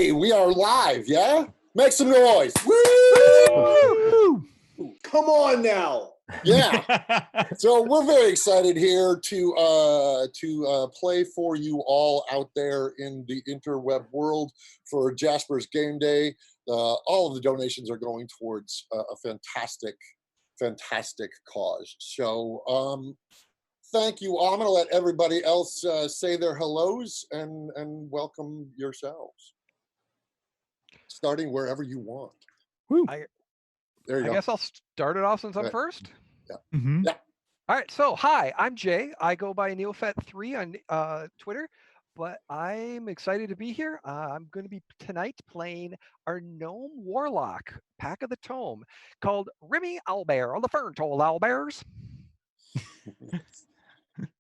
Okay, we are live, yeah? Make some noise. Woo! Come on now. Yeah. So we're very excited here to play for you all out there in the interweb world for Jasper's Game Day. All of the donations are going towards a fantastic cause. So thank you all. I'm going to let everybody else say their hellos and welcome yourselves. Starting wherever you want. Woo. There you go. I guess I'll start it off since I'm first. Yeah. Mm-hmm. Yeah. All right. So, hi, I'm Jay. I go by NeoFet3 on Twitter, but I'm excited to be here. I'm going to be tonight playing our gnome warlock, Pack of the Tome, called Remy Owlbear on the Fern-Toll Owlbears.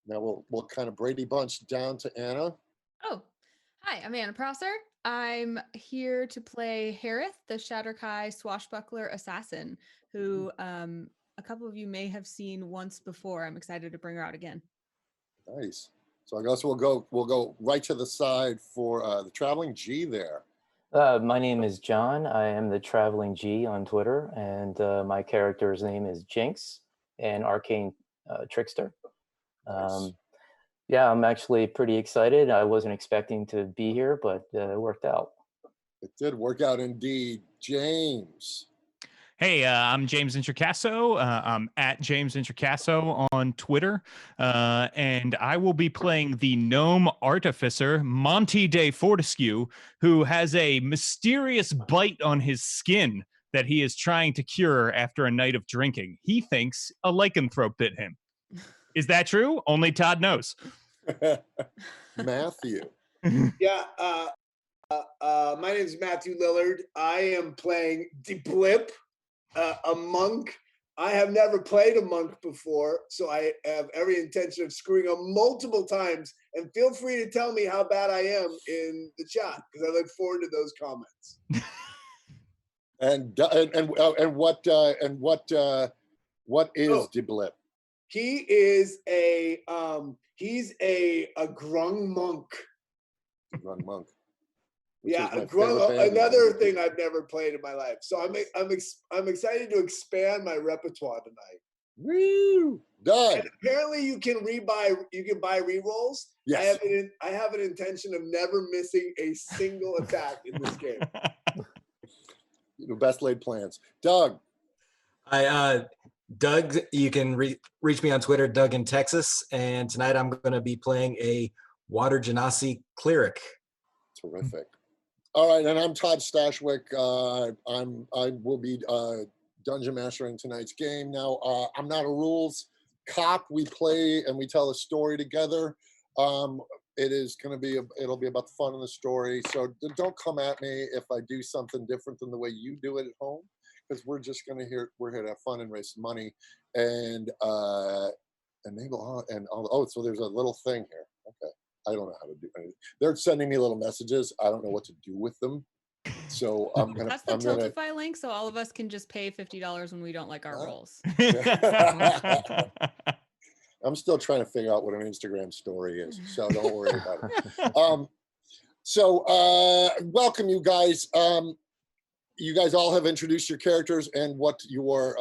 Now we'll kind of Brady Bunch down to Anna. Oh, hi, I'm Anna Prosser. I'm here to play Harith, the Shatterkai swashbuckler assassin, who a couple of you may have seen once before. I'm excited to bring her out again. Nice. So I guess we'll go right to the side for the traveling G there. My name is John. I am the traveling G on Twitter, and my character's name is Jinx, an arcane trickster. Nice. Yeah, I'm actually pretty excited. I wasn't expecting to be here, but it worked out. It did work out indeed. James. Hey, I'm James Intricasso. I'm at James Intricasso on Twitter, and I will be playing the gnome artificer, Monty de Fortescue, who has a mysterious bite on his skin that he is trying to cure after a night of drinking. He thinks a lycanthrope bit him. Is that true? Only Todd knows. Matthew. Yeah, my name is Matthew Lillard. I am playing Blip, a monk. I have never played a monk before, so I have every intention of screwing up multiple times. And feel free to tell me how bad I am in the chat, because I look forward to those comments. And what is Blip? He is he's a grung monk. Grung monk. Yeah, another thing I've never played in my life. So I'm excited to expand my repertoire tonight. Woo! Done. And apparently you can buy rerolls. Yes. I have an intention of never missing a single attack in this game. Best laid plans. Doug. Doug, you can reach me on Twitter, Doug in Texas, and tonight I'm going to be playing a Water Genasi cleric. Terrific. All right, and I'm Todd Stashwick. I will be dungeon mastering tonight's game. Now, I'm not a rules cop. We play and we tell a story together. It'll be about the fun of the story. So don't come at me if I do something different than the way you do it at home, because we're here to have fun and raise money and enable so there's a little thing here. Okay. I don't know how to do anything. They're sending me little messages. I don't know what to do with them. So That's the Tiltify link, so all of us can just pay $50 when we don't like our rolls. I'm still trying to figure out what an Instagram story is, so don't worry about it. So welcome, you guys. You guys all have introduced your characters and what your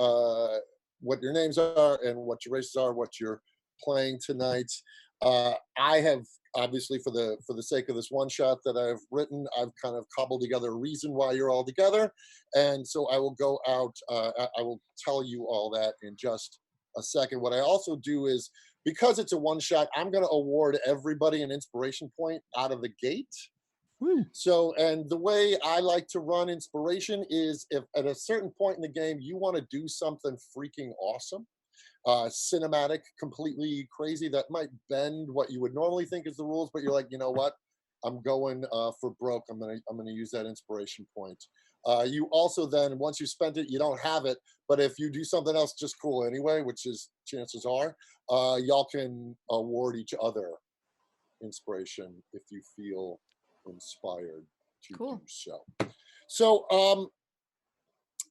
names are and what your races are, what you're playing tonight. I have, obviously, for the sake of this one shot that I've written, I've kind of cobbled together a reason why you're all together, and so I will go out. I will tell you all that in just a second. What I also do is, because it's a one shot, I'm going to award everybody an inspiration point out of the gate. Woo. So, and the way I like to run inspiration is, if at a certain point in the game you want to do something freaking awesome, cinematic, completely crazy, that might bend what you would normally think is the rules, but you're like, you know what, I'm going for broke. I'm gonna use that inspiration point. You also then, once you spent it, you don't have it, but if you do something else just cool anyway, which is chances are, y'all can award each other inspiration if you feel inspired to do so. So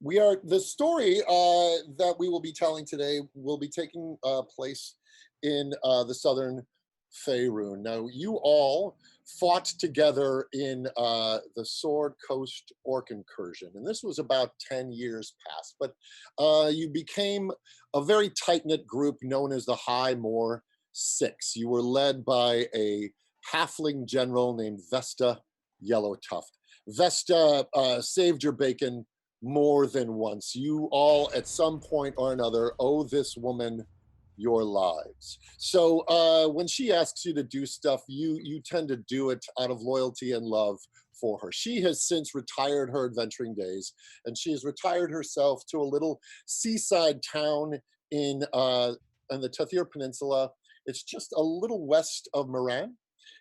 the story that we will be telling today will be taking place in the southern Faerun. Now, you all fought together in the Sword Coast Orc incursion, and this was about 10 years past, but you became a very tight-knit group known as the High Moor Six. You were led by a halfling general named Vesta Yellowtuft. Vesta saved your bacon more than once. You all, at some point or another, owe this woman your lives. So when she asks you to do stuff, you tend to do it out of loyalty and love for her. She has since retired her adventuring days, and she has retired herself to a little seaside town in the Tathir Peninsula. It's just a little west of Moran.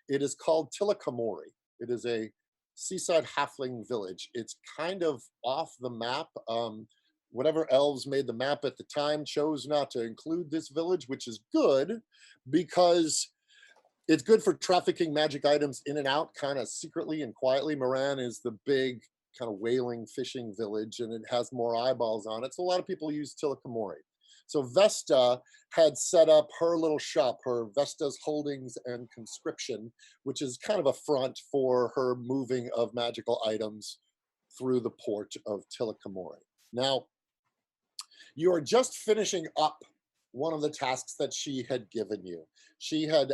It is called Tilakamori. It is a seaside halfling village. It's kind of off the map. Whatever elves made the map at the time chose not to include this village, which is good because it's good for trafficking magic items in and out kind of secretly and quietly. Moran is the big kind of whaling fishing village, and it has more eyeballs on it. So a lot of people use Tilakamori. So Vesta had set up her little shop, her Vesta's Holdings and Conscription, which is kind of a front for her moving of magical items through the port of Tilakamori. Now, you are just finishing up one of the tasks that she had given you. She had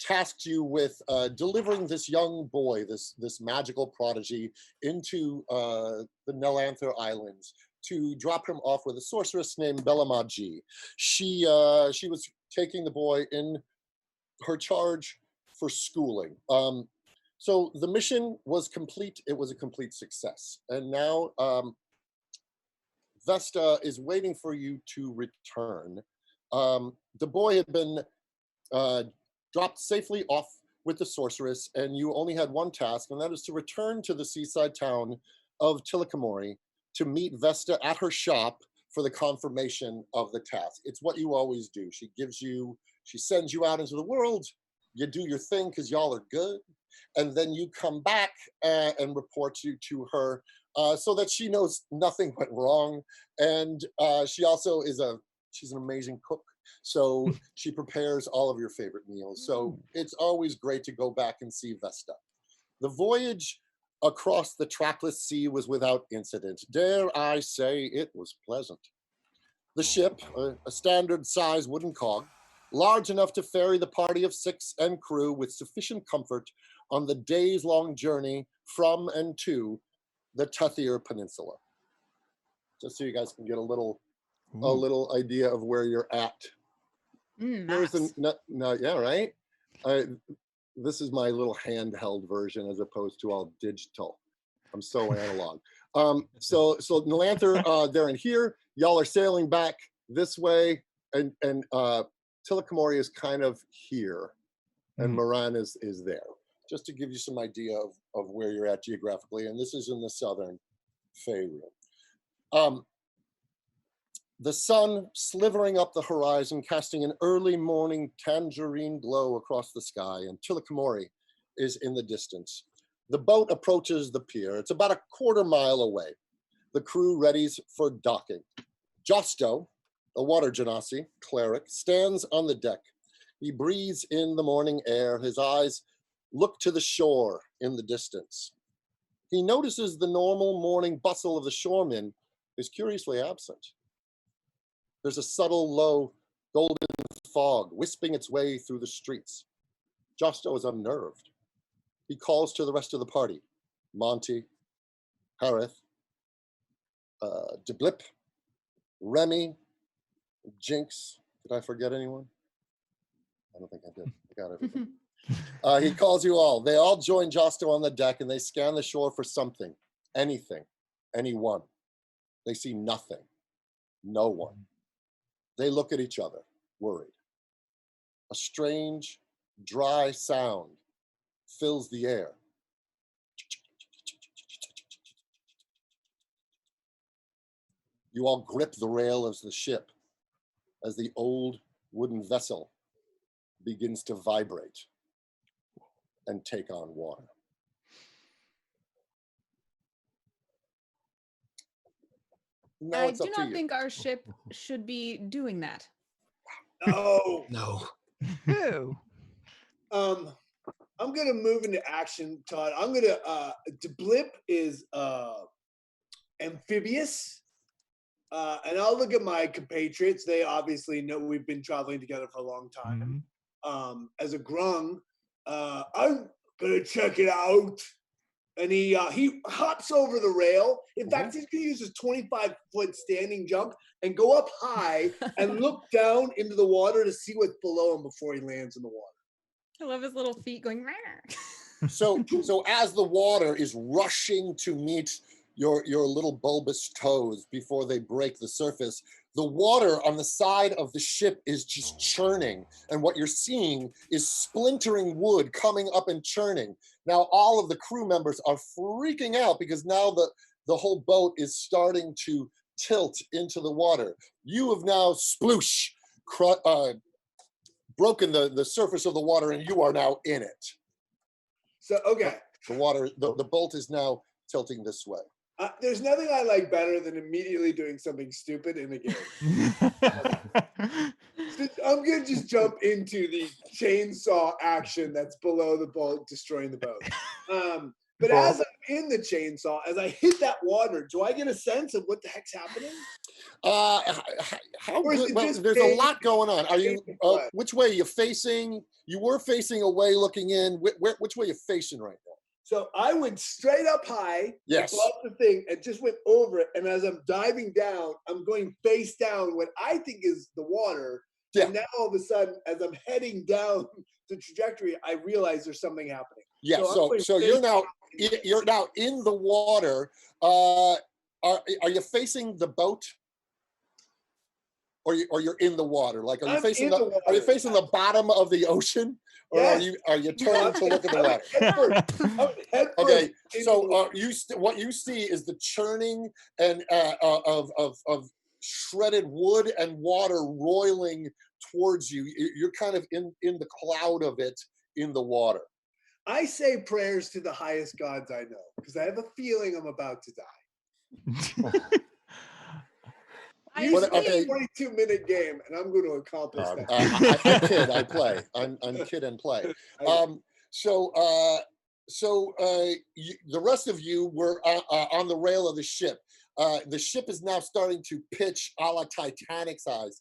tasked you with delivering this young boy, this magical prodigy, into the Nelanther Islands to drop him off with a sorceress named Belamaji. She was taking the boy in her charge for schooling. So the mission was complete. It was a complete success. And now Vesta is waiting for you to return. The boy had been dropped safely off with the sorceress, and you only had one task, and that is to return to the seaside town of Tilakamori to meet Vesta at her shop for the confirmation of the task. It's what you always do. She sends you out into the world, you do your thing because y'all are good, and then you come back and report you to her so that she knows nothing went wrong. And she also she's an amazing cook. So she prepares all of your favorite meals. So it's always great to go back and see Vesta. The voyage across the trackless sea was without incident. Dare I say it was pleasant. The ship, a standard size wooden cog, large enough to ferry the party of 6 and crew with sufficient comfort on the days-long journey from and to the Tathir Peninsula. Just so you guys can get a little idea of where you're at. Here's yeah, right? This is my little handheld version as opposed to all digital. I'm so analog. So Nelanther, they're in here. Y'all are sailing back this way, and Tilakamori is kind of here, and Moran is there. Just to give you some idea of where you're at geographically, and this is in the southern Faerun. The sun slithering up the horizon, casting an early morning tangerine glow across the sky, and Tilakamori is in the distance. The boat approaches the pier. It's about a quarter mile away. The crew readies for docking. Josto, a water genasi cleric, stands on the deck. He breathes in the morning air. His eyes look to the shore in the distance. He notices the normal morning bustle of the shoremen is curiously absent. There's a subtle, low, golden fog wisping its way through the streets. Josto is unnerved. He calls to the rest of the party. Monty, Harith, Deblip, Remy, Jinx. Did I forget anyone? I don't think I did. I got everything. He calls you all. They all join Josto on the deck, and they scan the shore for something, anything, anyone. They see nothing, no one. They look at each other, worried. A strange, dry sound fills the air. You all grip the rail of the ship as the old wooden vessel begins to vibrate and take on water. Now I do not think our ship should be doing that. Oh No. Ew. I'm gonna move into action, Todd. I'm gonna Blip is amphibious. And I'll look at my compatriots. They obviously know we've been traveling together for a long time. As a grung, I'm gonna check it out. And he hops over the rail. In fact, he's gonna use his 25-foot standing jump and go up high and look down into the water to see what's below him before he lands in the water. I love his little feet going. So as the water is rushing to meet your little bulbous toes before they break the surface, the water on the side of the ship is just churning, and what you're seeing is splintering wood coming up and churning. Now all of the crew members are freaking out because now the whole boat is starting to tilt into the water. You have now sploosh broken the surface of the water, and you are now in it. So okay, the boat is now tilting this way. There's nothing I like better than immediately doing something stupid in a game. I'm gonna just jump into the chainsaw action that's below the boat, destroying the boat. But as I'm in the chainsaw, as I hit that water, do I get a sense of what the heck's happening? How good? Well, there's a lot going on. Are you? Which way are you facing? You were facing away, looking in. Which way are you facing right now? So I went straight up high, yes, above the thing, and just went over it. And as I'm diving down, I'm going face down what I think is the water. Yeah. And now all of a sudden, as I'm heading down the trajectory, I realize there's something happening. Yeah. So you're now in the water. Are you facing the boat? Or you're in the water? Like, are you facing the bottom of the ocean, or yes, are you turning to look at the water? Okay, so what you see is the churning and of shredded wood and water roiling towards you. You're kind of in the cloud of it in the water. I say prayers to the highest gods I know because I have a feeling I'm about to die. It's a 22-minute game, and I'm going to accomplish that. I'm kid. I play. I'm kid and play. The rest of you were on the rail of the ship. The ship is now starting to pitch a la Titanicsize.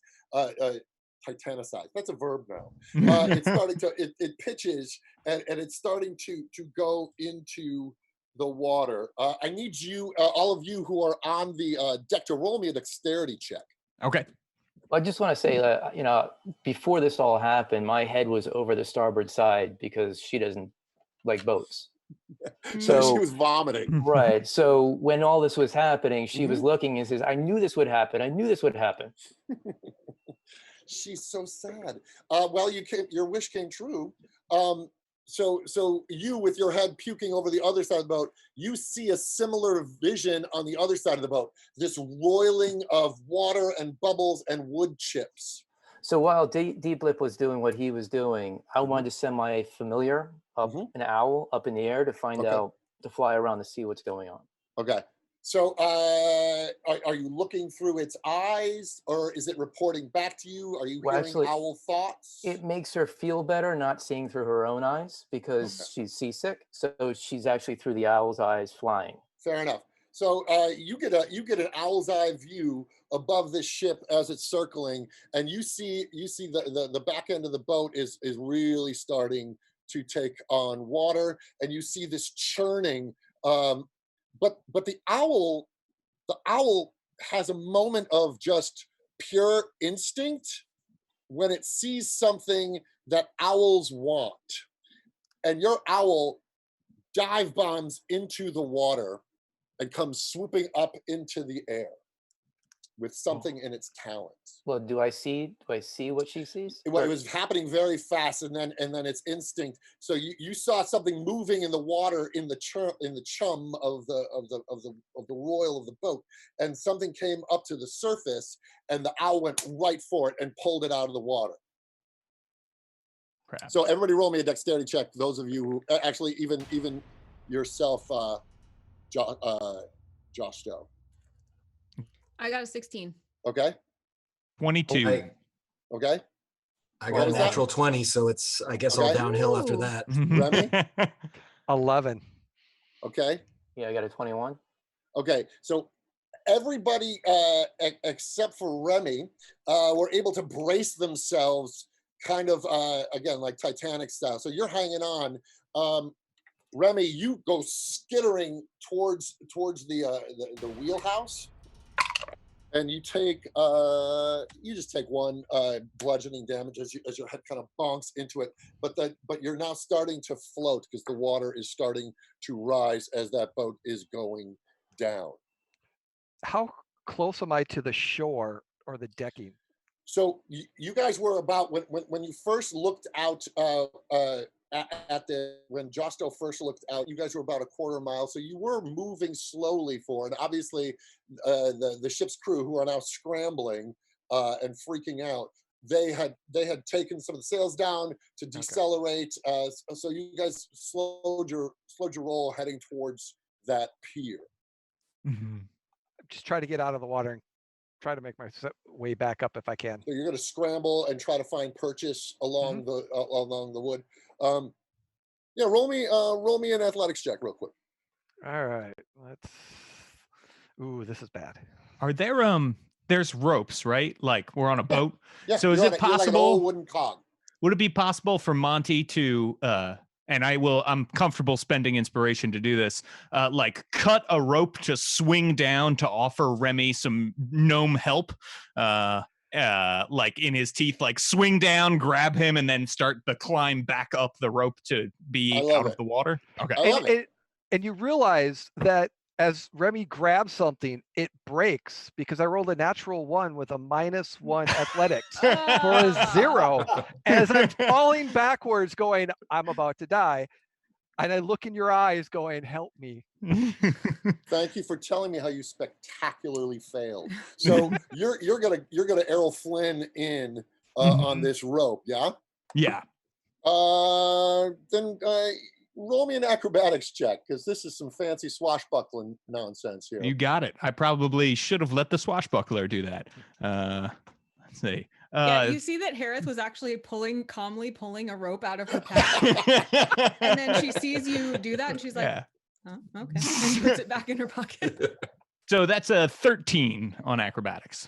Titanicsize. That's a verb now. It's starting to. It pitches and it's starting to go into the water. I need you, all of you who are on the deck, to roll me a dexterity check. Okay. Well, I just want to say that, before this all happened, my head was over the starboard side because she doesn't like boats. So she was vomiting. Right. So when all this was happening, she was looking and says, I knew this would happen. I knew this would happen. She's so sad. Well, your wish came true. So you, with your head puking over the other side of the boat, you see a similar vision on the other side of the boat, this roiling of water and bubbles and wood chips. So while D-Blip was doing what he was doing, I wanted to send my familiar up, an owl, up in the air to find out, to fly around to see what's going on. Okay. So are you looking through its eyes, or is it reporting back to you? Are you hearing owl thoughts? It makes her feel better not seeing through her own eyes because she's seasick. So she's actually through the owl's eyes flying. Fair enough. So you get an owl's eye view above this ship as it's circling, and you see the back end of the boat is really starting to take on water, and you see this churning. But the owl has a moment of just pure instinct when it sees something that owls want. And your owl dive bombs into the water and comes swooping up into the air with something in its talons. Well, do I see what she sees? Well, it was happening very fast, and then it's instinct. So you saw something moving in the water in the chum of the roil of the boat, and something came up to the surface, and the owl went right for it and pulled it out of the water. Crap. So everybody, roll me a dexterity check. Those of you who actually even yourself, Josh Doe. I got a 16. Okay. 22. Okay. I What got a was that? natural 20, so it's, I guess, all Okay. downhill after Ooh. that. Remy? 11. Okay. Yeah, I got a 21. Okay. So everybody except for Remy were able to brace themselves kind of again like Titanic style. So you're hanging on. Remy, you go skittering towards the wheelhouse, and you just take one bludgeoning damage as your head kind of bonks into it. But you're now starting to float because the water is starting to rise as that boat is going down. How close am I to the shore or the decking? So you guys were about when you first looked out when Josto first looked out, you guys were about a quarter mile. So you were moving slowly forward. Obviously, the ship's crew, who are now scrambling and freaking out, they had taken some of the sails down to decelerate. So you guys slowed your roll heading towards that pier. Just try to get out of the water and try to make my way back up if I can. So you're going to scramble and try to find purchase along the wood. Yeah, roll me an athletics check real quick. All right, Ooh, this is bad. Are there there's ropes, right? Like we're on a boat. Yeah. So is it you're like an possible? old wooden cog. Would it be possible for Monty to and I'm comfortable spending inspiration to do this, like cut a rope to swing down to offer Remy some gnome help, like in his teeth, like swing down, grab him, and then start the climb back up the rope to be out of the water? Okay. I love it. And you realize that as Remy grabs something, it breaks because I rolled a natural 1 with a -1 athletics for a 0. As I'm falling backwards going, I'm about to die. And I look in your eyes going, help me. Thank you for telling me how you spectacularly failed. So you're gonna Errol Flynn in on this rope, yeah? Yeah. Then roll me an acrobatics check, because this is some fancy swashbuckling nonsense here. You got it. I probably should have let the swashbuckler do that. Let's see. Yeah, you see that Harith was actually calmly pulling a rope out of her pack. And then she sees you do that and she's like, Yeah. oh, okay. And she puts it back in her pocket. So that's a 13 on acrobatics.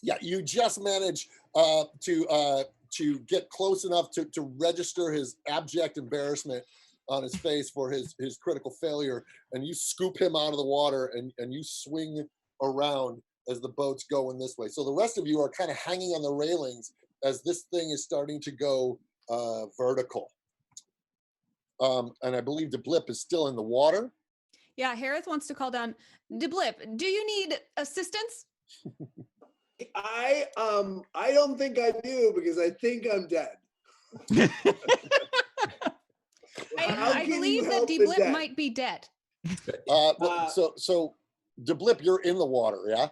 Yeah, you just manage to get close enough to register his abject embarrassment on his face for his critical failure, and you scoop him out of the water and you swing around as the boat's going this way. So the rest of you are kind of hanging on the railings as this thing is starting to go vertical. And I believe the blip is still in the water. Yeah, Harith wants to call down, DeBlip, do you need assistance? I don't think I do, because I think I'm dead. I believe that DeBlip might be dead. So DeBlip, you're in the water, yeah?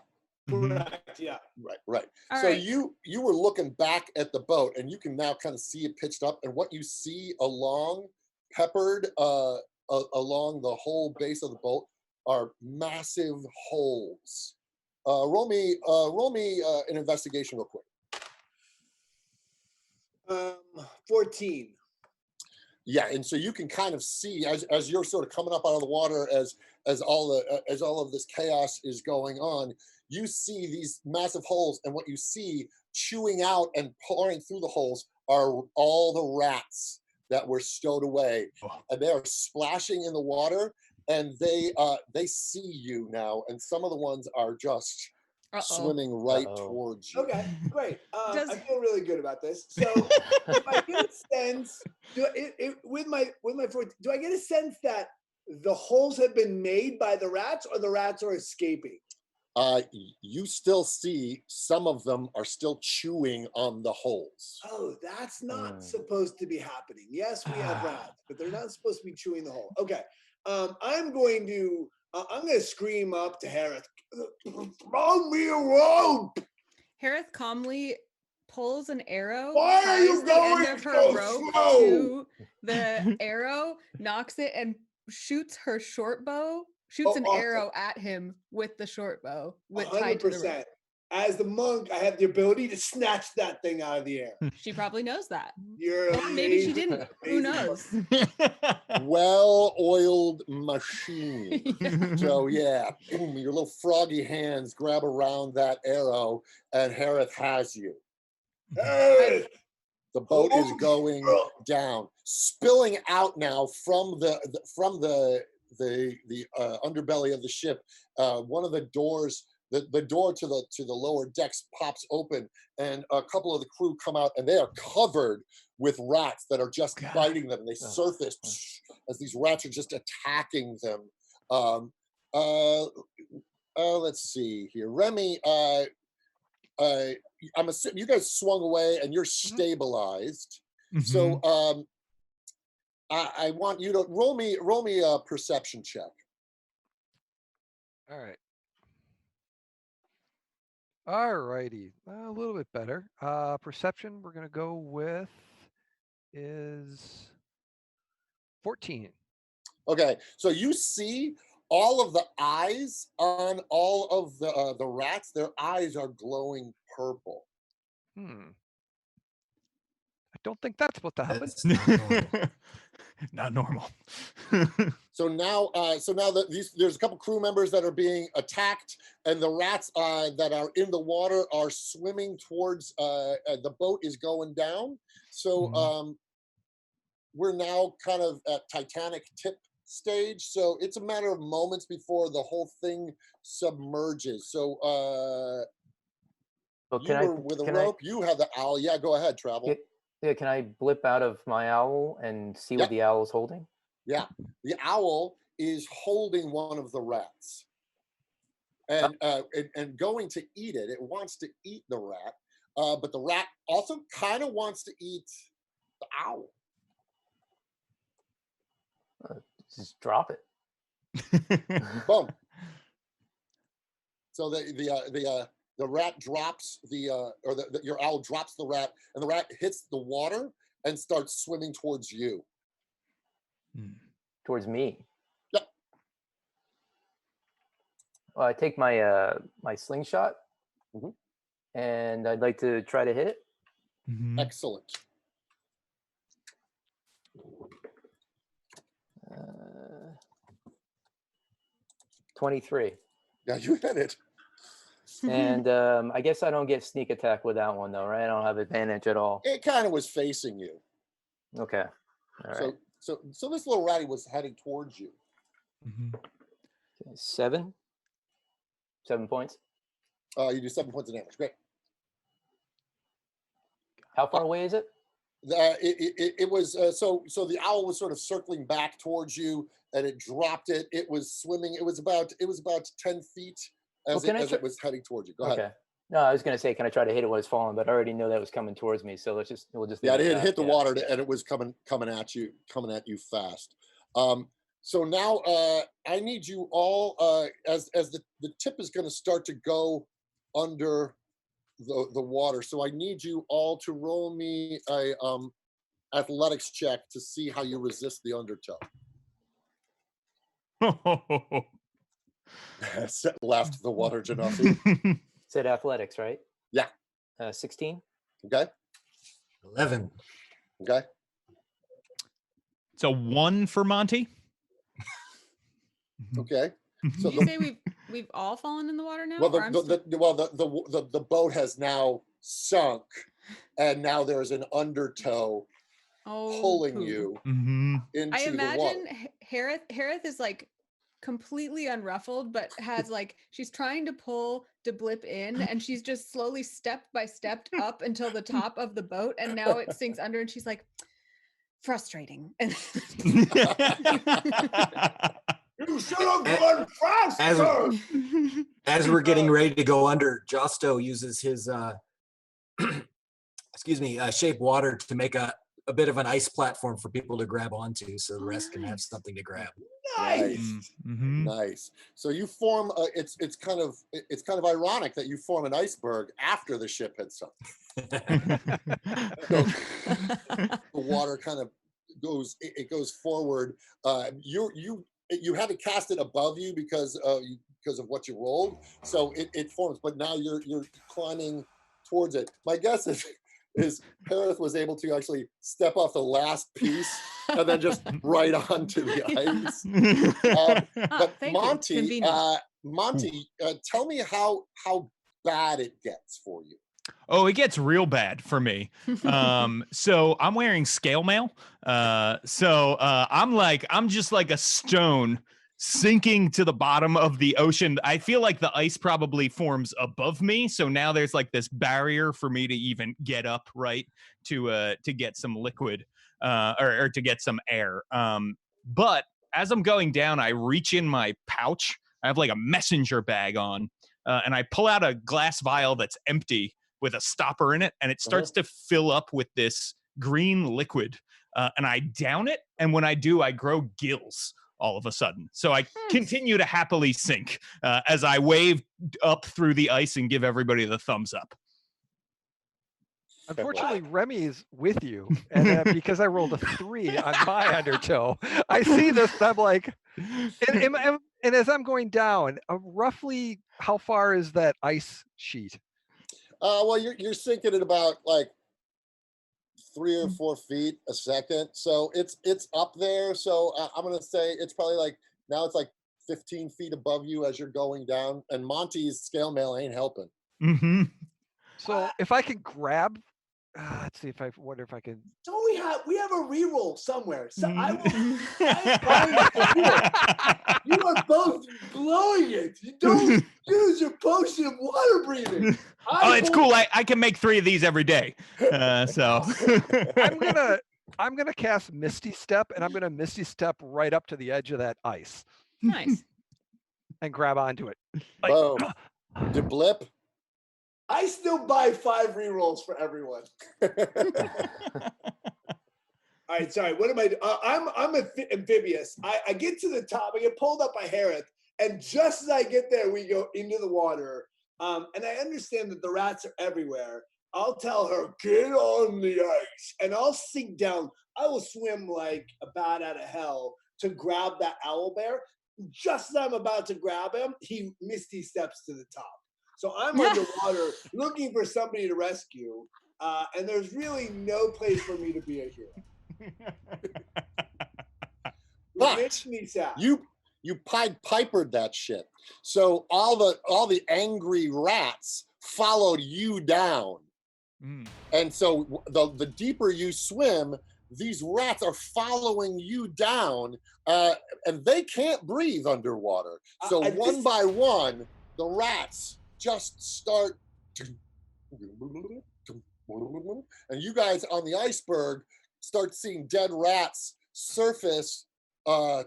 Correct, yeah. Right. All So right. you were looking back at the boat, and you can now kind of see it pitched up, and what you see peppered along the whole base of the boat are massive holes. Roll me an investigation real quick. 14. Yeah, and so you can kind of see as you're sort of coming up out of the water as all of this chaos is going on, you see these massive holes, and what you see chewing out and pouring through the holes are all the rats that were stowed away, and they are splashing in the water, and they see you now, and some of the ones are just swimming right towards you. Okay, great. I feel really good about this. So, if I get a sense, with my 14, do I get a sense that the holes have been made by the rats, or the rats are escaping? You still see some of them are still chewing on the holes. Oh, that's not supposed to be happening. Yes, we have rats, but they're not supposed to be chewing the hole. Okay, I'm going to scream up to Harith, throw me a rope. Harith calmly pulls an arrow. Why are you ties the end going of her so rope slow? to the arrow, knocks it, and shoots her short bow. Shoots an awesome. arrow at him with the short bow, tied to the rope. as the monk, I have the ability to snatch that thing out of the air. She probably knows that. You're Or maybe she amazing, didn't. Who amazing knows? Well-oiled machine. Yeah. So yeah, boom, your little froggy hands grab around that arrow, and Harith has you. Hey! The boat is Oh, going girl. down, spilling out now from the underbelly of the ship. One of the doors, the door to the lower decks pops open, and a couple of the crew come out, and they are covered with rats that are just biting them. And they surface as these rats are just attacking them. Let's see here, Remy. I'm assuming you guys swung away and you're stabilized. So I want you to roll me a perception check. All right. All righty. A little bit better. Perception, we're going to go with is 14. Okay, so you see all of the eyes on all of the rats. Their eyes are glowing purple. I don't think that's what happened. That's not normal. Not normal. So now there's a couple crew members that are being attacked, and the rats that are in the water are swimming towards. The boat is going down. So we're now kind of at Titanic tip stage. So it's a matter of moments before the whole thing submerges. So Well, you were with a rope. You have the owl. Yeah, go ahead, Travel. Yeah, can I blip out of my owl and see what the owl's holding? Yeah, the owl is holding one of the rats, and going to eat it. It wants to eat the rat, but the rat also kind of wants to eat the owl. Just drop it. Boom. So the rat drops your owl drops the rat, and the rat hits the water and starts swimming towards you. Towards me. Yep. Well, I take my my slingshot, and I'd like to try to hit it. Excellent. 23. Yeah, you hit it. And I guess I don't get sneak attack with that one, though, right? I don't have advantage at all. It kind of was facing you. Okay. All right. So this little ratty was heading towards you. Okay, 7 points. You do 7 points of damage. Great. How far away is it? It was so the owl was sort of circling back towards you, and it dropped it. It was swimming. It was about 10 feet as it was heading towards you. Go ahead. Okay. No, I was going to say, can I try to hit it when it's falling? But I already know that was coming towards me, so we'll just. Yeah, it hit the water, and it was coming at you fast. So now I need you all as the tip is going to start to go under the water. So I need you all to roll me a athletics check to see how you resist the undertow. Left the water, Janasi. Said athletics, right? Yeah. 16. Okay. 11. Okay. So 1 for Monty. Okay. So Did you say we've all fallen in the water now? Well, the boat has now sunk, and now there's an undertow pulling you into I imagine the water. Harith is like completely unruffled, but has like she's trying to pull Deblip in, and she's just slowly step by step up until the top of the boat, and now it sinks under, and she's like, frustrating. You should have gone faster. As we're getting ready to go under, Josto uses his shape water to make a bit of an ice platform for people to grab onto, so the rest can have something to grab. Nice. Nice. So you form it's kind of ironic that you form an iceberg after the ship had sunk. So the water kind of goes forward. You had to cast it above you because because of what you rolled. So it forms, but now you're climbing towards it. My guess is Harith was able to actually step off the last piece and then just right onto the ice. But Monty, tell me how bad it gets for you. Oh, it gets real bad for me. So I'm wearing scale mail. I'm just like a stone sinking to the bottom of the ocean. I feel like the ice probably forms above me. So now there's like this barrier for me to even get up, right? To get some liquid, or to get some air. But as I'm going down, I reach in my pouch. I have like a messenger bag on, and I pull out a glass vial that's empty with a stopper in it, and it starts to fill up with this green liquid, and I down it, and when I do, I grow gills all of a sudden. So I continue to happily sink as I wave up through the ice and give everybody the thumbs up. Unfortunately, Remy's with you, and because I rolled a 3 on my undertow, I see this, and I'm like, and as I'm going down, roughly how far is that ice sheet? Well, you're sinking at about like 3 or 4 feet a second, so it's up there. So I'm gonna say it's probably like now it's like 15 feet above you as you're going down, and Monty's scale mail ain't helping. So if I can grab, let's see if I wonder if I can. Don't we have a reroll somewhere? So I will. You are both blowing it. You don't use your potion of water breathing. It's cool. I can make 3 of these every day. So I'm gonna cast Misty Step, and I'm gonna Misty Step right up to the edge of that ice. Nice. And grab onto it. Boom. The blip. I still buy 5 rerolls for everyone. All right, sorry. What am I? I'm amphibious. I get to the top. I get pulled up by Harith, and just as I get there, we go into the water. And I understand that the rats are everywhere. I'll tell her, get on the ice, and I'll sink down. I will swim like a bat out of hell to grab that owlbear. Just as I'm about to grab him, he misty steps to the top. So I'm underwater looking for somebody to rescue, and there's really no place for me to be a hero. But makes me sad. You Pied Pipered that shit. So all the angry rats followed you down. And so the deeper you swim, these rats are following you down, and they can't breathe underwater. So one by one, the rats just start, and you guys on the iceberg start seeing dead rats surface. As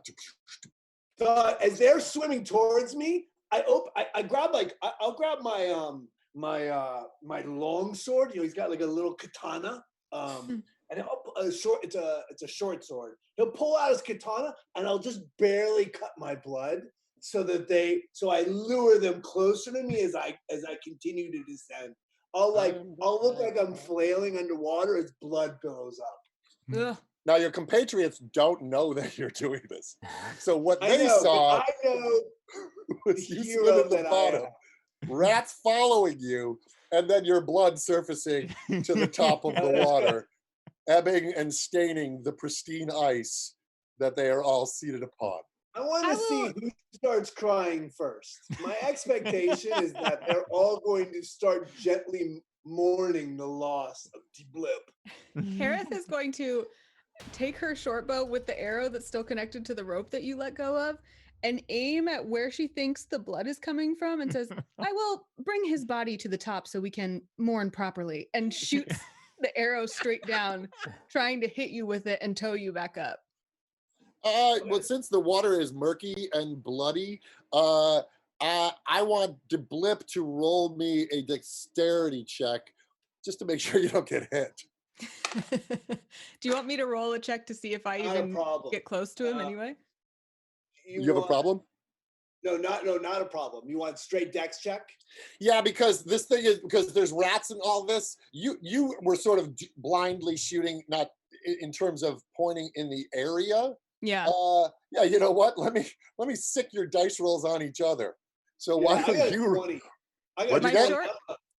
they're swimming towards me, I grab I'll grab my my long sword. You know, he's got like a little katana, and it's a short sword. He'll pull out his katana, and I'll just barely cut my blood so I lure them closer to me as I continue to descend. I'll look like I'm flailing underwater as blood billows up. Ugh. Now your compatriots don't know that you're doing this, so what they saw was you swim at the bottom, rats following you, and then your blood surfacing to the top of the water, ebbing and staining the pristine ice that they are all seated upon. I want to see who starts crying first. My expectation is that they're all going to start gently mourning the loss of Blip. Harith is going to take her short bow with the arrow that's still connected to the rope that you let go of and aim at where she thinks the blood is coming from and says, I will bring his body to the top so we can mourn properly, and shoots the arrow straight down, trying to hit you with it and tow you back up. Well, since the water is murky and bloody, I want Blip to roll me a dexterity check just to make sure you don't get hit. Do you want me to roll a check to see if I even get close to him anyway? You have a problem? No, not a problem. You want straight dex check? Yeah, because this thing is, because there's rats and all this. You were sort of blindly shooting, not in terms of pointing in the area. Yeah. Yeah. You know what? Let me sick your dice rolls on each other. So Yeah, why I got don't a you? 20. What'd you get?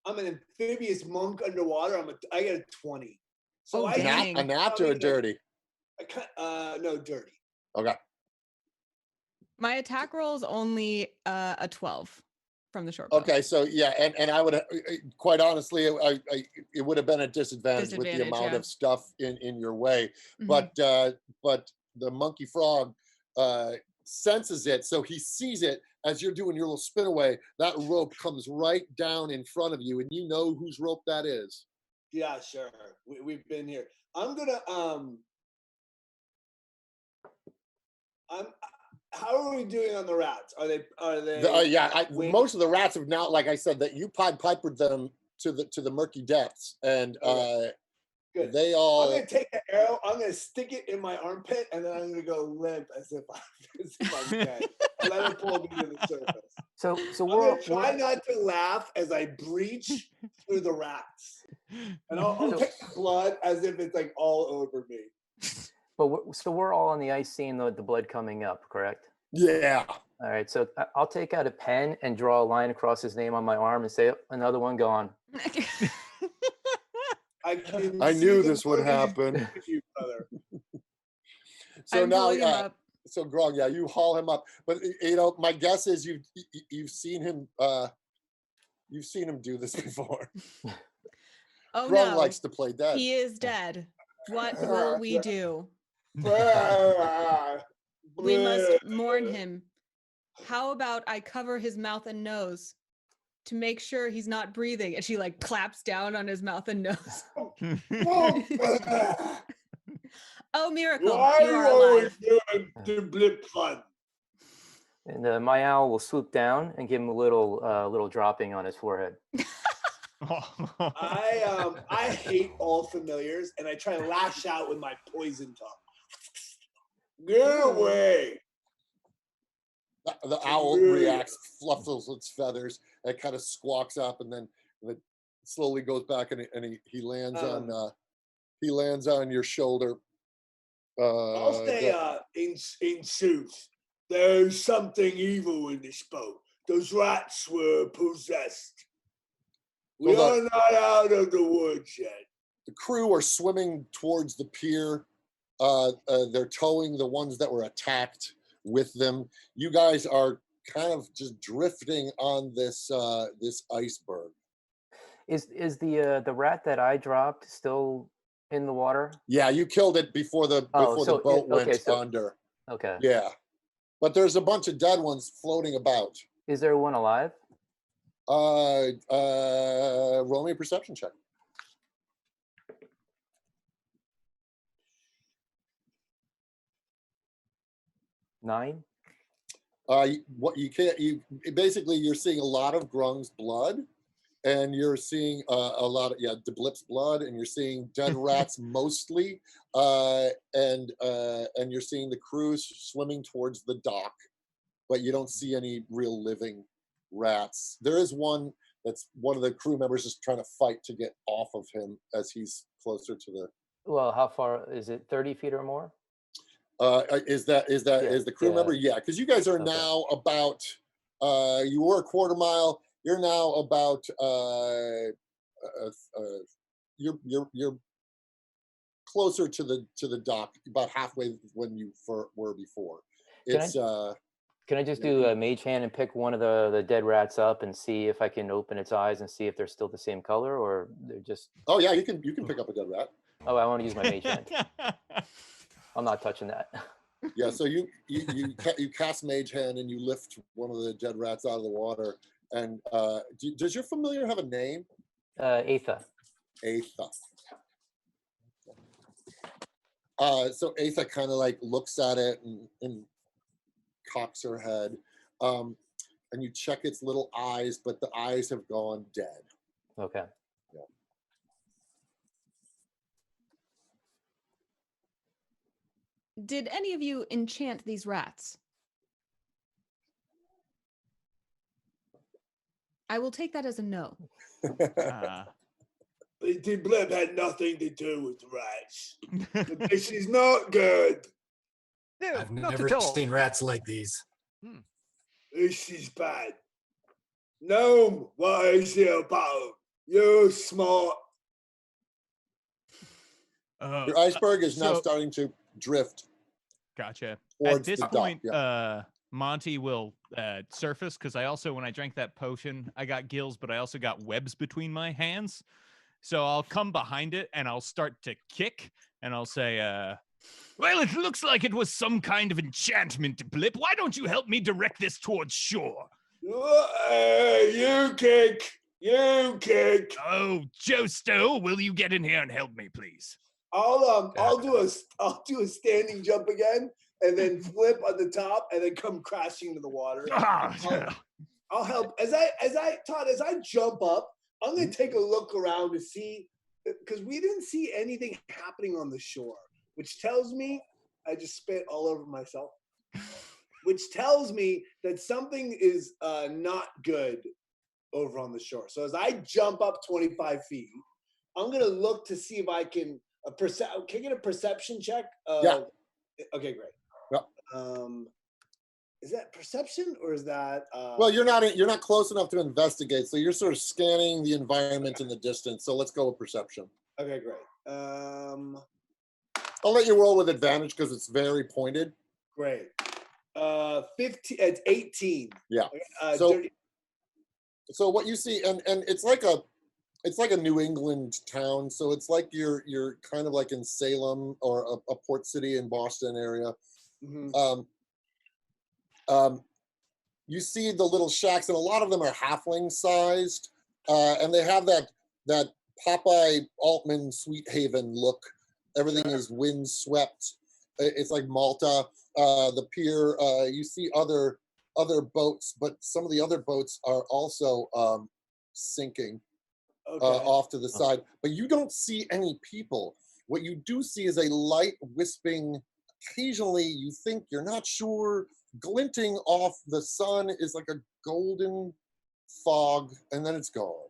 I'm an amphibious monk underwater. I got a 20. So Oh, I dang. A nat or a dirty? No, dirty. Okay. My attack roll is only a 12 from the short bow. Okay, so yeah, and I would quite honestly, it would have been a disadvantage with the Disadvantage, amount yeah. of stuff in your way, Mhm. but the monkey frog senses it, so he sees it as you're doing your little spin away. That rope comes right down in front of you, and you know whose rope that is. Yeah, sure. We've been here. I'm gonna how are we doing on the rats? Are they Most of the rats have now, like I said, that you Pied Pipered them to the murky depths, and good. they all. I'm gonna take an arrow. I'm gonna stick it in my armpit, and then I'm gonna go limp as if I'm dead. Let it pull me to the surface. So I'm gonna try not to laugh as I breach through the rats, and I'll take the blood as if it's like all over me. But so we're all on the ice seeing the blood coming up, correct? Yeah. All right, so I'll take out a pen and draw a line across his name on my arm and say, another one gone. I knew this would happen. You, brother. So I'm now, pulling him up. so Grog, yeah, you haul him up. But my guess is you've seen him do this before. Oh Grog no, likes to play dead. he is dead. What will we do? We must mourn him. How about I cover his mouth and nose to make sure he's not breathing? And she like claps down on his mouth and nose. Oh, miracle! Why You are are you always alive. doing the blip fun? And my owl will swoop down and give him a little dropping on his forehead. I hate all familiars, and I try to lash out with my poison tongue. Get away! The owl reacts, fluffles its feathers, and it kind of squawks up, and then it slowly goes back, and he lands on your shoulder. I'll say, in truth, there's something evil in this boat. Those rats were possessed. We are not out of the woods yet. The crew are swimming towards the pier. They're towing the ones that were attacked with them. You guys are kind of just drifting on this iceberg. Is the rat that I dropped still in the water? Yeah, you killed it before the boat went under. Okay. Yeah, but there's a bunch of dead ones floating about. Is there one alive? Roll me a perception check. Nine. What you can't, basically you're seeing a lot of Grung's blood, and you're seeing a lot of Deblip's blood, and you're seeing dead rats mostly, and you're seeing the crew swimming towards the dock, but you don't see any real living rats. There is one that's one of the crew members is trying to fight to get off of him as he's closer to the. Well, how far is it? 30 feet or more? Is the crew member? Yeah, because you guys are now about. You were a quarter mile. You're now about. You're closer to the dock, about halfway when you were before. It's. Can I just do a mage hand and pick one of the dead rats up and see if I can open its eyes and see if they're still the same color, or they're just. Oh yeah, you can pick up a dead rat. Oh, I want to use my mage hand. I'm not touching that. Yeah, so you cast mage hand and you lift one of the dead rats out of the water. And does your familiar have a name? Atha. Atha. So Atha kind of like looks at it and cocks her head, and you check its little eyes, but the eyes have gone dead. Okay. Yeah. Did any of you enchant these rats? I will take that as a no. Blip had nothing to do with rats. This is not good. I've never seen rats like these. This is bad. Gnome, what is it about? You smart. Your iceberg is now so- starting to drift Gotcha. towards At this the dock. point, Yeah. Monty will surface because I also, when I drank that potion, I got gills, but I also got webs between my hands. So I'll come behind it and I'll start to kick and I'll say, well, it looks like it was some kind of enchantment, Blip. Why don't you help me direct this towards shore? You kick. You kick. Oh, Joe Stowe, will you get in here and help me, please? I'll do a standing jump again, and then flip on the top, and then come crashing to the water. I'll help as I jump up. I'm gonna take a look around to see, because we didn't see anything happening on the shore, which tells me I just spit all over myself. Which tells me that something is not good over on the shore. So as I jump up 25 feet, I'm gonna look to see if I can can I get a perception check? Yeah. Okay, great. Yep. Is that perception or is that? Well, you're not close enough to investigate, so you're sort of scanning the environment in the distance. So let's go with perception. Okay, great. I'll let you roll with advantage because it's very pointed. Great. 15. It's 18. Yeah. So what you see, and it's like a New England town. So it's like you're kind of like in Salem or a port city in Boston area. Mm-hmm. You see the little shacks, and a lot of them are halfling sized, and they have that Popeye Altman Sweet Haven look. Everything is windswept. It's like Malta. The pier. You see other boats, but some of the other boats are also sinking off to the side. But you don't see any people. What you do see is a light wisping. Occasionally, you think you're not sure. Glinting off the sun is like a golden fog, and then it's gone.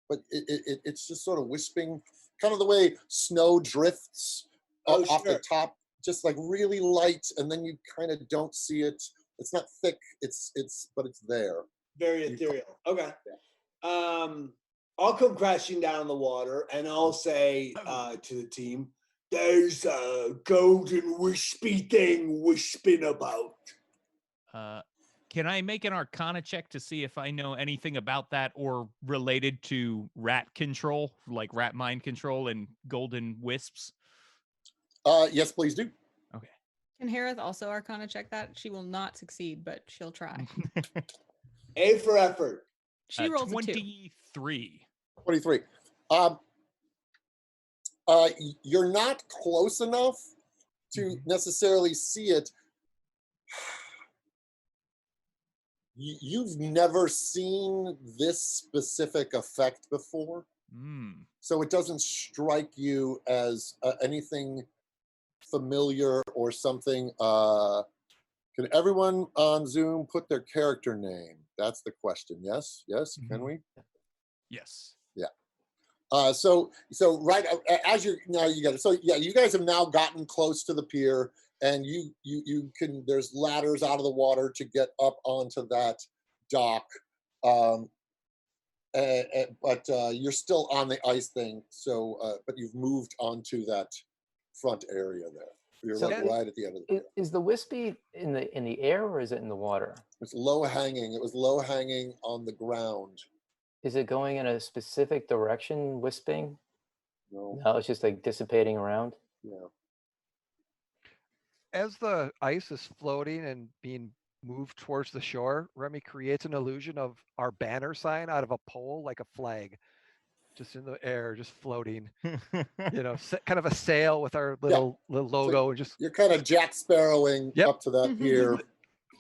But it's just sort of wisping, kind of the way snow drifts off the top, just like really light, and then you kind of don't see it. It's not thick. But it's there. Very ethereal. Okay. I'll come crashing down in the water, and I'll say to the team, "There's a golden wispy thing wisping about." Can I make an Arcana check to see if I know anything about that or related to rat control, like rat mind control and golden wisps? Yes, please do. Okay. Can Harith also Arcana check that? She will not succeed, but she'll try. A for effort. She rolls 23. 23. You're not close enough to necessarily see it. You've never seen this specific effect before, so it doesn't strike you as anything familiar or something. Can everyone on Zoom put their character name? That's the question. Yes, can we? Yes. Yeah. So right as you get it. So yeah, you guys have now gotten close to the pier, and you can. There's ladders out of the water to get up onto that dock, but you're still on the ice thing. So, but you've moved onto that front area there. You're So right at the end of the pier. Is the wispy in the air or is it in the water? It's low hanging. It was low hanging on the ground. Is it going in a specific direction, wisping? No, it's just like dissipating around. yeah. As the ice is floating and being moved towards the shore, Remy creates an illusion of our banner sign out of a pole, like a flag, just in the air, just floating. Kind of a sail with our little logo, So and just you're kind of Jack Sparrowing up to that pier.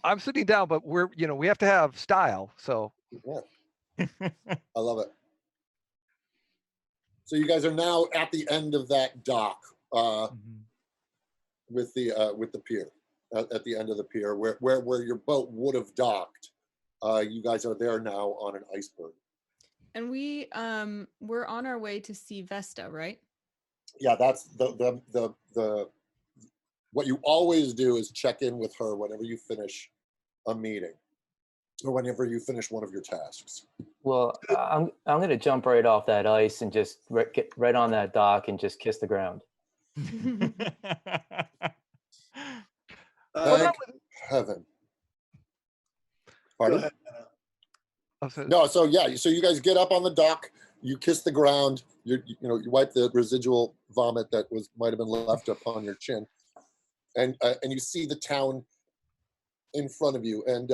I'm sitting down, but we have to have style. So yeah. I love it. So you guys are now at the end of that dock with the pier, at the end of the pier where your boat would have docked. You guys are there now on an iceberg. And we're on our way to see Vesta, right? Yeah, that's the what you always do is check in with her whenever you finish a meeting. or whenever you finish one of your tasks. Well, I'm going to jump right off that ice and just get right on that dock and just kiss the ground. Thank heaven. Pardon? No, so yeah, so you guys get up on the dock, you kiss the ground, you wipe the residual vomit that might have been left upon your chin, and you see the town in front of you, and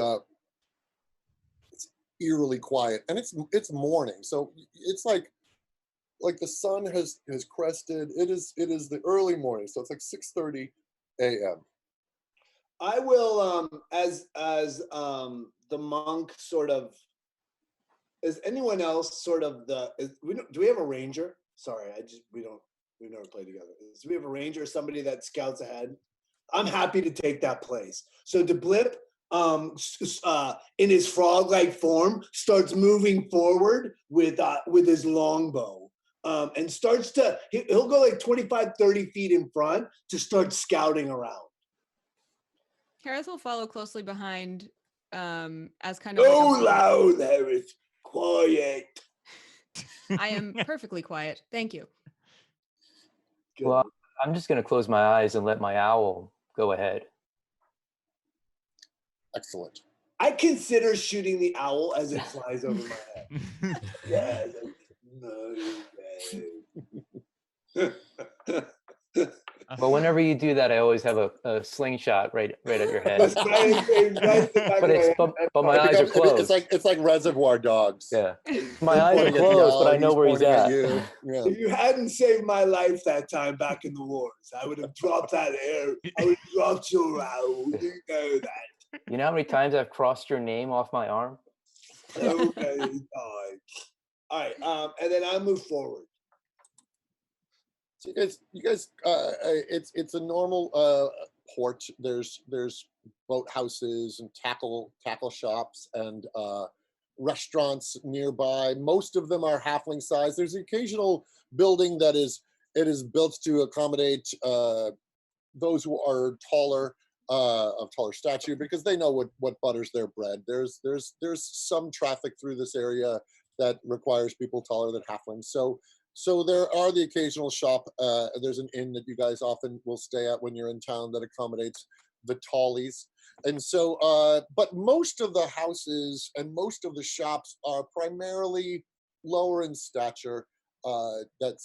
it's eerily quiet, and it's morning, so it's like the sun has crested. It is the early morning, so it's like 6:30 a.m. I will, as the monk sort of. Is anyone else sort of do we have a ranger? Sorry, we never play together. Do we have a ranger, somebody that scouts ahead? I'm happy to take that place. So DeBlip, in his frog-like form, starts moving forward with his longbow, and starts he'll go like 25, 30 feet in front to start scouting around. Harris will follow closely behind, as kind of. Oh, loud, Harris. Quiet. I am perfectly quiet. Thank you. Good. Well, I'm just going to close my eyes and let my owl go ahead. Excellent. I consider shooting the owl as it flies over my head. But whenever you do that, I always have a slingshot right at your head. But my eyes are closed. It's like Reservoir Dogs. Yeah, my eyes are closed, but I know where he's at. Yeah. If you hadn't saved my life that time back in the wars, I would have dropped that air. I would have dropped your owl. You know that. You know how many times I've crossed your name off my arm? Okay, fine. All right, and then I move forward. So you guys, it's a normal port. There's boat houses and tackle shops and restaurants nearby. Most of them are halfling size. There's an occasional building that is built to accommodate those who are taller, of taller stature, because they know what butters their bread. There's some traffic through this area that requires people taller than halflings. So there are the occasional shop. There's an inn that you guys often will stay at when you're in town that accommodates the tallies. And so, but most of the houses and most of the shops are primarily lower in stature that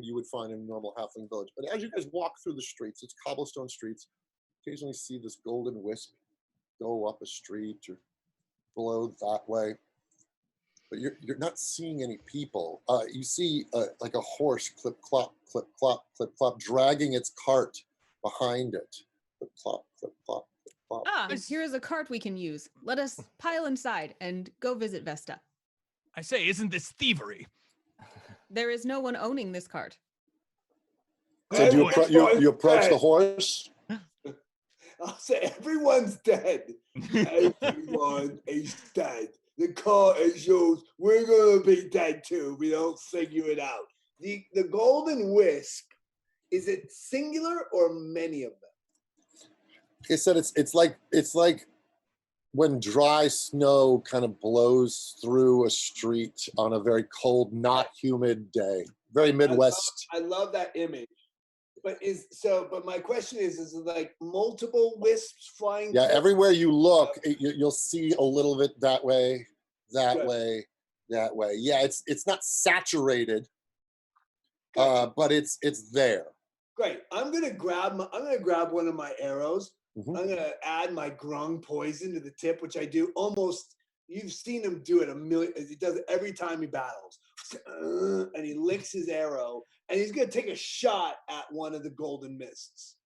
you would find in a normal halfling village. But as you guys walk through the streets, it's cobblestone streets. Occasionally see this golden wisp go up a street or below that way. But you're not seeing any people. You see like a horse clip clop, clip clop, clip clop, dragging its cart behind it. Clip clop, clip clop, clip clop. Ah, here is a cart we can use. Let us pile inside and go visit Vesta. I say, isn't this thievery? There is no one owning this cart. So do you approach the horse? I'll say everyone's dead. Everyone is dead. The car is yours. We're gonna be dead too. We don't figure it out. The golden wisp, is it singular or many of them? Like I said, it's like when dry snow kind of blows through a street on a very cold, not humid day. Very Midwest. I love that image. But my question is it like multiple wisps flying? Yeah, everywhere you look, you'll see a little bit that way, that way. Yeah, it's not saturated, but it's there. Great. I'm gonna grab one of my arrows. Mm-hmm. I'm gonna add my grung poison to the tip, which I do almost. You've seen him do it a million. He does it every time he battles, and he licks his arrow, and he's gonna take a shot at one of the golden mists.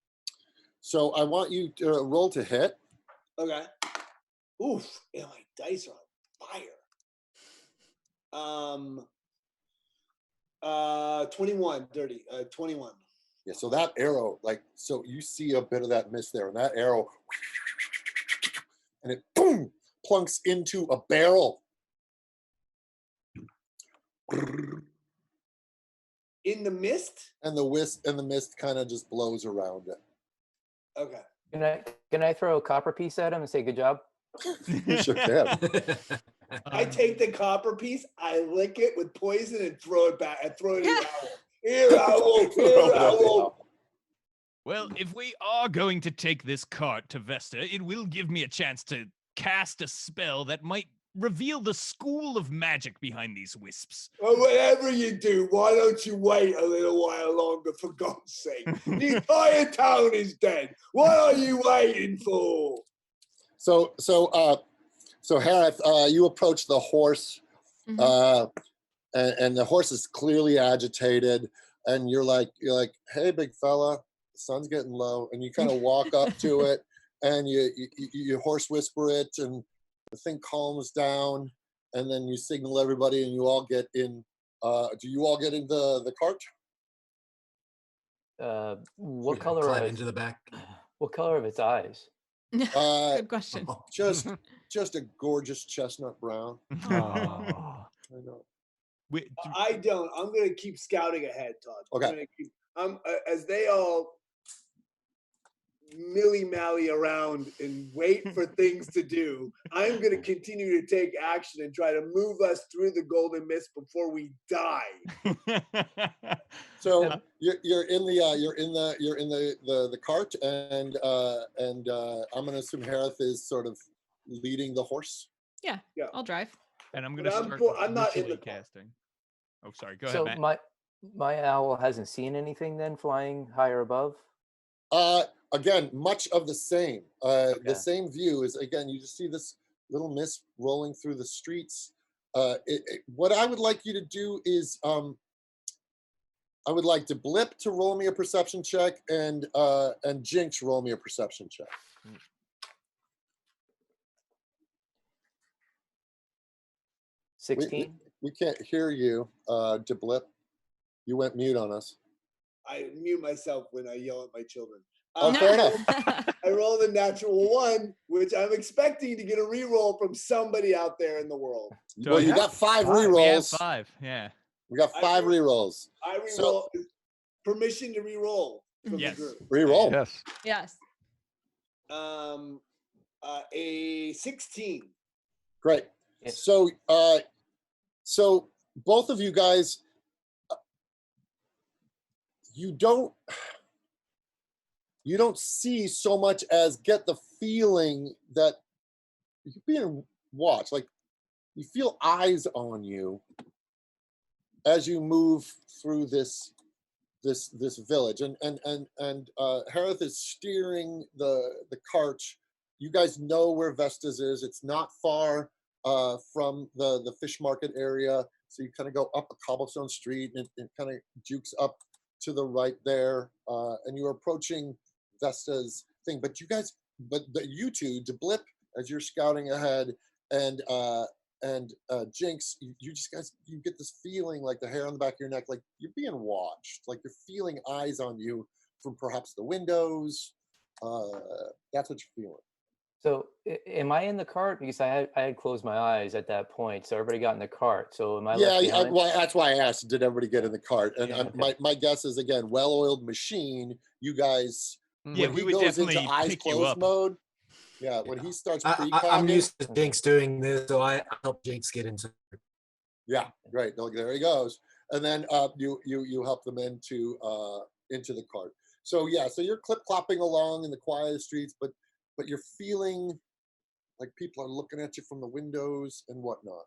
So I want you to roll to hit. Okay. Oof! Yeah, my dice are on fire. 21, dirty. 21. Yeah. So that arrow, so you see a bit of that mist there, and that arrow, and it boom plunks into a barrel. In the mist? And the mist kind of just blows around it. Okay. Can I throw a copper piece at him and say good job? You sure can. I take the copper piece, I lick it with poison and throw it back. I throw it in the owl. Here, owl. Here, owl. Well, if we are going to take this cart to Vesta, it will give me a chance to cast a spell that might reveal the school of magic behind these wisps. Well, whatever you do, why don't you wait a little while longer, for God's sake? The entire town is dead. What are you waiting for? So Harith, you approach the horse, and the horse is clearly agitated, and you're like, hey, big fella, the sun's getting low, and you kind of walk up to it, and you horse whisper it, and the thing calms down, and then you signal everybody, and you all get in. Do you all get in the cart? What Yeah, color climb are into the back? What color of its eyes? Good question. Just a gorgeous chestnut brown. Oh. I know. I don't. I'm going to keep scouting ahead, Todd. Okay. As they all milly-mally around and wait for things to do, I'm going to continue to take action and try to move us through the golden mist before we die. So you're in the cart, and I'm going to assume Harith is sort of leading the horse. Yeah, I'll drive. And I'm But going to I'm start I'm not in the ritually cart. casting. Oh, sorry. Go So ahead, Matt. my owl hasn't seen anything then flying higher above? Again, much of the same. The Okay. same view is, again, you just see this little mist rolling through the streets. What I would like you to do is, I would like to Blip to roll me a perception check, and Jinx roll me a perception check. 16? We can't hear you, Blip. You went mute on us. I mute myself when I yell at my children. Oh, fair enough. I rolled a natural 1, which I'm expecting to get a reroll from somebody out there in the world. So Well, you yeah. got 5 We have rerolls. 5. Yeah. We got 5 rerolls. I reroll. So- Permission to reroll from Yes. the group. Reroll. Yes. Yes. A 16. Great. Yes. So both of you guys, you don't see so much as get the feeling that you're being watched. Like, you feel eyes on you as you move through this village, and Harith is steering the cart. You guys know where Vestas is. It's not far from the fish market area, so you kind of go up a cobblestone street, and it kind of jukes up to the right there, and you're approaching Vesta's thing. But you two, to Blip, as you're scouting ahead, and Jinx, you get this feeling, like the hair on the back of your neck, like you're being watched, like you're feeling eyes on you from perhaps the windows. That's what you're feeling. So am I in the cart? Because I had closed my eyes at that point, so everybody got in the cart. So am I left behind? Well, that's why I asked, did everybody get in the cart? And Yeah, okay. my guess is, again, well-oiled machine. You guys, Yeah, when we he would goes definitely into eyes pick you closed up. mode, when he starts I'm precogging, used to Jinx doing this, so I help Jinx get into it. yeah, great. Look, there he goes. And then you help them into the cart. So so you're clip-clopping along in the quiet streets, but you're feeling like people are looking at you from the windows and whatnot.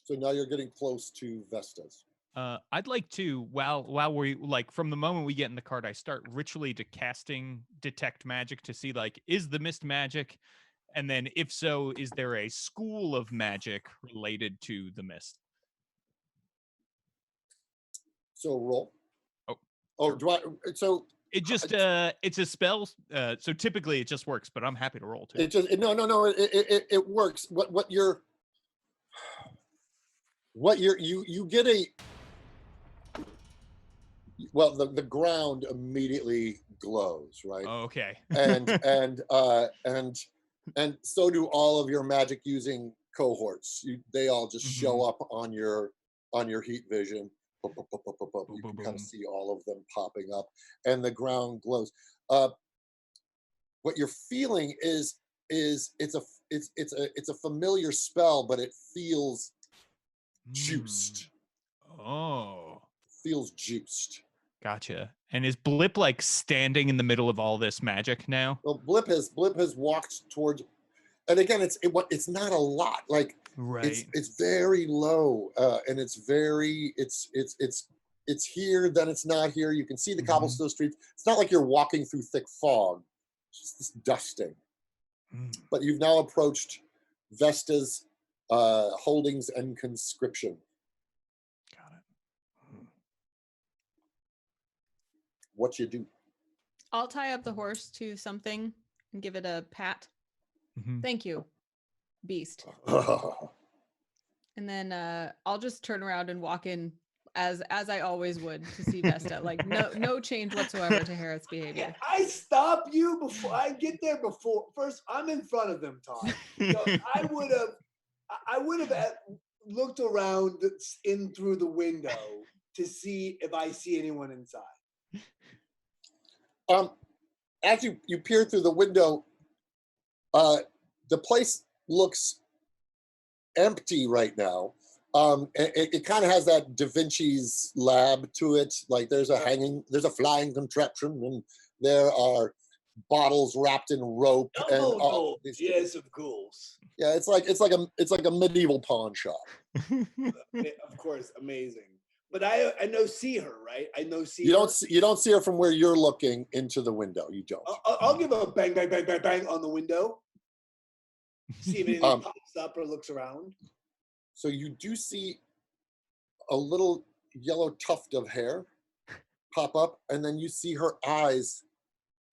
So now you're getting close to Vestas. I'd like to, while we, like, from the moment we get in the cart, I start ritually to casting detect magic to see, like, is the mist magic? And then if so, is there a school of magic related to the mist? So roll. Oh, do I? So it just, it's a spell. So typically it just works, but I'm happy to roll too. it just no. It works. You get a. Well, the ground immediately glows, right? Oh, okay. and so do all of your magic using cohorts. They all just show up on your heat vision. You can kind of see all of them popping up, and the ground glows. what you're feeling is it's a familiar spell, but it feels juiced. Oh, Feels juiced. gotcha. And is Blip like standing in the middle of all this magic now? Well, Blip has walked towards, and again, it's not a lot. Like Right. it's very low, and it's here, then it's not here. You can see the cobblestone streets. It's not like you're walking through thick fog. It's just this dusting. But you've now approached Vesta's holdings and conscription. Got it. What you do? I'll tie up the horse to something and give it a pat. Mhm. Thank you, beast. And then I'll just turn around and walk in as I always would to see Vesta. Like no change whatsoever to Harriet's behavior. Can I stop you before I get there? First, I'm in front of them, Todd. So I would have looked around in through the window to see if I see anyone inside. As you peer through the window, the place looks empty right now. It kind of has that Da Vinci's lab to it. Like there's a flying contraption, and there are bottles wrapped in rope. Yes, of course. Yeah, it's like a medieval pawn shop. Of course, amazing. But I see her, right? You don't see her from where you're looking into the window. You don't. I'll give a bang, bang, bang, bang, bang on the window. See if anything pops up or looks around. So you do see a little yellow tuft of hair pop up, and then you see her eyes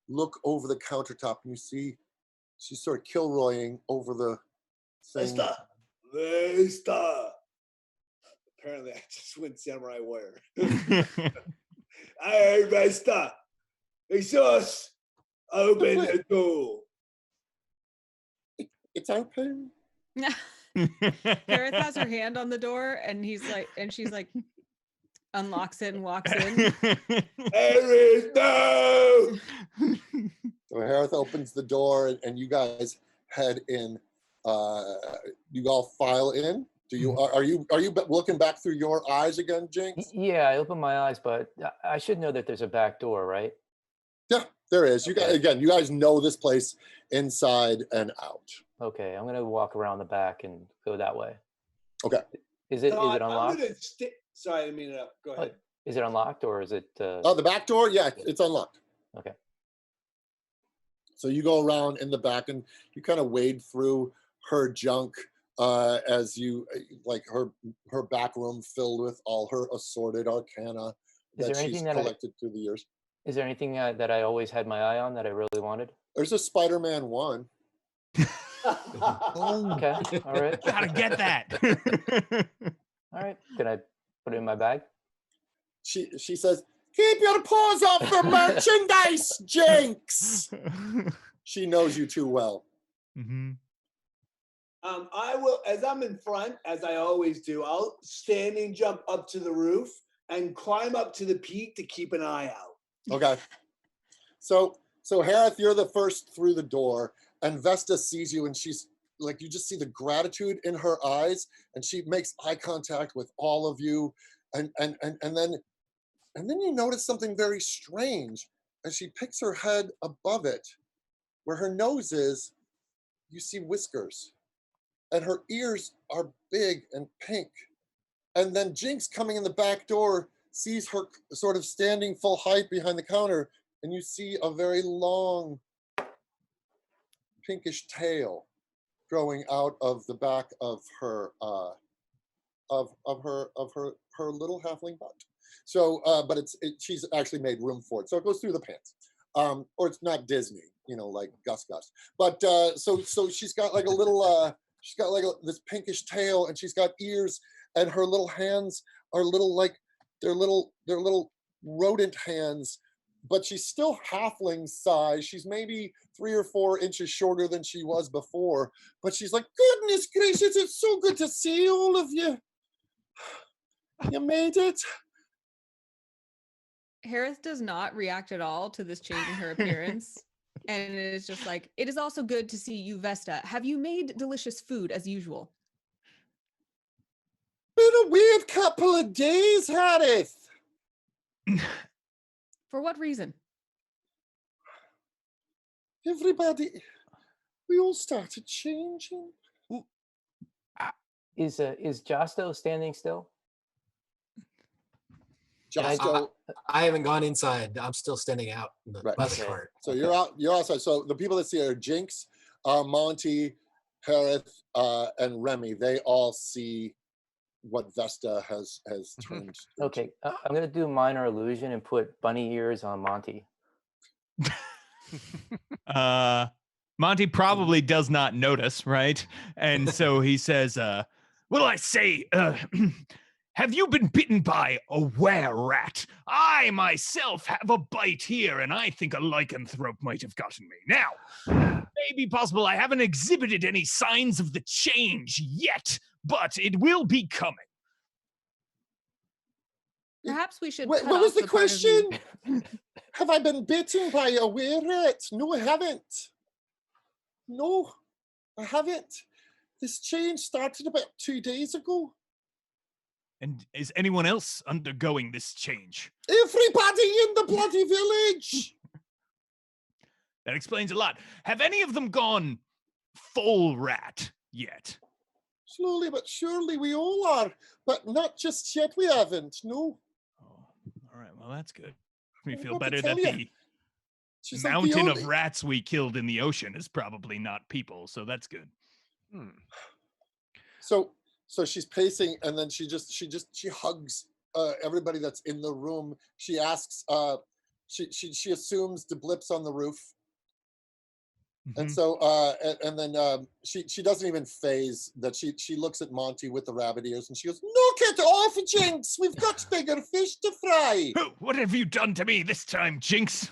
look over the countertop, and you see she's sort of Kilroying over the thing. Vesta. Apparently, I just went samurai warrior. Hey, Vesta. Jesus, open the door. It's open. Gareth has her hand on the door, and she's like, unlocks it and walks in. There is no. So Harith opens the door, and you guys head in. You all file in. Are you looking back through your eyes again, Jinx? Yeah, I open my eyes, but I should know that there's a back door, right? Yeah, there is. You guys know this place inside and out. Okay, I'm gonna walk around the back and go that way. Okay. Is it unlocked? Sorry, I didn't mean to. Go ahead. Is it unlocked or is it? Oh, the back door? Yeah, it's unlocked. Okay. So you go around in the back, and you kind of wade through her junk as you like her back room filled with all her assorted arcana that she's collected through the years. Is there anything that I always had my eye on that I really wanted? There's a Spider-Man 1. Okay, all right. Gotta get that. All right, can I put it in my bag? She says, "Keep your paws off the merchandise, Jinx." She knows you too well. Mm-hmm. I will, as I'm in front, as I always do, I'll standing jump up to the roof and climb up to the peak to keep an eye out. Okay. So Harith, you're the first through the door, and Vesta sees you, and she's like, you just see the gratitude in her eyes, and she makes eye contact with all of you, and then you notice something very strange as she picks her head above it, where her nose is. You see whiskers, and her ears are big and pink, and then Jinx coming in the back door sees her sort of standing full height behind the counter, and you see a very long pinkish tail growing out of the back of her her little halfling butt. So but she's actually made room for it, so it goes through the pants, or it's not Disney, like Gus, but so she's got like a little she's got like this pinkish tail, and she's got ears, and her little hands are little, like they're little rodent hands, but she's still halfling size. She's maybe 3 or 4 inches shorter than she was before, but she's like, "Goodness gracious, it's so good to see all of you. You made it." Harith does not react at all to this change in her appearance. And it's just like, it is also good to see you, Vesta. Have you made delicious food as usual? Been a weird couple of days, Harith. For what reason? Everybody, we all started changing. Is Josto standing still? Josto, I haven't gone inside. I'm still standing out Right. by the Okay. cart. so you're out. You're outside. So the people that see are Jinx, Monty, Harith, and Remy. They all see what Vesta has turned. into. Okay, I'm gonna do minor illusion and put bunny ears on Monty. Monty probably does not notice, right? And so he says, well, I say, have you been bitten by a were-rat? I myself have a bite here, and I think a lycanthrope might have gotten me. Now, may be possible I haven't exhibited any signs of the change yet, but it will be coming. Perhaps we should. What cut was off the part of you- question? Have I been bitten by a were-rat? No, I haven't. No, I haven't. This change started about 2 days ago. And is anyone else undergoing this change? Everybody in the bloody village. That explains a lot. Have any of them gone full rat yet? Slowly but surely we all are, but not just yet. We haven't. No. Oh, all right. Well, that's good. Me I feel have to better tell that ya, the she's like the mountain only- of rats we killed in the ocean is probably not people, so that's good. So she's pacing, and then she hugs everybody that's in the room. She asks, she assumes the blips on the roof, and Mhm. so and then she doesn't even phase that. She looks at Monty with the rabbit ears, and she goes, "Knock it off, Jinx. We've got bigger fish to fry." What have you done to me this time, Jinx?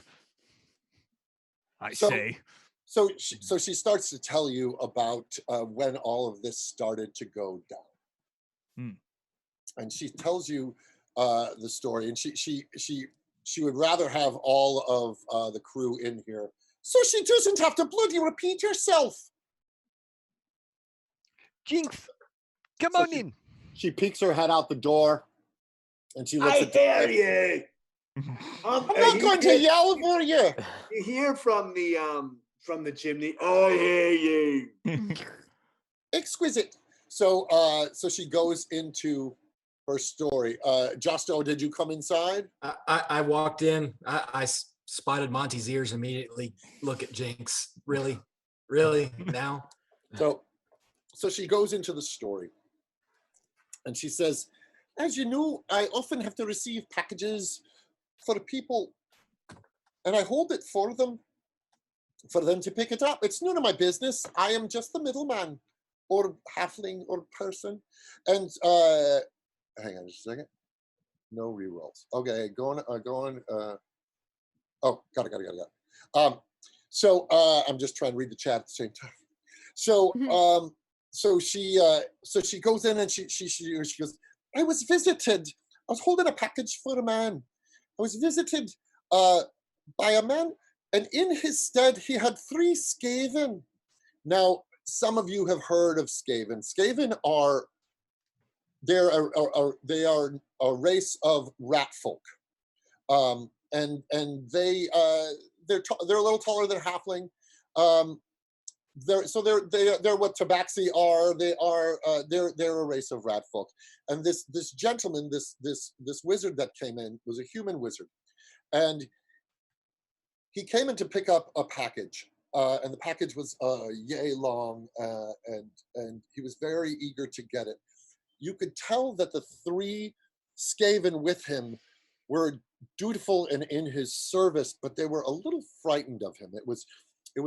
I So- say. So she starts to tell you about when all of this started to go down. And she tells you the story, and she would rather have all of the crew in here so she doesn't have to bloody repeat herself. Jinx, come So on in. She peeks her head out the door, and she looks I at dare you. I'm not going to yell for you. You hear from the chimney. I hear you. Exquisite. So she goes into her story. Justo, did you come inside? I walked in. I spotted Monty's ears immediately. Look at Jinx. Really now? So she goes into the story, and she says, "As you know, I often have to receive packages for people, and I hold it for them to pick it up. It's none of my business. I am just the middleman, or halfling, or person." And hang on just a second. No rerolls. Okay, going. Oh, got it. So I'm just trying to read the chat at the same time. So so she goes in, and she goes, "I was visited. I was holding a package for a man. I was visited by a man, and in his stead he had 3 Skaven." Now, some of you have heard of Skaven. Skaven are they are a race of rat folk, and they're a little taller than halfling. They're what tabaxi are. They're a race of rat folk. And this gentleman, this wizard that came in was a human wizard, and he came in to pick up a package, and the package was yay long, and he was very eager to get it. You could tell that the 3 Skaven with him were dutiful and in his service, but they were a little frightened of him. It was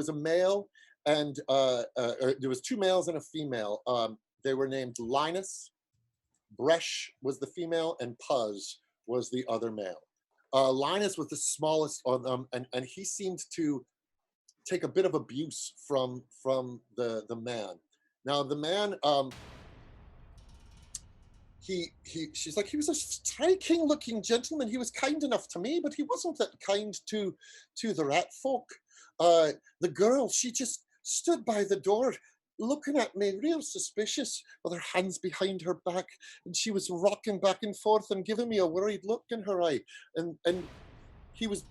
a male, and there was 2 males and a female. They were named Linus. Bresh was the female, and Puz was the other male. Linus was the smallest of them, and he seemed to take a bit of abuse from the man. Now the man she's like, he was a striking looking gentleman. He was kind enough to me, but he wasn't that kind to the rat folk. The girl, she just stood by the door looking at me real suspicious with her hands behind her back, and she was rocking back and forth and giving me a worried look in her eye, and he was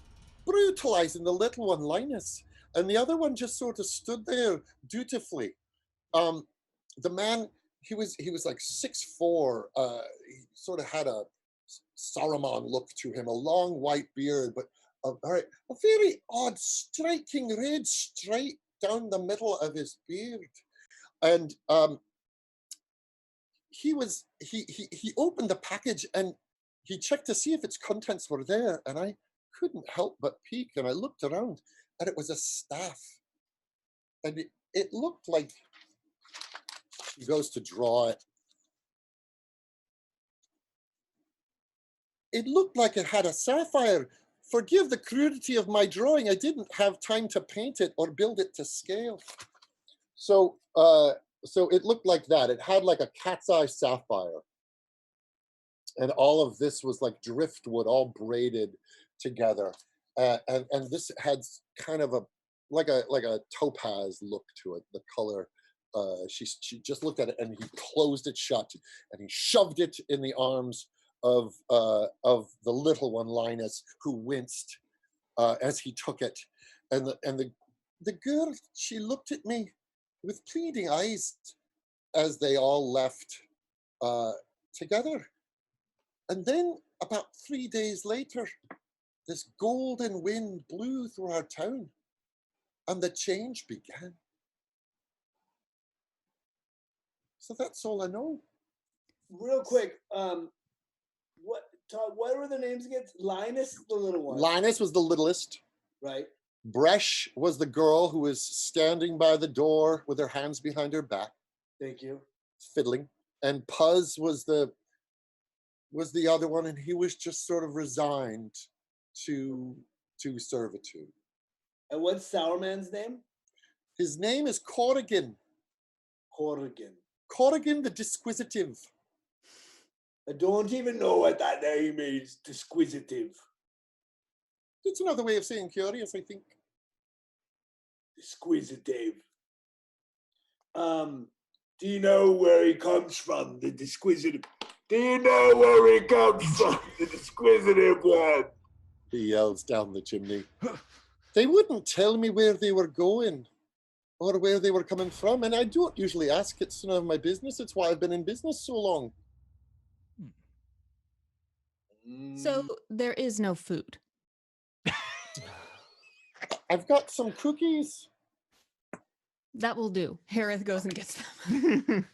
brutalizing the little one, Linus, and the other one just sort of stood there dutifully. The man, he was like 6'4". He sort of had a Saruman look to him, a long white beard, but a very odd striking red stripe down the middle of his beard. And he opened the package and he checked to see if its contents were there, and I couldn't help but peek, and I looked around, and it was a staff, and it looked like, he goes to draw it. It looked like it had a sapphire. Forgive the crudity of my drawing. I didn't have time to paint it or build it to scale. So it looked like that. It had like a cat's eye sapphire. And all of this was like driftwood, all braided together. And this had kind of like a topaz look to it, the color. She just looked at it, and he closed it shut, and he shoved it in the arms of the little one, Linus, who winced as he took it. And the girl, she looked at me with pleading eyes as they all left together. And then about 3 days later, this golden wind blew through our town, and the change began. So that's all I know. Real quick, what, Todd, what were the names again? Linus, the little one. Linus was the littlest. Right. Bresh was the girl who was standing by the door with her hands behind her back. Thank you. Fiddling. And Puzz was the other one, and he was just sort of resigned to servitude. And what's Sourman's name? His name is Corrigan. Corrigan. Corrigan the Disquisitive. I don't even know what that name is, Disquisitive. It's another way of saying curious, I think. Disquisitive. Do you know where he comes from, the Disquisitive? Do you know where he comes from, the Disquisitive one? He yells down the chimney. They wouldn't tell me where they were going or where they were coming from, and I don't usually ask. It's none of my business. It's why I've been in business so long. So there is no food. I've got some cookies. That will do. Harith goes and gets them.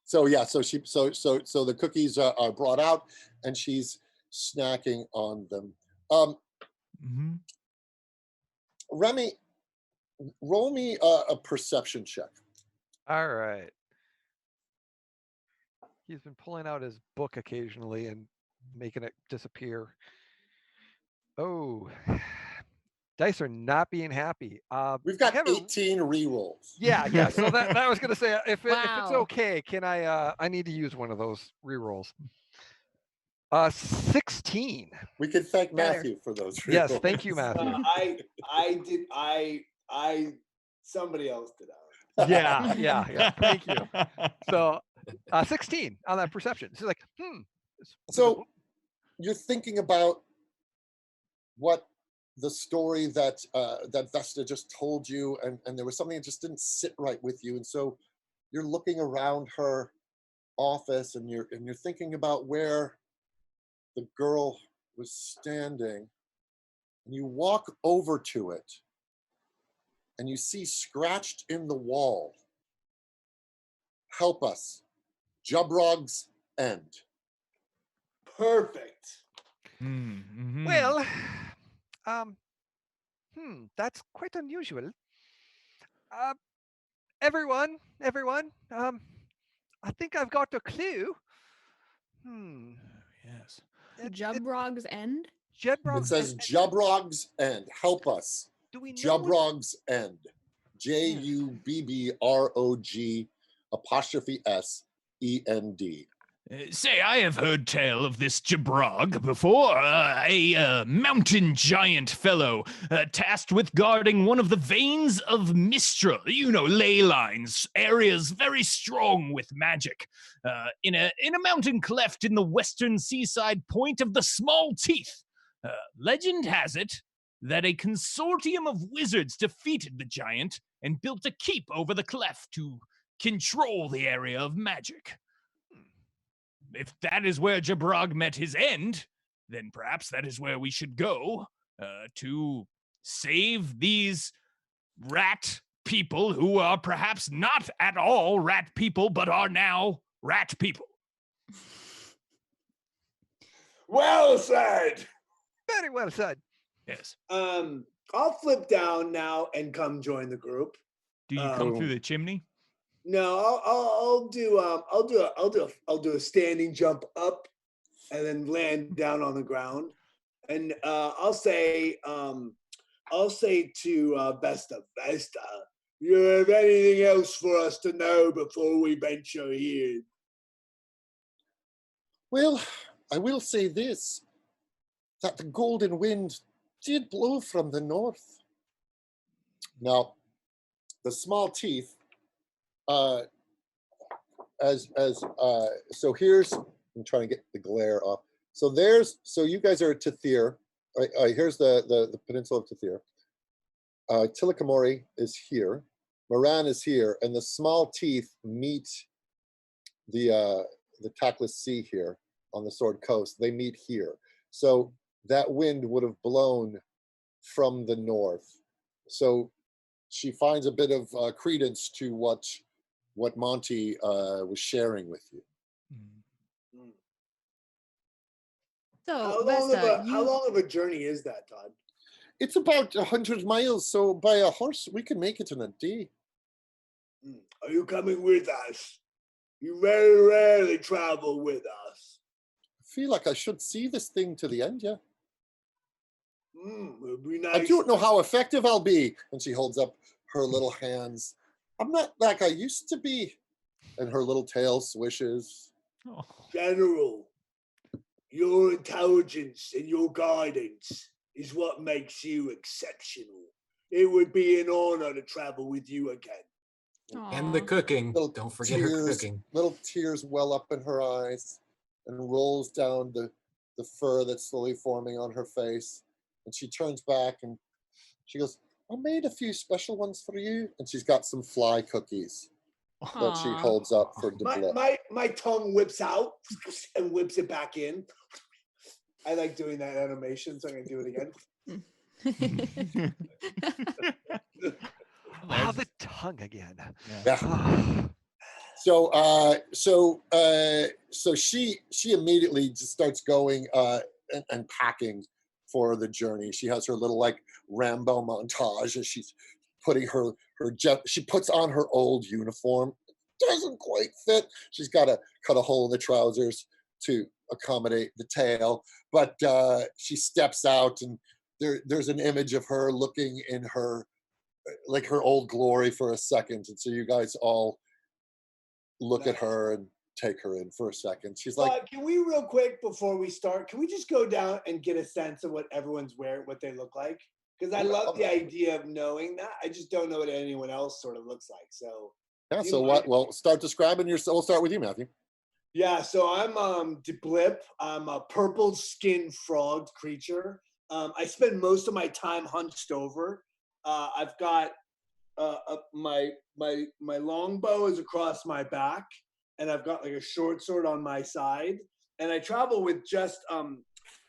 So yeah, so the cookies are brought out, and she's snacking on them. Remy, roll me a perception check. All right. He's been pulling out his book occasionally and making it disappear. Oh, dice are not being happy. We've got 18 re-rolls. Yeah. So that I was gonna say, if it's Wow. okay, can I need to use one of those re-rolls. 16. We could thank Better. Matthew for those Yes, re-rolls. thank you, Matthew. Somebody else did that. Yeah. Thank you. So 16 on that perception. It's like, So you're thinking about what the story that Vesta just told you, and there was something that just didn't sit right with you, and so you're looking around her office, and you're thinking about where the girl was standing, and you walk over to it, and you see scratched in the wall, "Help us, Jubrog's End." Perfect. well, that's quite unusual. Everyone, I think I've got a clue. Yes. Jubrog's End? It says Jubrog's End. Help us. Do we know Jubrog's End. Jubbrog _SEND. Say, I have heard tell of this Jabrog before, a mountain giant fellow tasked with guarding one of the veins of Mistral, you know, ley lines, areas very strong with magic, in a mountain cleft in the western seaside point of the Small Teeth. Legend has it that a consortium of wizards defeated the giant and built a keep over the cleft to control the area of magic. If that is where Jabrog met his end, then perhaps that is where we should go to save these rat people who are perhaps not at all rat people, but are now rat people. Well said. Very well said. Yes. I'll flip down now and come join the group. Do you come through the chimney? No, I'll do a standing jump up and then land down on the ground. And I'll say to Vesta, you have anything else for us to know before we venture here? Well, I will say this, that the golden wind did blow from the north. Now, the Small Teeth, so here's, I'm trying to get the glare off. So you guys are at Tethir. Here's the peninsula of Tethir. Tilikamori is here. Moran is here, and the Small Teeth meet the Tackless Sea here on the Sword Coast. They meet here. So that wind would have blown from the north. So she finds a bit of credence to what Monty was sharing with you. So, How long of a journey is that, Todd? It's about 100 miles, so by a horse, we can make it in a day. Are you coming with us? You very rarely travel with us. I feel like I should see this thing to the end, yeah. It'd be nice. I don't know how effective I'll be. And she holds up her little hands. I'm not like I used to be. And her little tail swishes. Oh. General, your intelligence and your guidance is what makes you exceptional. It would be an honor to travel with you again. And the cooking. Don't forget her cooking. Little tears well up in her eyes and rolls down the fur that's slowly forming on her face. And she turns back and she goes, I made a few special ones for you. And she's got some fly cookies that she holds up for Deblip. My tongue whips out and whips it back in. I like doing that animation, so I'm going to do it again. Wow, the tongue again. Yeah. So she immediately just starts going and packing for the journey. She has her little like Rambo montage as she's putting she puts on her old uniform. Doesn't quite fit. She's got to cut a hole in the trousers to accommodate the tail, but she steps out and there's an image of her looking in her like her old glory for a second. And so you guys all look at her and take her in for a second. She's like, can we real quick before we start, can we just go down and get a sense of what everyone's wearing, what they look like? Because I love the idea of knowing that. I just don't know what anyone else sort of looks like. So yeah. So what? Well, start describing yourself. We'll start with you, Matthew. Yeah. So I'm Deblip. I'm a purple-skinned frog creature. I spend most of my time hunched over. I've got my longbow is across my back, and I've got like a short sword on my side, and I travel with just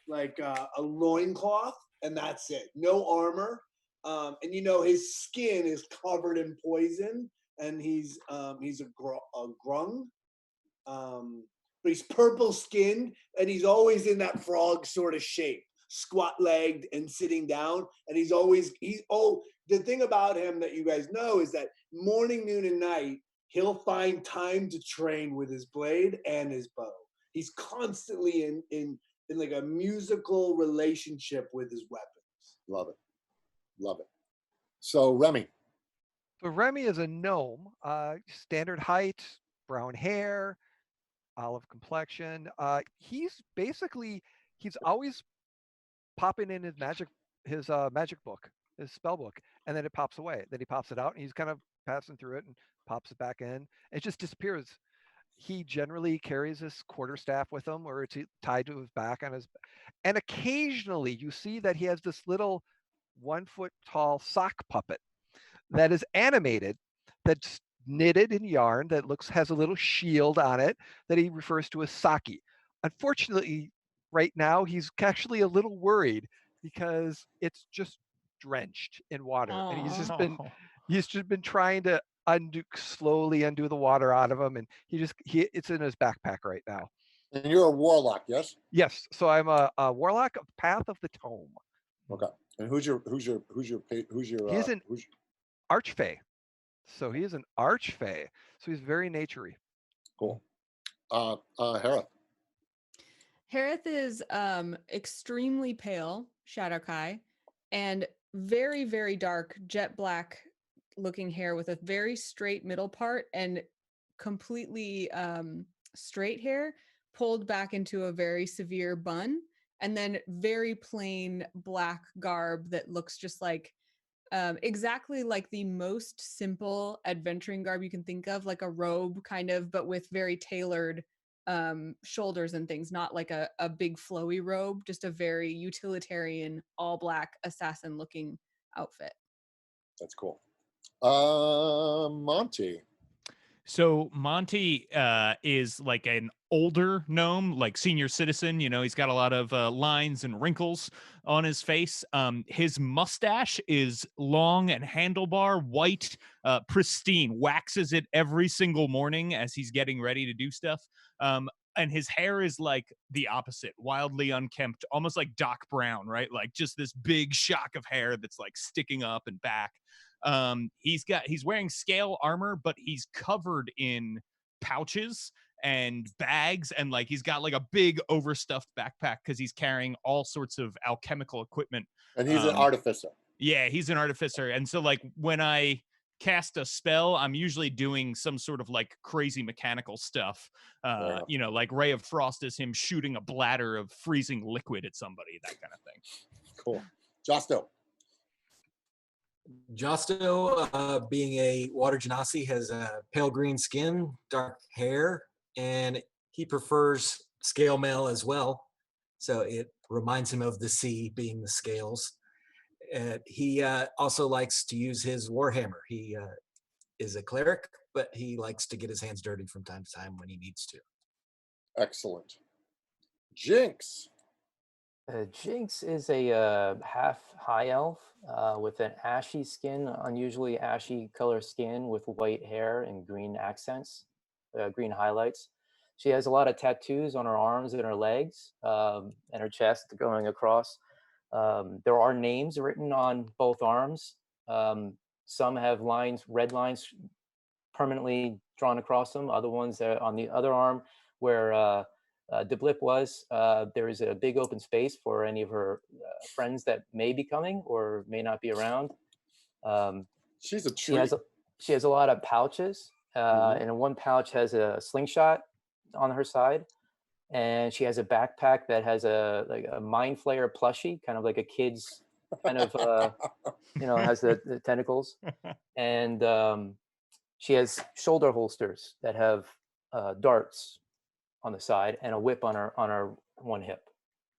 like a loincloth, and that's it. No armor. And his skin is covered in poison, and he's a grung. But he's purple skinned, and he's always in that frog sort of shape, squat legged and sitting down. And the thing about him that you guys know is that morning, noon, and night, he'll find time to train with his blade and his bow. He's constantly in like a musical relationship with his weapons. Love it. So Remy. So Remy is a gnome, standard height, brown hair, olive complexion. He's always popping in his magic book, his spell book, and then it pops away. Then he pops it out, and he's kind of passing through it and pops it back in. It just disappears. He generally carries his quarterstaff with him, or it's tied to his back on his. And occasionally, you see that he has this little 1 foot tall sock puppet that is animated, that's knitted in yarn, that has a little shield on it that he refers to as Saki. Unfortunately, right now he's actually a little worried because it's just drenched in water, and Aw. he's just been trying to slowly undo the water out of him, and it's in his backpack right now. And you're a warlock, yes? Yes, so I'm a warlock of Path of the Tome. Okay. And who's your He's an archfey. So he is an archfey. So he's very naturey. cool. Hera. Harith is extremely pale, Shadowkai, and very, very dark, jet black looking hair with a very straight middle part and completely straight hair pulled back into a very severe bun, and then very plain black garb that looks just like exactly like the most simple adventuring garb you can think of, like a robe kind of, but with very tailored shoulders and things, not like a big flowy robe, just a very utilitarian all black assassin looking outfit. That's cool. Monty. So Monty is like an older gnome, like senior citizen. You know, he's got a lot of lines and wrinkles on his face. His mustache is long and handlebar, white, pristine, waxes it every single morning as he's getting ready to do stuff. And his hair is like the opposite, wildly unkempt, almost like Doc Brown, right? Like just this big shock of hair that's like sticking up and back. He's wearing scale armor, but he's covered in pouches and bags, and like he's got like a big overstuffed backpack because he's carrying all sorts of alchemical equipment. And he's an artificer. Yeah, he's an artificer. And so like when I cast a spell, I'm usually doing some sort of like crazy mechanical stuff. Yeah. You know, like Ray of Frost is him shooting a bladder of freezing liquid at somebody, that kind of thing. Cool. Justo. Josto, being a water genasi, has a pale green skin, dark hair, and he prefers scale mail as well. So it reminds him of the sea, being the scales. He also likes to use his warhammer. He is a cleric, but he likes to get his hands dirty from time to time when he needs to. Excellent. Jinx. Jinx is a half high elf with an ashy skin, unusually ashy color skin with white hair and green accents, green highlights. She has a lot of tattoos on her arms and her legs and her chest going across. There are names written on both arms. Some have lines, red lines permanently drawn across them. Other ones on the other arm where Diblip was, there is a big open space for any of her friends that may be coming or may not be around. She's a treat. She has a lot of pouches, and in one pouch has a slingshot on her side, and she has a backpack that has a Mind Flayer plushie, kind of like a kid's kind of, has the tentacles, and she has shoulder holsters that have darts on the side and a whip on her one hip.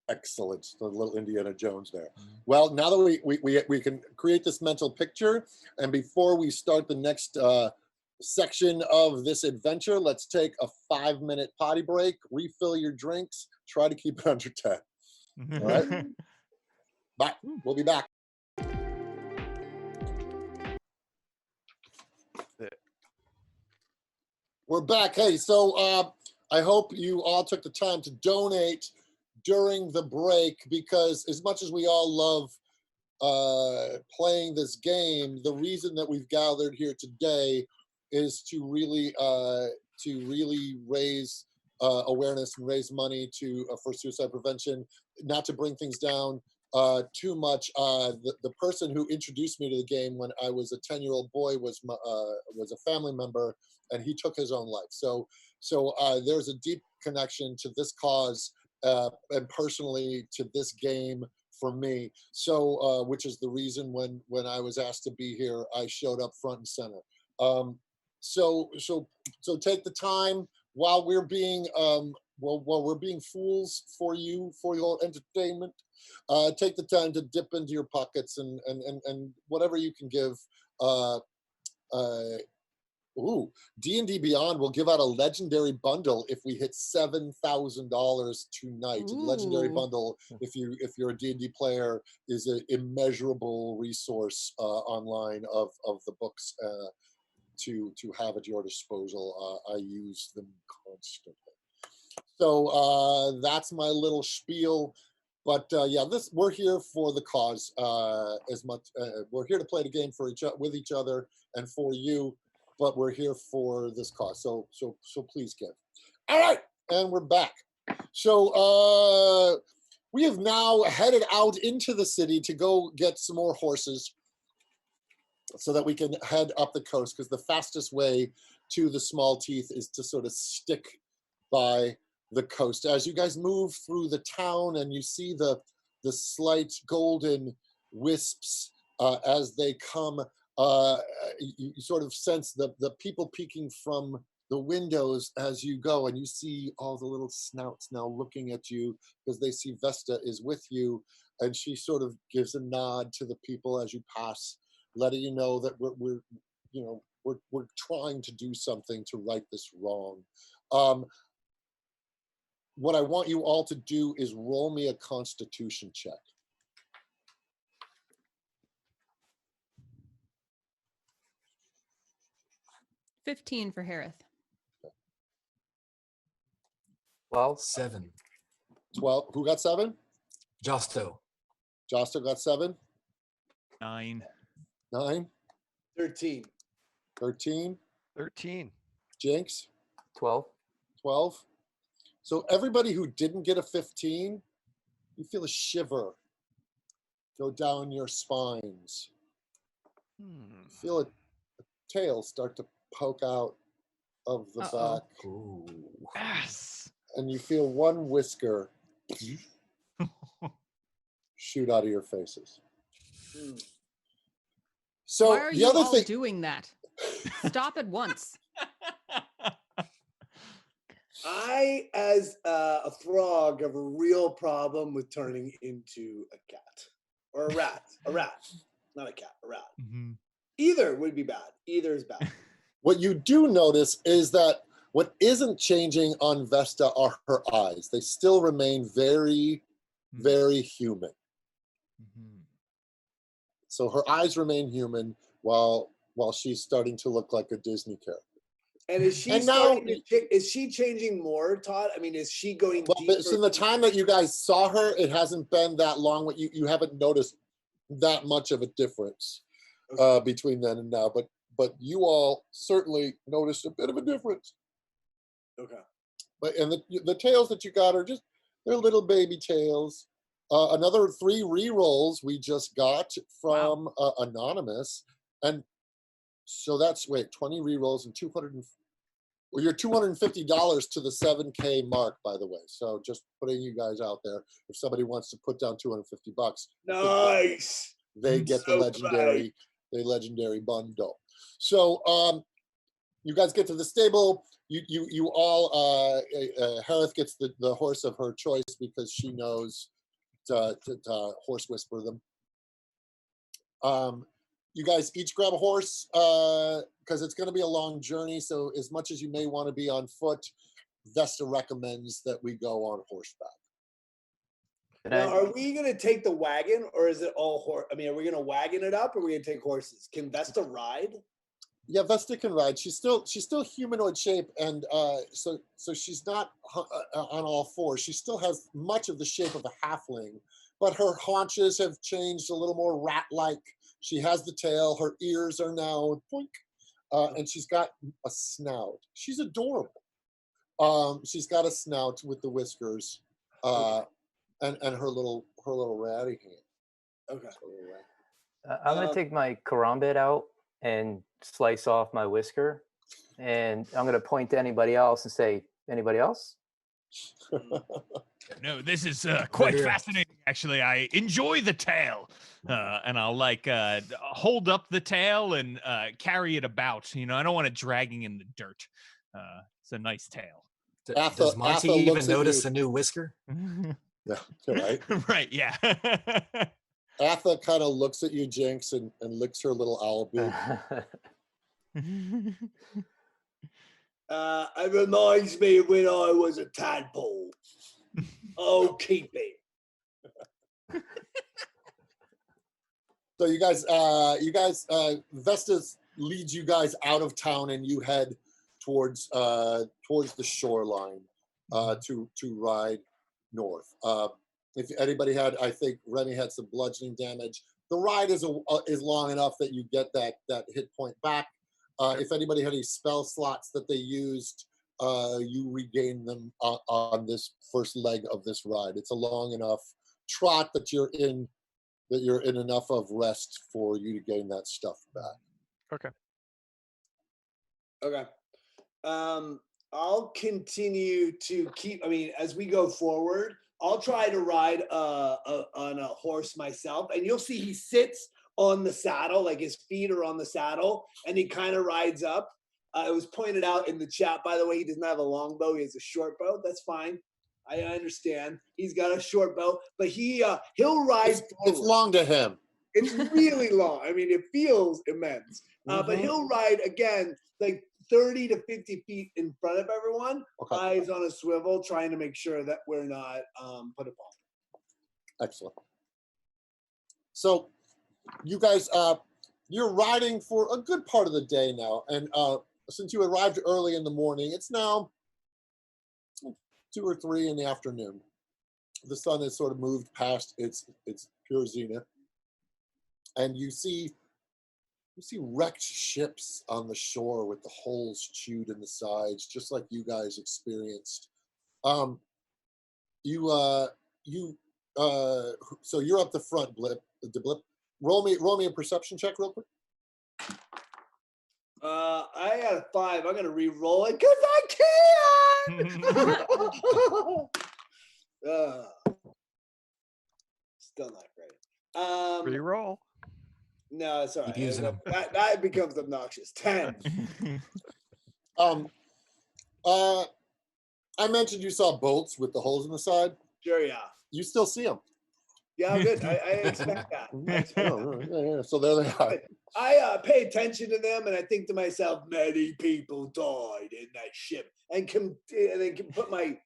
Excellent. The little Indiana Jones there. Well, now that we can create this mental picture, and before we start the next section of this adventure, let's take a 5-minute potty break, refill your drinks, try to keep it under 10. All right? Bye. We'll be back. We're back. Hey, so I hope you all took the time to donate during the break, because as much as we all love playing this game, the reason that we've gathered here today is to really raise awareness and raise money for suicide prevention, not to bring things down too much. The person who introduced me to the game when I was a 10-year-old boy was a family member, and he took his own life. So there's a deep connection to this cause and personally to this game for me. So which is the reason when I was asked to be here, I showed up front and center. So take the time while we're being while we're being fools for you, for your entertainment. Take the time to dip into your pockets and whatever you can give. D&D Beyond will give out a legendary bundle if we hit $7,000 tonight. A legendary bundle, if you're a D&D player, is an immeasurable resource online of the books to have at your disposal. I use them constantly. So that's my little spiel. But yeah, we're here for the cause as much. We're here to play the game for with each other and for you. But we're here for this cause. So please give. All right, and we're back. So we have now headed out into the city to go get some more horses, so that we can head up the coast, because the fastest way to the Small Teeth is to sort of stick by the coast. As you guys move through the town and you see the slight golden wisps as they come, you sort of sense the people peeking from the windows as you go, and you see all the little snouts now looking at you because they see Vesta is with you, and she sort of gives a nod to the people as you pass, letting you know that we're trying to do something to right this wrong. What I want you all to do is roll me a Constitution check. 15 for Harith. 12. 7. 12. Who got 7? Justo. Jasper got 7. 9. 9. 13. 13. 13. Jinx. 12. 12. So everybody who didn't get a 15, you feel a shiver go down your spines. Feel a tail start to poke out of the back. Ooh. Yes. And you feel one whisker shoot out of your faces. So why are the you other all thing doing that? Stop at once. I, as a frog, have a real problem with turning into a cat or a rat. A rat, not a cat. A rat. Mhm. Either would be bad. Either is bad. What you do notice is that what isn't changing on Vesta are her eyes. They still remain very, very human. So her eyes remain human while she's starting to look like a Disney character. And is she And now- is she changing more, Todd? I mean, is she going Well, deeper? so in the time that you guys saw her, it hasn't been that long. You haven't noticed that much of a difference between then and now. But you all certainly noticed a bit of a difference. Okay. But and the tails that you got are they're little baby tails. Another 3 re-rolls we just got from Anonymous, and so that's 20 re-rolls and you're $250 to the 7K mark, by the way. So just putting you guys out there, if somebody wants to put down $250, Nice. they get the legendary bundle. So you guys get to the stable. You all Harith gets the horse of her choice because she knows to horse whisper them. You guys each grab a horse because it's going to be a long journey. So as much as you may want to be on foot, Vesta recommends that we go on horseback. Now, are we going to take the wagon, or is it all horse? I mean, are we going to wagon it up, or are we going to take horses? Can Vesta ride? Yeah, Vesta can ride. She's still humanoid shape, and so she's not on all fours. She still has much of the shape of a halfling, but her haunches have changed a little more rat-like. She has the tail. Her ears are now boink, and she's got a snout. She's adorable. She's got a snout with the whiskers, and her little ratty hands. Okay. I'm gonna take my karambit out and slice off my whisker, and I'm gonna point to anybody else and say, "Anybody else?" No, this is quite here. fascinating. Actually, I enjoy the tail, and I'll like hold up the tail and carry it about. You know, I don't want it dragging in the dirt. It's a nice tail. Does Monty Atha looks even at notice you. a new whisker? Yeah, right. Right. Yeah. Atha kind of looks at you, Jinx, and licks her little owl beak. It reminds me of when I was a tadpole. Oh, keep it. So you guys, Vestas leads you guys out of town, and you head towards the shoreline to ride north. If anybody had, I think Remy had some bludgeoning damage. The ride is long enough that you get that hit point back. If anybody had any spell slots that they used, you regain them on this first leg of this ride. It's a long enough trot that you're in enough of rest for you to gain that stuff back. Okay. I'll continue to keep. I mean, as we go forward, I'll try to ride on a horse myself, and you'll see he sits on the saddle, like his feet are on the saddle, and he kind of rides up. It was pointed out in the chat, by the way, he doesn't have a long bow; he has a short bow. That's fine. I understand. He's got a short bow, but he'll ride forward. It's long to him. It's really long. I mean, it feels immense. But he'll ride again, like 30 to 50 feet in front of everyone, eyes on a swivel, trying to make sure that we're not put upon. Excellent. So you guys, you're riding for a good part of the day now. And since you arrived early in the morning, it's now 2 or 3 in the afternoon. The sun has sort of moved past its pure zenith. And you see wrecked ships on the shore with the holes chewed in the sides, just like you guys experienced. So you're up the front, Blip. Roll me a perception check real quick. I got a 5. I'm gonna re-roll it because I can. Still not great. Re-roll. No, it's all right. Keep using them. That becomes obnoxious. 10. I mentioned you saw bolts with the holes in the side. Sure, yeah. You still see them. Yeah, I'm good. I expect that. Yeah. So there they are. I pay attention to them, and I think to myself, many people died in that ship, and can put my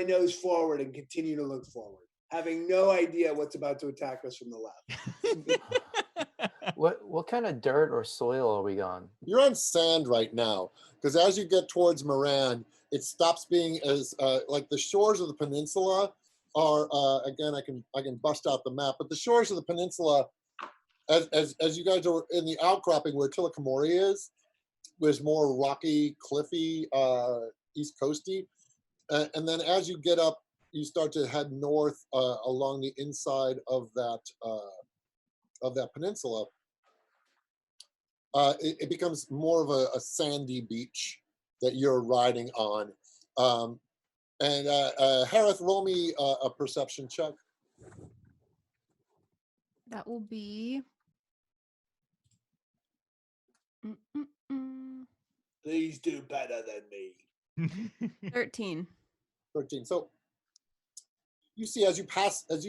nose forward and continue to look forward, having no idea what's about to attack us from the left. What kind of dirt or soil are we on? You're on sand right now, because as you get towards Moran, it stops being as like the shores of the peninsula are. Again, I can bust out the map, but the shores of the peninsula, as you guys are in the outcropping where Tillakamori is, was more rocky, cliffy, east coasty, and then as you get up, you start to head north along the inside of that peninsula. It becomes more of a sandy beach that you're riding on. And Harith, roll me a perception check. That will be Please do better than me. 13. 13. So you see, as you pass the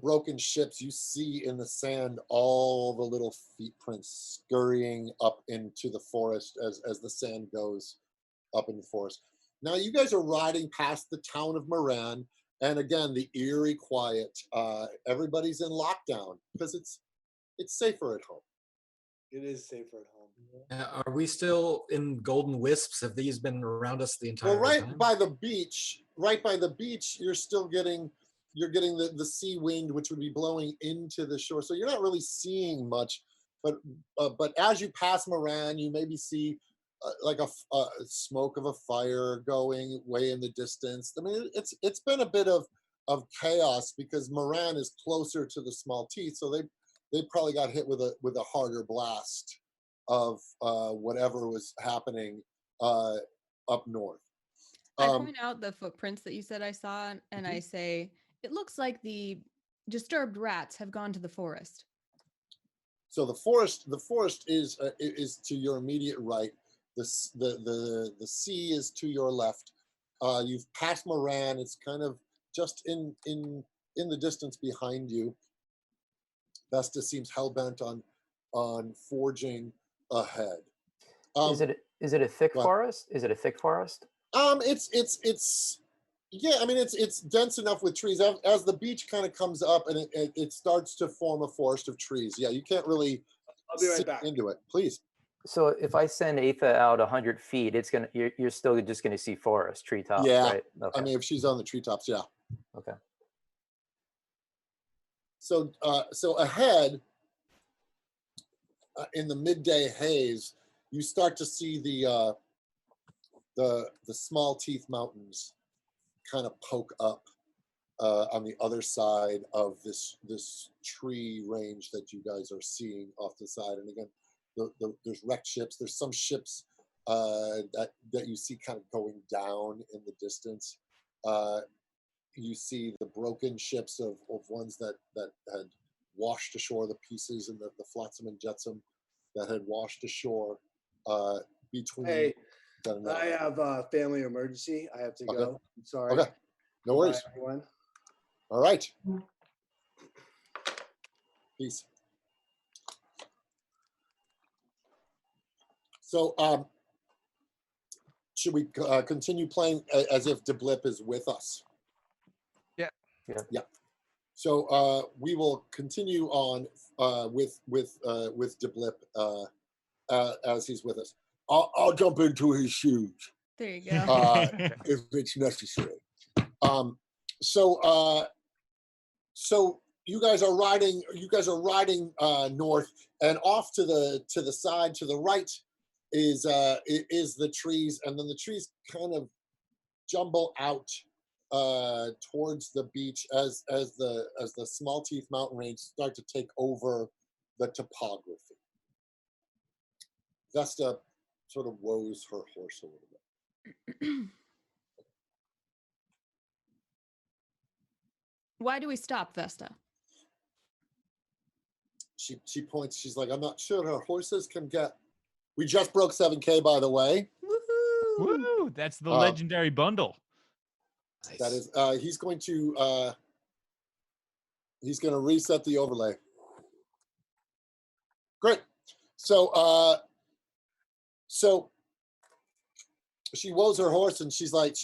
broken ships, you see in the sand all the little feet prints scurrying up into the forest as the sand goes up in the forest. Now you guys are riding past the town of Moran, and again, the eerie quiet. Everybody's in lockdown because it's safer at home. It is safer at home. Are we still in golden wisps? Have these been around us the entire Well, right time? by the beach, you're still getting the sea wind, which would be blowing into the shore. So you're not really seeing much, but as you pass Moran, you maybe see like a smoke of a fire going way in the distance. I mean, it's been a bit of chaos because Moran is closer to the small teeth, so they probably got hit with a harder blast of whatever was happening up north. I point out the footprints that you said I saw, and I say, it looks like the disturbed rats have gone to the forest. So the forest is to your immediate right. The sea is to your left. You've passed Moran. It's kind of just in the distance behind you. Vesta seems hell-bent on forging ahead. Is it a thick forest? Is it a thick forest? It's yeah. I mean, it's dense enough with trees. As the beach kind of comes up and it starts to form a forest of trees. Yeah, you can't really I'll be right see back. into it. Please. So if I send Atha out 100 feet, you're still just gonna see forest, treetops, Yeah. right? Okay. I mean, if she's on the treetops, yeah. Okay. So ahead, in the midday haze, you start to see the small teeth mountains kind of poke up on the other side of this tree range that you guys are seeing off the side. And again, there's wrecked ships. There's some ships that you see kind of going down in the distance. You see the broken ships of ones that had washed ashore, the pieces and the flotsam and jetsam that had washed ashore between. Hey, I have a family emergency. I have to Okay. go. I'm sorry. Okay, no worries. Bye, everyone. All right. Peace. So, should we continue playing as if Deblip is with us? Yeah. Yeah. So we will continue on with Deblip as he's with us. I'll jump into his shoes There you go. if it's necessary. So you guys are riding north, and off to the side to the right is the trees, and then the trees kind of jumble out towards the beach as the small teeth mountain range start to take over the topography. Vesta sort of woes her horse a little bit. Why do we stop, Vesta? She points. She's like, I'm not sure her horses can get. We just broke 7K, by the way. Woohoo! Woo! That's the legendary bundle. Nice. That is. He's going to reset the overlay. Great. So she woes her horse, and she's like,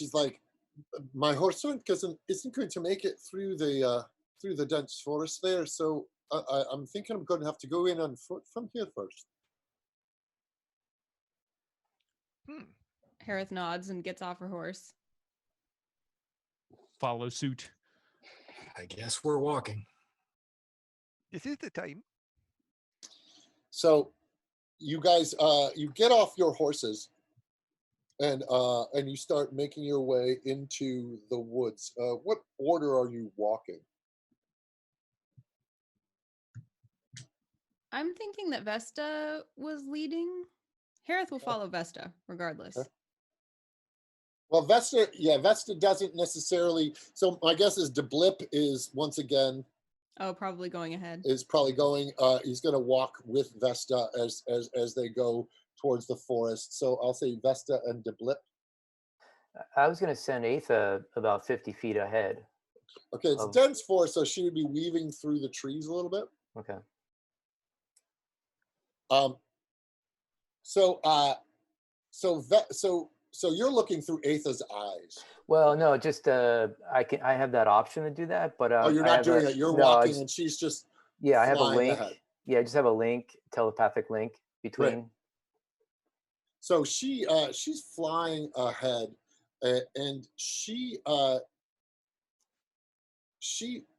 my horse isn't going to make it through the dense forest there. So I'm thinking I'm going to have to go in on foot from here first. Harith nods and gets off her horse. Follow suit. I guess we're walking. This is the time. So you guys, you get off your horses and you start making your way into the woods. What order are you walking? I'm thinking that Vesta was leading. Harith will follow Vesta regardless. Okay. Well, Vesta doesn't necessarily. So my guess is Deblip is once again. Oh, probably going ahead. Is probably going. He's going to walk with Vesta as they go towards the forest. So I'll say Vesta and Deblip. I was going to send Atha about 50 feet ahead. Okay, it's dense forest, so she would be weaving through the trees a little bit. Okay. So you're looking through Atha's eyes. Well, no, just I have that option to do that, but you're not doing that. You're walking, and she's just I have a link. Ahead. Yeah, I just have a link, telepathic link between. Right. So she's flying ahead, and she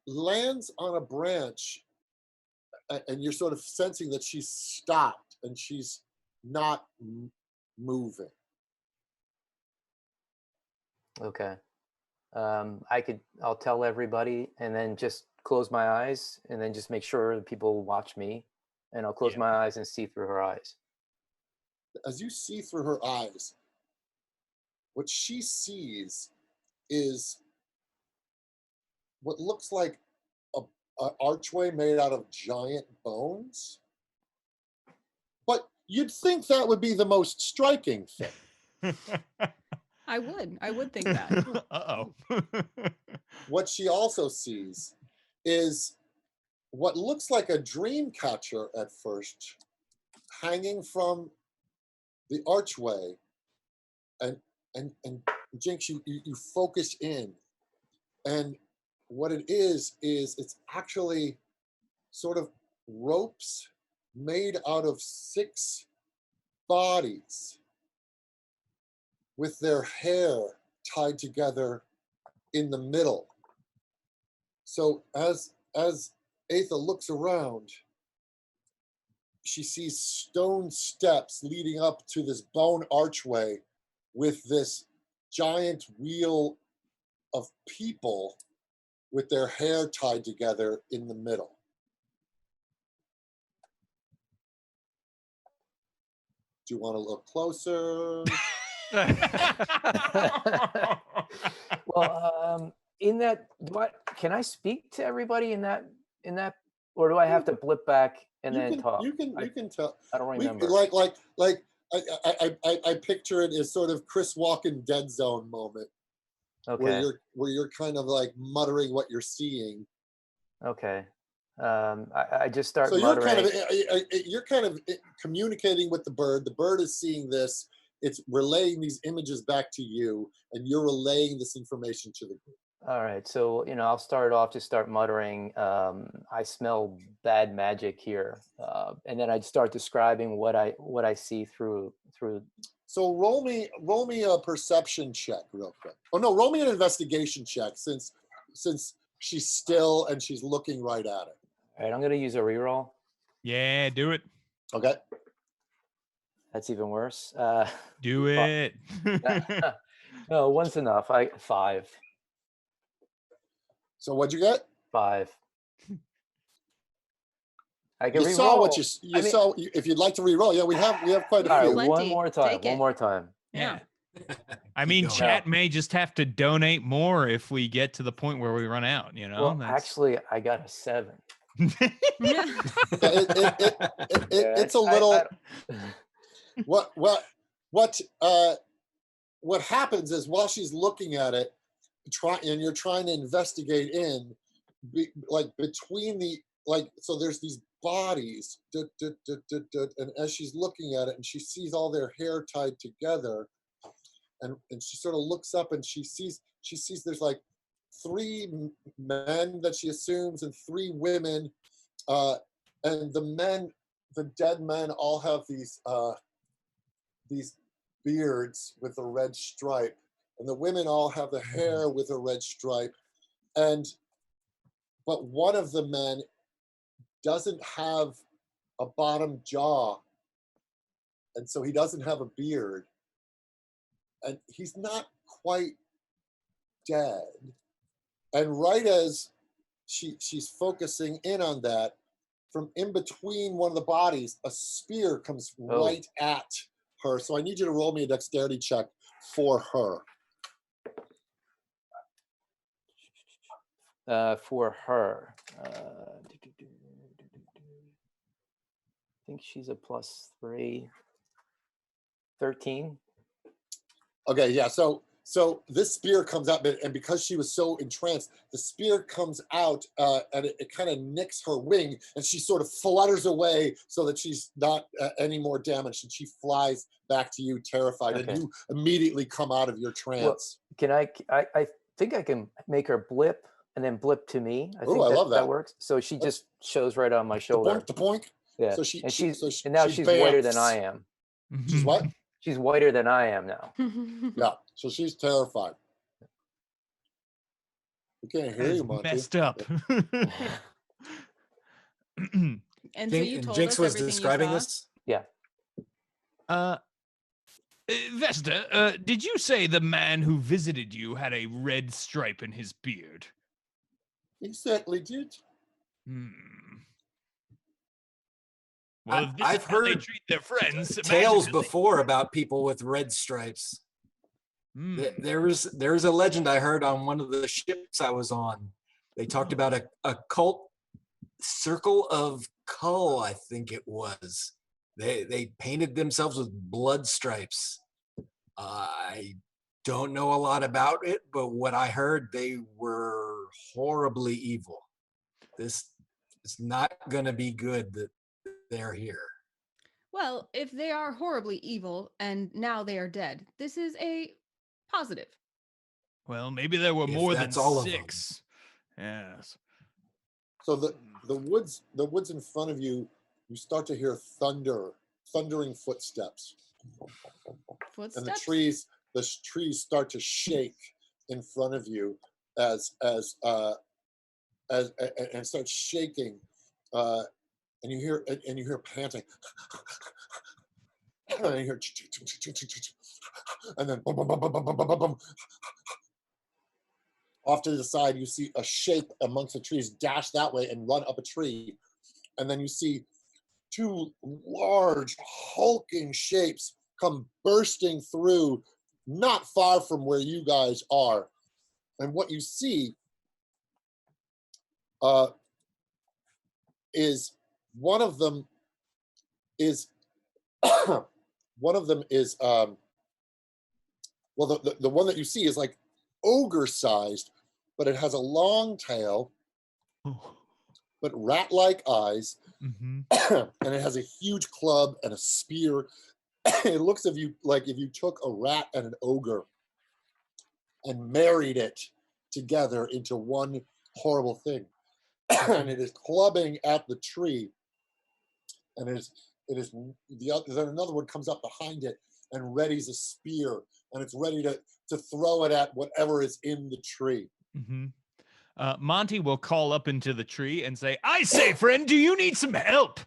lands on a branch, and you're sort of sensing that she's stopped and she's not moving. Okay. I'll tell everybody and then just close my eyes and then just make sure that people watch me, and I'll close my eyes and see through her eyes. As you see through her eyes, what she sees is what looks like an archway made out of giant bones. But you'd think that would be the most striking thing. I would think that. Uh-oh. What she also sees is what looks like a dream catcher at first, hanging from the archway. And Jinx, you focus in. And what it is it's actually sort of ropes made out of 6 bodies with their hair tied together in the middle. So as Aetha looks around, she sees stone steps leading up to this bone archway with this giant wheel of people with their hair tied together in the middle. Do you want to look closer? Well, in that, can I speak to everybody in that, or do I have to blip back and then talk? You can tell. I don't remember. I picture it as sort of Chris Walken Dead Zone moment. Okay. Where you're kind of like muttering what you're seeing. Okay. I just start So muttering. you're kind of communicating with the bird. The bird is seeing this. It's relaying these images back to you, and you're relaying this information to the group. All right. So, I'll start off, just start muttering, I smell bad magic here. And then I'd start describing what I see through. So roll me a perception check real quick. Oh no, roll me an investigation check since she's still and she's looking right at it. All right, I'm gonna use a reroll. Yeah, do it. Okay. That's even worse. Do it. No, one's enough. 5. So what'd you get? 5. I can You reroll. saw what you saw. If you'd like to re-roll, yeah, we have quite a All few. right, one Plenty. more time. Take One it. more time. Yeah. I Keep mean, going. chat may just have to donate more if we get to the point where we run out, Well, actually, I got a 7. Yeah. It's a little. What happens is while she's looking at it, and you're trying to investigate between the so there's these bodies, and as she's looking at it, and she sees all their hair tied together, and she sort of looks up and she sees there's like 3 men that she assumes and 3 women, and the dead men all have these beards with a red stripe, and the women all have the hair with a red stripe, but one of the men doesn't have a bottom jaw, and so he doesn't have a beard, and he's not quite dead. And right as she's focusing in on that, from in between one of the bodies, a spear comes right at her. So I need you to roll me a dexterity check for her. For her, I think she's a +3. 13. Okay, yeah. So this spear comes out, and because she was so entranced, the spear comes out, and it kind of nicks her wing, and she sort of flutters away so that she's not any more damaged, and she flies back to you, terrified, Okay. and you immediately come out of your trance. Can I think I can make her blip and then blip to me. I think I love that. that works. So she just shows right on my shoulder. The point. Yeah. So and now she's whiter than I am. She's what? She's whiter than I am now. Yeah. So she's terrified. We can't hear you, Monty. Messed up. And so you told Jinx us was everything describing you saw? this. Yeah. Vesta, did you say the man who visited you had a red stripe in his beard? He certainly did. Hmm. Well, if this I've is how they heard treat their friends. tales imagine- before about people with red stripes. Hmm. There's a legend I heard on one of the ships I was on. They talked about a cult circle of Kull, I think it was. They painted themselves with blood stripes. I don't know a lot about it, but what I heard, they were horribly evil. This is not going to be good that they're here. Well, if they are horribly evil and now they are dead, this is a positive. Well, maybe there were If more than that's all of them. 6. Yes. So the woods in front of you, you start to hear thundering footsteps. Footsteps? And the trees start to shake in front of you and start shaking, and you hear panting, and you hear, and then boom, boom, boom, boom, boom, boom, boom, boom. Off to the side, you see a shape amongst the trees dash that way and run up a tree, and then you see 2 large hulking shapes come bursting through not far from where you guys are. And what you see is one of them is the one that you see is like ogre sized, but it has a long tail, but rat-like eyes, Mm-hmm. and it has a huge club and a spear. It looks like if you took a rat and an ogre and married it together into one horrible thing. And it is clubbing at the tree, and then another one comes up behind it and readies a spear, and it's ready to throw it at whatever is in the tree. Mm-hmm. Monty will call up into the tree and say, "I say, friend, do you need some help?"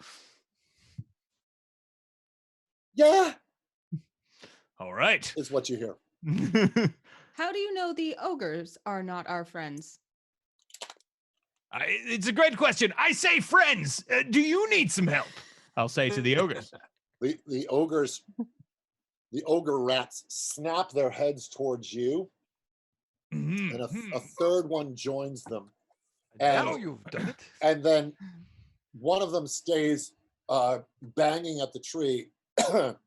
Yeah, All right. is what you hear. How do you know the ogres are not our friends? It's a great question. I say, friends, do you need some help? I'll say to the ogres. The ogre rats snap their heads towards you, Mhm, and a mhm. third one joins them. Now And, you've done it. and then one of them stays banging at the tree.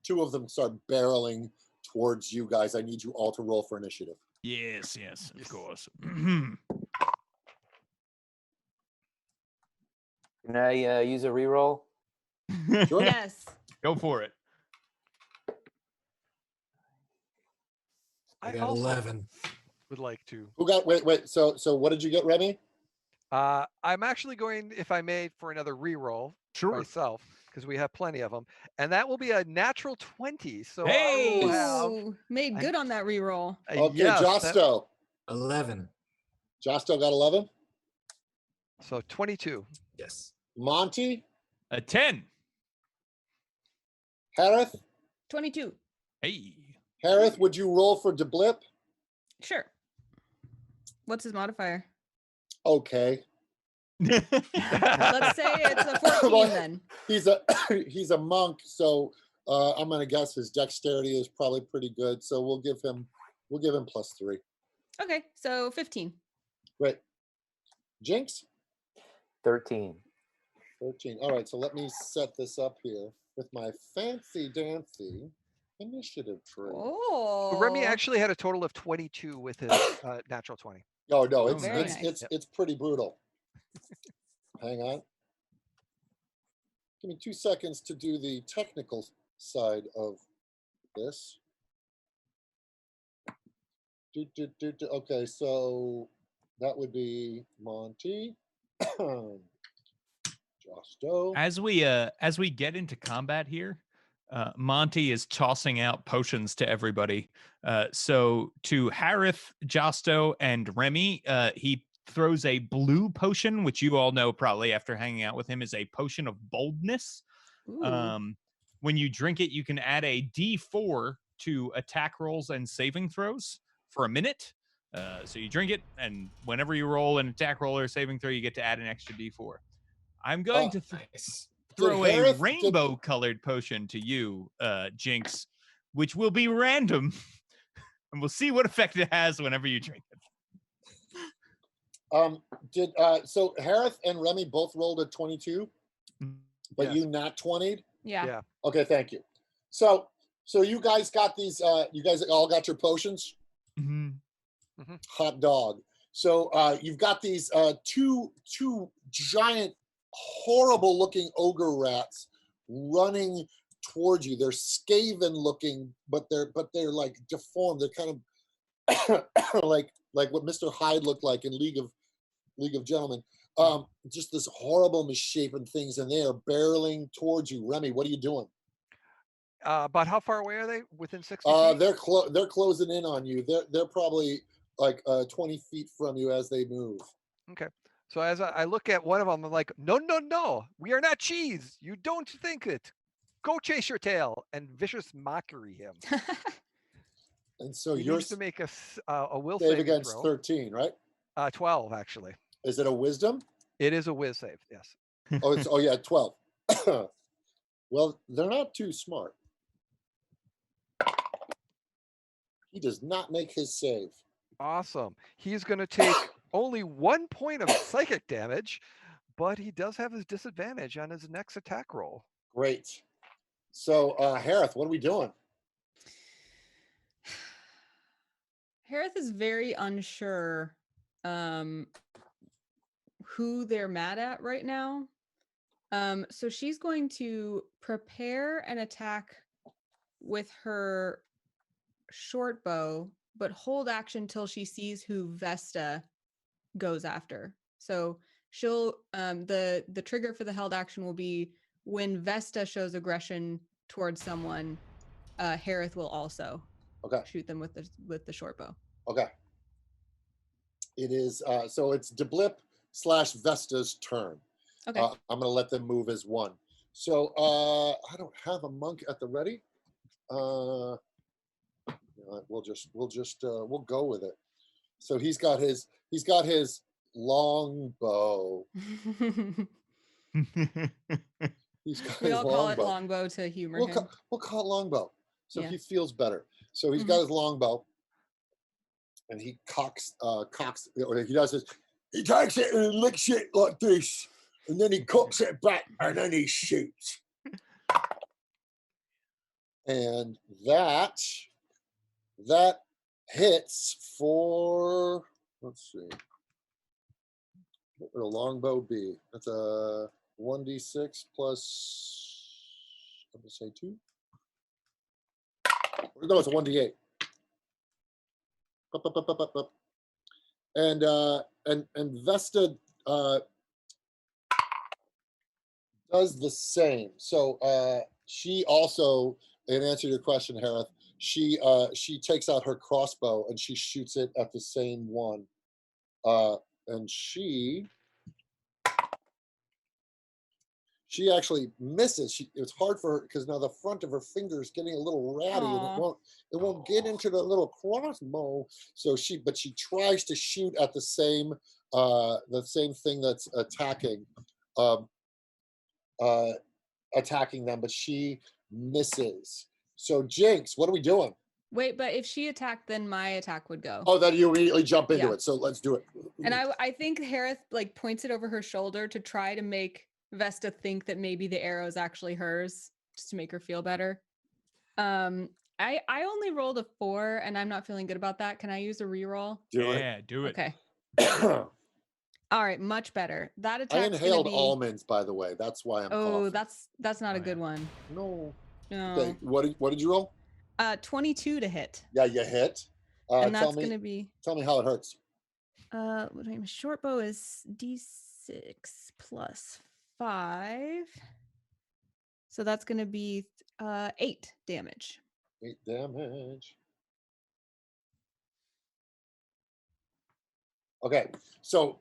2 of them start barreling towards you guys. I need you all to roll for initiative. Yes, of course. Mhm. Can I use a reroll? Sure. Yes. Go for it. I got also 11. would like to. Who got, wait, so what did you get, Remy? I'm actually going, if I may, for another reroll myself, because we have plenty of them, and that will be a natural 20. So I will have Ooh, made good on that reroll. Okay, yes, Josto. 11. Josto got 11. so 22. Yes. Monty, A 10. Harith. 22. Hey. Harith, would you roll for DeBlip? Sure. What's his modifier? Okay. Let's say it's a 14 then. He's a monk, so I'm gonna guess his dexterity is probably pretty good. So we'll give him +3. Okay, so 15. Great. Jinx, 13. 13. All right, so let me set this up here with my fancy dancy initiative tree. Oh. But Remy actually had a total of 22 with his natural 20. Oh no, it's Very it's nice. it's pretty brutal. Hang on. Give me 2 seconds to do the technical side of this. Okay, so that would be Monty, Josto. As we get into combat here, Monty is tossing out potions to everybody. So to Harith, Josto, and Remy, he throws a blue potion, which you all know probably after hanging out with him is a potion of boldness. Ooh. When you drink it, you can add a D4 to attack rolls and saving throws for a minute. So you drink it, and whenever you roll an attack roll or saving throw, you get to add an extra D4. I'm going to Nice. throw Did a Harith- rainbow-colored potion to you, Jinx, which will be random, and we'll see what effect it has whenever you drink it. So Harith and Remy both rolled a 22, but Yes. you not 20'd? Yeah. Okay, thank you. So you guys got these, you guys all got your potions? Mhm. Hot dog. So you've got these two giant, horrible looking ogre rats running towards you. They're skaven looking, but they're like deformed. They're kind of like what Mr. Hyde looked like in League of Gentlemen. Just this horrible misshapen things, and they are barreling towards you. Remy, what are you doing? About how far away are they? Within 60 feet? They're closing in on you. They're probably like 20 feet from you as they move. Okay. So as I look at one of them, I'm like, no, we are not cheese. You don't think it. Go chase your tail, and vicious mockery him. And so He you're needs to make a will save saving against throw. 13, right? 12 actually. Is it a wisdom? It is a whiz save. Yes. Oh yeah, 12. Well, they're not too smart. He does not make his save. Awesome. He's going to take only 1 point of psychic damage, but he does have his disadvantage on his next attack roll. Great. So Harith, what are we doing? Harith is very unsure who they're mad at right now. So she's going to prepare an attack with her short bow, but hold action till she sees who Vesta goes after. So she'll the trigger for the held action will be when Vesta shows aggression towards someone. Harith will also shoot them with the short bow. Okay. It is so it's Deblip/Vesta's turn. Okay. I'm going to let them move as one. So I don't have a monk at the ready. We'll go with it. So he's got his long bow. We all call it longbow to humor him. We'll call it longbow. So Yeah. he feels better. So he's got his longbow, and he cocks, or he does this. He takes it and licks it like this, and then he cocks it back, and then he shoots. And that hits for, let's see, what would a longbow be? That's a 1d6 plus, I'm gonna say 2. No, it's a 1d8. Up. And Vesta does the same. So she also, in answer to your question, Harith, she takes out her crossbow and she shoots it at the same one. And she actually misses. It's hard for her because now the front of her finger is getting a little ratty, and it won't get into the little crossbow. So she tries to shoot at the same thing that's attacking them, but she misses. So Jinx, what are we doing? Wait, but if she attacked, then my attack would go. Oh, then you immediately jump into it. So let's do it. And I think Harith like points it over her shoulder to try to make Vesta think that maybe the arrow is actually hers, just to make her feel better. I only rolled a 4, and I'm not feeling good about that. Can I use a reroll? Do it. Okay. All right, much better. That attack. I inhaled almonds, by the way. That's why I'm coughing. that's not a good one. No. No. Okay, what did you roll? 22 to hit. Yeah, you hit. And that's gonna be. Tell me how it hurts. My short bow is D6 plus 5. So that's gonna be 8 damage. 8 damage. Okay, so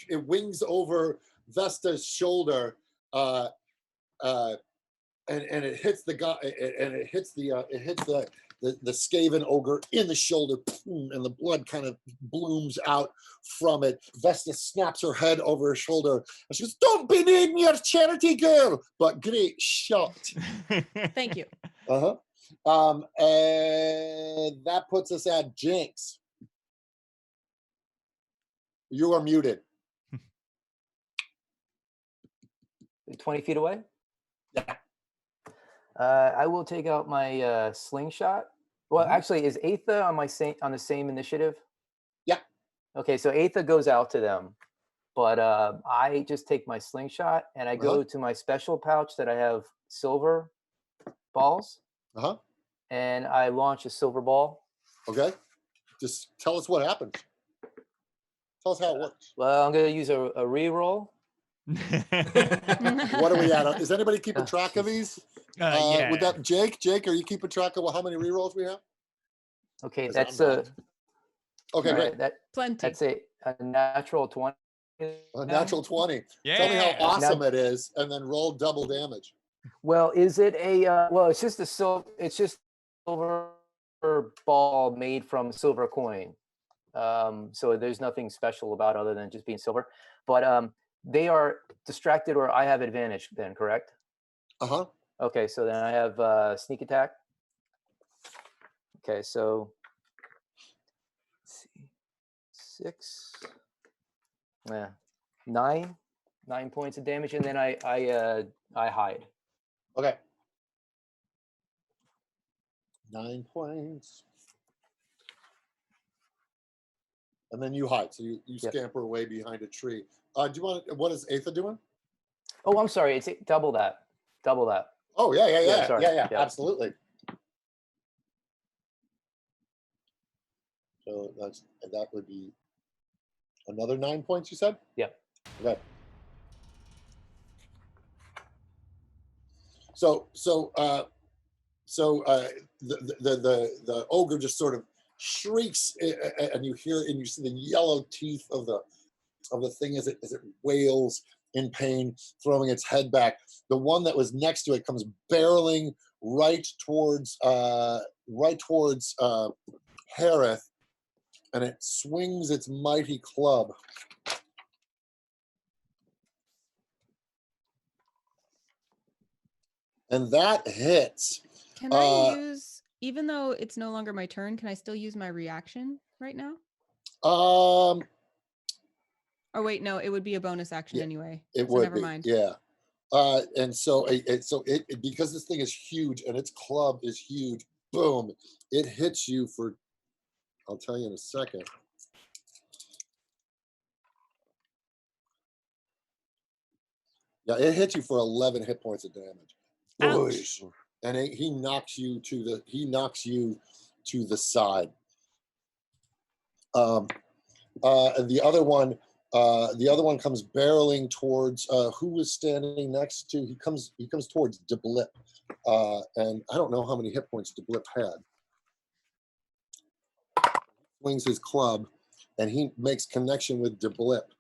it wings over Vesta's shoulder, and it hits the guy, and it hits the the Skaven ogre in the shoulder, and the blood kind of blooms out from it. Vesta snaps her head over her shoulder, and she goes, "Don't be needing your charity, girl, but great shot." Thank you. Uh-huh. And that puts us at Jinx. You are muted. 20 feet away? Yeah. I will take out my slingshot. Well, actually, is Aetha on the same initiative? Yeah. Okay, so Aetha goes out to them, but I just take my slingshot and I go to my special pouch that I have silver balls. And I launch a silver ball. Okay. Just tell us what happens. Tell us how it works. Well, I'm going to use a reroll. What are we at? Is anybody keeping track of these? Yeah. With that, Jake, are you keeping track of how many rerolls we have? Okay, Because that's I'm a not. Okay, great. Plenty. That's a natural 20. A natural 20. Yeah. Tell me how awesome it is, and then roll double damage. Well, is it a well? It's just a silver ball made from silver coin. So there's nothing special about other than just being silver. But they are distracted, or I have advantage. Then, correct? Okay, so then I have sneak attack. Okay, so let's see, 6, yeah, 9 points of damage, and then I hide. Okay. 9 points. And then you hide. So you scamper away behind a tree. Do you want? What is Aetha doing? Oh, I'm sorry. It's double that. Double that. Oh yeah, sorry. yeah, absolutely. So that would be another 9 points. You said? Yeah. Okay. So the ogre just sort of shrieks, and you see the yellow teeth of the thing as it wails in pain, throwing its head back. The one that was next to it comes barreling right towards Harith, and it swings its mighty club. And that hits. Can I use, even though it's no longer my turn, can I still use my reaction right now? Or wait, no, it would be a bonus action anyway. It so would never be, mind. yeah. And so it because this thing is huge and its club is huge, boom, it hits you for, I'll tell you in a second. Yeah, it hits you for 11 hit points of damage. Ouch. And he knocks you to the side. And the other one comes barreling towards who was standing next to. He comes towards Deblip, and I don't know how many hit points Deblip had. Swings his club, and he makes connection with Deblip,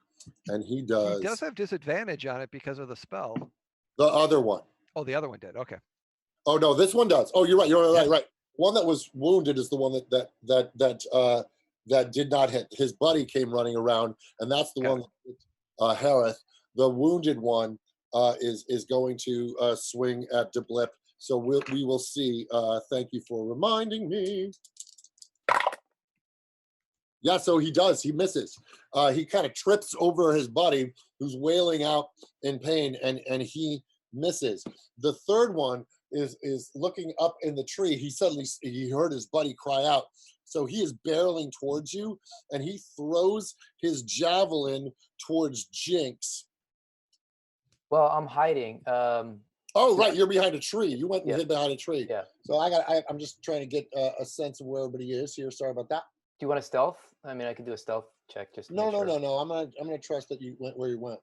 and he does. He does have disadvantage on it because of the spell. The other one. Oh, the other one did. Okay. Oh no, this one does. Oh, you're right. You're right. One that was wounded is the one that did not hit. His buddy came running around, and that's the one that hit Harith. The wounded one is going to swing at Deblip. So we will see. Thank you for reminding me. Yeah, so he does. He misses. He kind of trips over his buddy, who's wailing out in pain, and he misses. The third one is looking up in the tree. He heard his buddy cry out. So he is barreling towards you, and he throws his javelin towards Jinx. Well, I'm hiding. Oh, right, you're behind a tree. You went and hid behind a tree. Yeah. So I'm just trying to get a sense of where everybody is here. Sorry about that. Do you want a stealth? I mean, I could do a stealth check just to No. make sure. No. I'm gonna trust that you went where you went.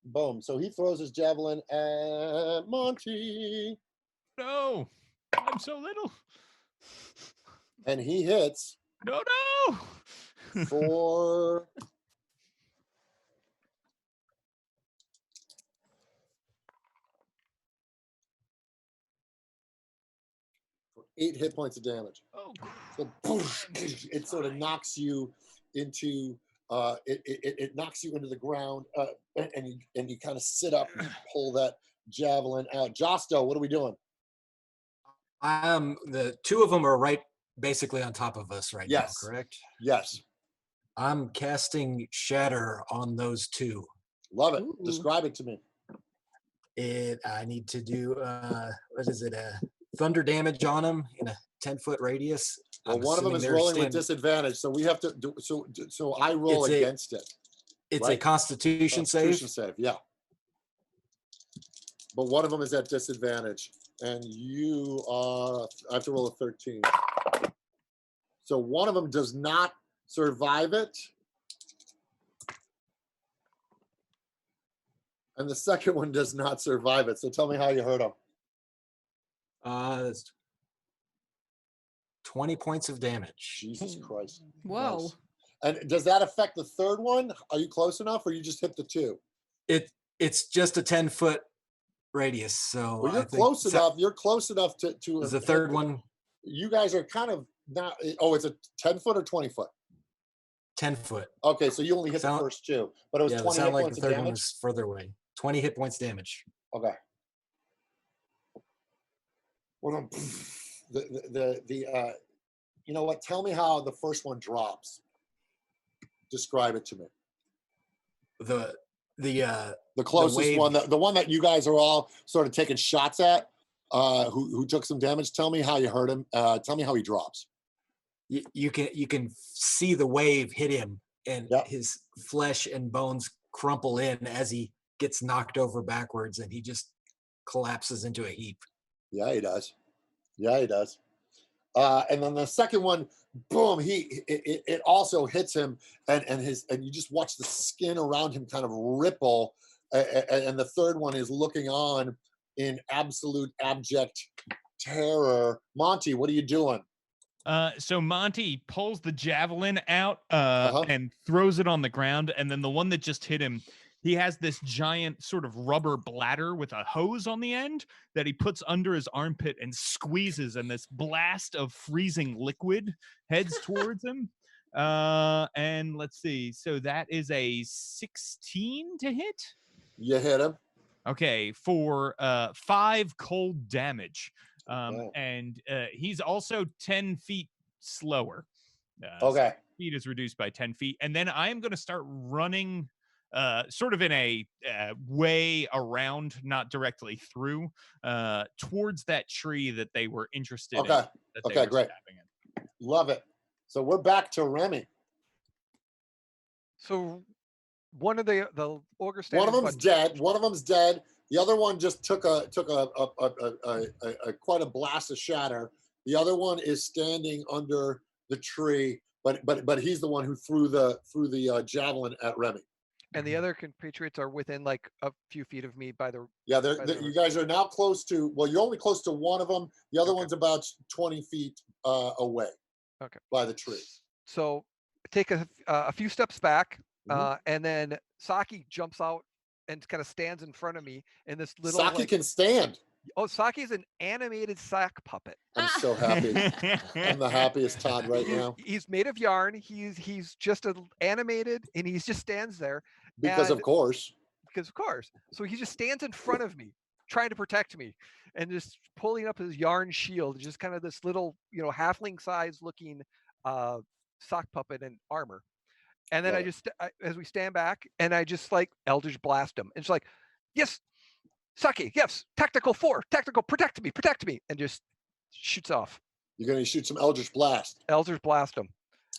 Boom. So he throws his javelin at Monty. No, I'm so little. And he hits. No. For 8 hit points of damage. Oh, So it sort of knocks you into it knocks you into the ground, and you kind of sit up and pull that javelin out. Josto, what are we doing? The two of them are right basically on top of us right Yes. now, correct? Yes. I'm casting Shatter on those two. Love it. Ooh. Describe it to me. I need to do what is it? Thunder damage on them in a 10-foot radius. Well, I'm one of them assuming is they're rolling with slim. disadvantage, so we have to do so I roll It's a- against it. It's a right? Constitution Constitution save. save, yeah. But one of them is at disadvantage, and you are. I have to roll a 13. So one of them does not survive it, and the second one does not survive it. So tell me how you hurt him. That's 20 points of damage. Jesus Christ. Whoa. Nice. And does that affect the third one? Are you close enough, or you just hit the 2? It's just a 10-foot radius, so Well, you're I think close enough. You're close enough to. Is the third one You guys are kind of not. Oh, it's a 10-foot or 20-foot. 10-foot? Okay, so you only hit the Sound- first 2, but it was Yeah, it 20 hit sounded like points the of third one damage. was further away. 20 hit points damage. Okay. Well, you know what? Tell me how the first one drops. Describe it to me. The closest wave- one, the one that you guys are all sort of taking shots at, who took some damage. Tell me how you hurt him. Tell me how he drops. you can see the wave hit him, and Yep. his flesh and bones crumple in as he gets knocked over backwards, and he just collapses into a heap. Yeah, he does. Yeah, he does. And then the second one, boom! It also hits him, and you just watch the skin around him kind of ripple. And the third one is looking on in absolute abject terror. Monty, what are you doing? So Monty pulls the javelin out Uh-huh. and throws it on the ground, and then the one that just hit him, he has this giant sort of rubber bladder with a hose on the end that he puts under his armpit and squeezes, and this blast of freezing liquid heads towards him. And let's see. So that is a 16 to hit. You hit him. Okay, for 5 cold damage. Okay. And he's also 10 feet slower. Okay. So speed is reduced by 10 feet. And then I am going to start running sort of in a way around, not directly through, towards that tree that they were interested in. Okay. That they Okay, were great. stabbing at. Love it. So we're back to Remy. So one of the ogre One of standing them's dead. One of them's dead. The other one just took a quite a blast of shatter. The other one is standing under the tree, but he's the one who threw the javelin at Remy. and the other compatriots are within like a few feet of me by the. Yeah, By the you guys are now close to. Well, you're only close to one of them. The other Okay. one's about 20 feet away. Okay. By the tree. So take a few steps back, Mhm. and then Saki jumps out and kind of stands in front of me in this little. Saki like, can stand. oh, Saki's an animated sack puppet. I'm so happy. I'm the happiest Todd right now He's made of yarn. He's just animated, and he just stands there because of and- course. because of course. So he just stands in front of me, trying to protect me, and just pulling up his yarn shield, just kind of this little, halfling size looking sock puppet and armor. And then Love it. as we stand back, and I just like Eldritch blast him. And it's like, yes, Saki, yes, tactical 4, tactical, protect me, and just shoots off. You're going to shoot some Eldritch Blast. Eldritch blast him.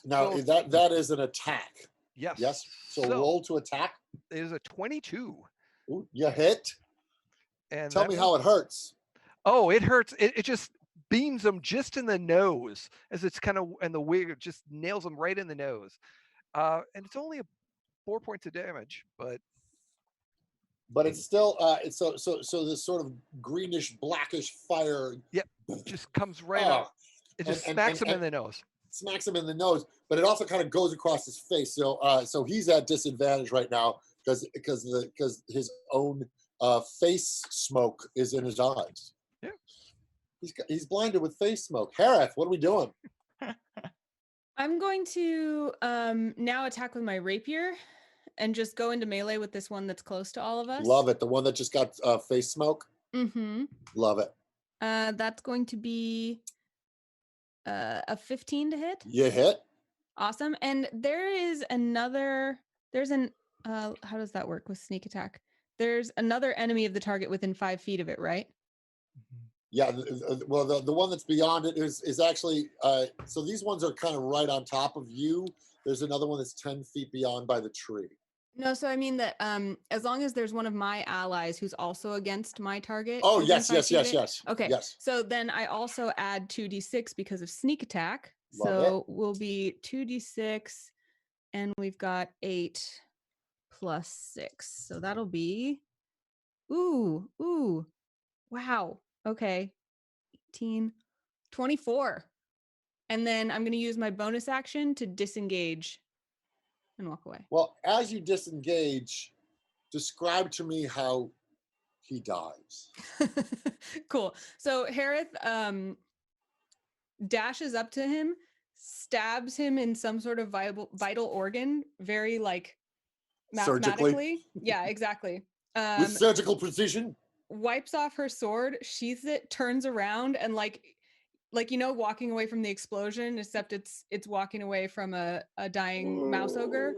Now So- that is an attack. Yes. Yes. So roll to attack. It is a 22. Ooh, you hit. And Tell that me one- how it hurts. Oh, it hurts. It just beams him just in the nose as it's kind of, and the wig just nails him right in the nose. And it's only 4 points of damage, but But it's still it's so this sort of greenish blackish fire just comes right Oh, out. It just and- smacks him in and- the nose. smacks him in the nose, but it also kind of goes across his face. So he's at disadvantage right now because his own face smoke is in his eyes. Yeah. He's blinded with face smoke. Harith, what are we doing? I'm going to now attack with my rapier and just go into melee with this one that's close to all of us. Love it. The one that just got face smoke. Mm-hmm. Love it. That's going to be a 15 to hit. You hit. Awesome. And there's an how does that work with sneak attack? There's another enemy of the target within 5 feet of it, right? Yeah, well, the one that's beyond it is actually, so these ones are kind of right on top of you. There's another one that's 10 feet beyond by the tree. No, so I mean that as long as there's one of my allies who's also against my target. Oh, within yes, 5 yes, feet of yes, it. yes. Okay, Yes. so then I also add 2d6 because of sneak attack. Love So we'll be 2d6 and we've got 8 plus 6. So that'll be, ooh, wow. Okay, 18, 24. And then I'm going to use my bonus action to disengage and walk away. Well, as you disengage, describe to me how he dies. Cool. So Harith dashes up to him, stabs him in some sort of vital organ, very like Surgically? mathematically. Yeah, exactly. With surgical precision? Wipes off her sword, sheaths it, turns around, and like walking away from the explosion, except it's walking away from a dying mouse ogre.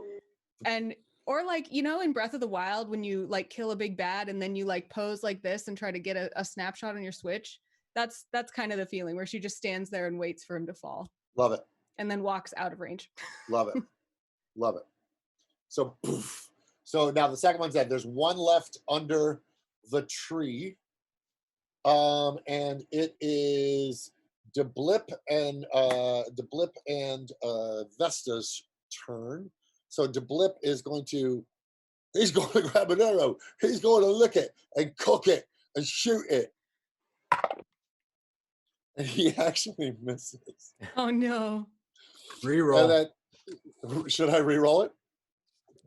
And or like, in Breath of the Wild when you like kill a big bad and then you like pose like this and try to get a snapshot on your Switch. That's kind of the feeling where she just stands there and waits for him to fall. Love it. And then walks out of range. Love it. Love it. So poof. So now the second one's dead. There's one left under the tree. And it is DeBlip and Vesta's turn. So DeBlip is he's going to grab an arrow. He's going to lick it and cook it and shoot it. And he actually misses. Oh no. Reroll. And then, should I re-roll it?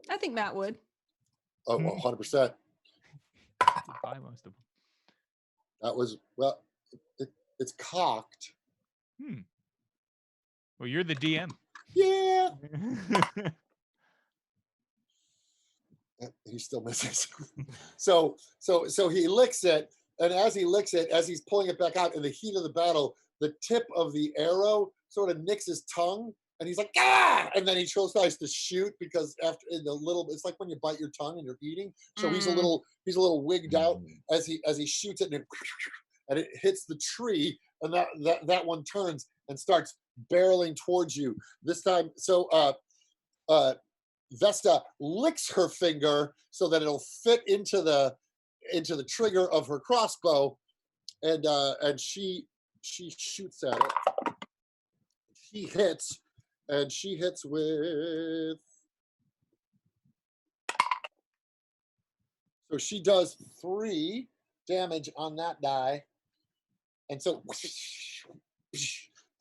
I think Matt would. Oh, well, 100%. Buy most of them. That was, well, it's cocked. Well, you're the DM. Yeah. He still misses. So he licks it, and as he licks it, as he's pulling it back out in the heat of the battle, the tip of the arrow sort of nicks his tongue, and he's like, ah! And then he tries to shoot because after in the little, it's like when you bite your tongue and you're eating. So he's a little wigged out as he shoots it, and it hits the tree, and that one turns and starts barreling towards you. This time, so Vesta licks her finger so that it'll fit into the trigger of her crossbow, and she shoots at it. She hits, and she hits with. So she does 3 damage on that die, and so.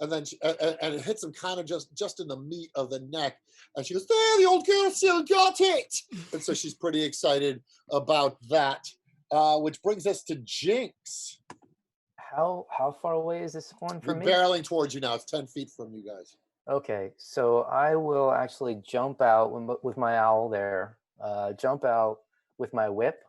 And then and it hits him kind of just in the meat of the neck, and she goes, "There, the old girl still got it!" And so she's pretty excited about that, which brings us to Jinx. How far away is this one from me? Barreling towards you now. It's 10 feet from you guys. Okay, so I will actually jump out with my owl there. Jump out with my whip.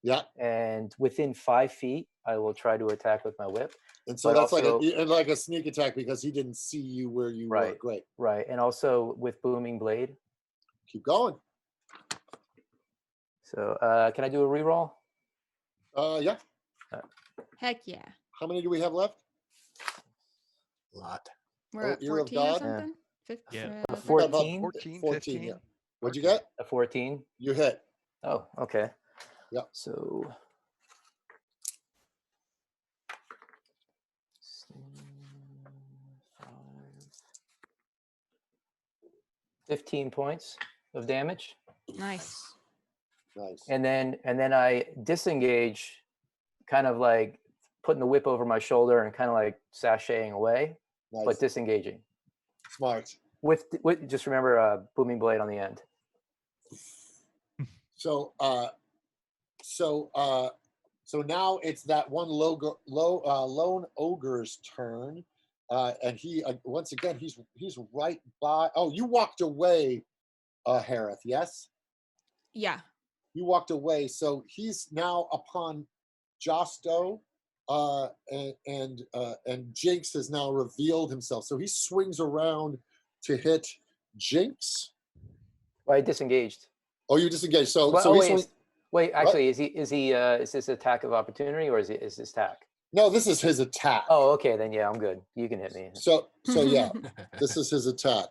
Yeah. And within 5 feet, I will try to attack with my whip. And so that's also, like a sneak attack because he didn't see you where you were. Great. Right. And also with booming blade. Keep going. So can I do a reroll? Yeah. Heck yeah. How many do we have left? A lot. We're at Ear of 14 or God? something? Yeah. 14? 14, 14, 15. yeah. What'd you get? A 14? You hit. Oh, okay. Yeah. So 15 points of damage. Nice. Nice. And then I disengage, kind of like putting the whip over my shoulder and kind of like sashaying away, Nice. but disengaging. Smart. With just remember booming blade on the end. So now it's that one lone ogre's turn, and he once again he's right by. Oh, you walked away, Harith. Yes, Yeah. you walked away. So he's now upon Josto, and Jinx has now revealed himself. So he swings around to hit Jinx. Well, I disengaged. Oh, you disengaged. So Well, so oh, he's wait, actually, is this attack of opportunity or is this attack? no, this is his attack. Oh, okay, then yeah, I'm good. You can hit me. So yeah, this is his attack,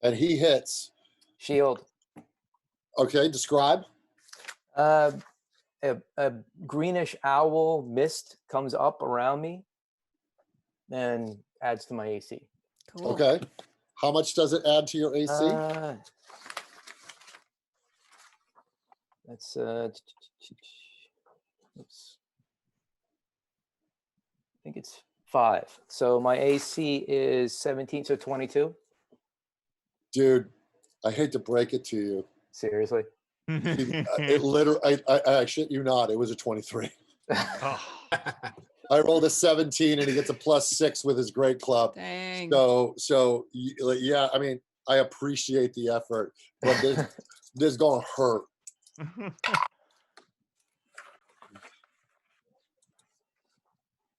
and he hits. Shield. Okay, describe. A greenish owl mist comes up around me and adds to my AC. Cool. Okay, how much does it add to your AC? That's oops. I think it's 5. So my AC is 17, so 22. Dude, I hate to break it to you. Seriously? It literally, I shit you not, it was a 23. I rolled a 17 and he gets a +6 with his great club. Dang. So yeah, I mean, I appreciate the effort, but this is gonna hurt.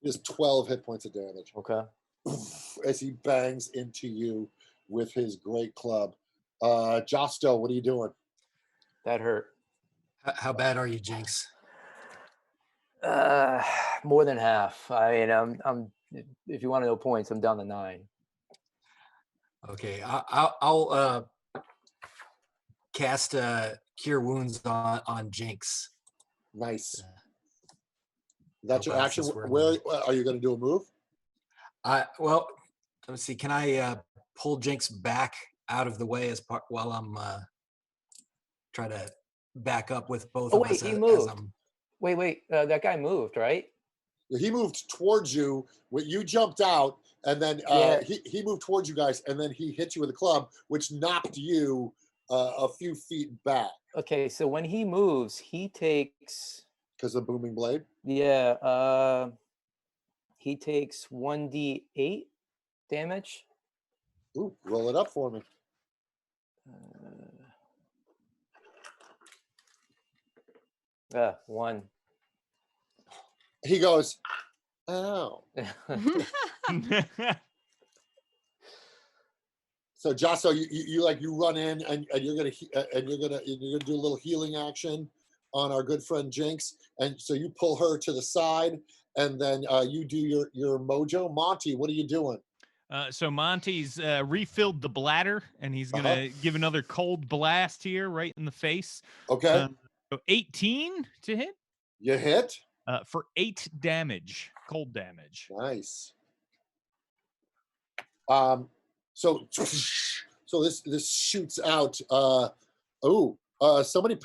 Just 12 hit points of damage. Okay. As he bangs into you with his great club. Josto, what are you doing? That hurt. How bad are you, Jinx? More than half. I mean, I'm. If you want to know points, I'm down to 9. Okay, I'll cast Cure Wounds on Jinx. Nice. That's your about action. since we're in Where the- are you going to do a move? Well, let's see. Can I pull Jinx back out of the way as part while I'm trying to back up with both Oh of wait, us he as moved. I'm Wait. That guy moved, right? He moved towards you. You jumped out, and then Yeah. he moved towards you guys, and then he hit you with a club, which knocked you a few feet back. Okay, so when he moves, he takes. Because of the booming blade? Yeah, he takes 1d8 damage. Ooh, roll it up for me. 1. He goes, ow. So Josso, you run in and you're gonna do a little healing action on our good friend Jinx, and so you pull her to the side, and then you do your mojo. Monty, what are you doing? So Monty's refilled the bladder, and he's gonna give another cold blast here, right in the face. Okay. So 18 to hit. You hit. For 8 damage, cold damage. Nice. So this shoots out. Somebody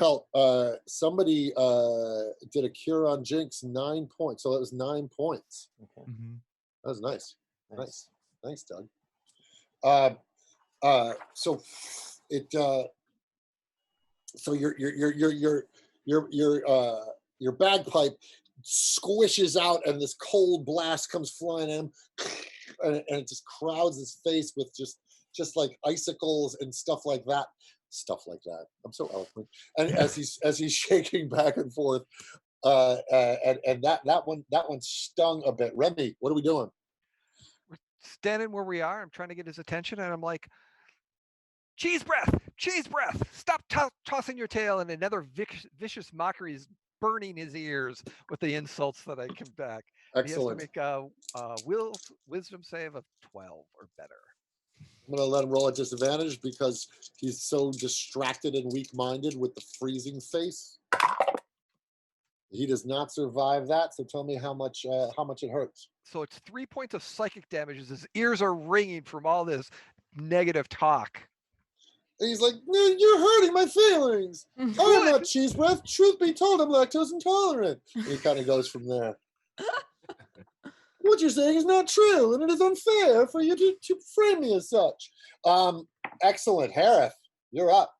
did a cure on Jinx, 9 points. So that was 9 points. Okay. Mm-hmm. That was nice. Nice, Doug. So your bagpipe squishes out, and this cold blast comes flying in, and it just crowds his face with just like icicles and stuff like that. I'm so eloquent. And as he's shaking back and forth, and that one stung a bit. Remy, what are we doing? We're standing where we are. I'm trying to get his attention, and I'm like, cheese breath, stop tossing your tail. And another vicious mockery is burning his ears with the insults that I come back. Excellent. He has to make a wisdom save of 12 or better. I'm going to let him roll at disadvantage because he's so distracted and weak-minded with the freezing face. He does not survive that, so tell me how much it hurts. So it's 3 points of psychic damage as his ears are ringing from all this negative talk. And he's like, you're hurting my feelings. I'm not cheese breath. Truth be told, I'm lactose intolerant. And he kind of goes from there. What you're saying is not true, and it is unfair for you to frame me as such. Excellent. Harith, you're up.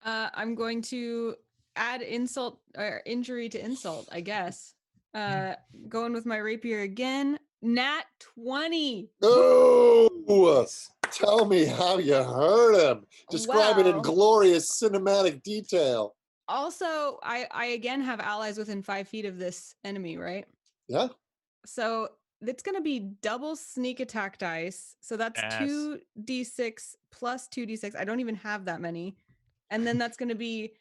I'm going to add insult or injury to insult, I guess. Going with my rapier again. Nat 20. Oh, tell me how you hurt him. Describe it in Wow. glorious cinematic detail. Also, I again have allies within 5 feet of this enemy, right? Yeah. So it's going to be double sneak attack dice. So that's Yes. 2d6 plus 2d6. I don't even have that many. And then that's going to be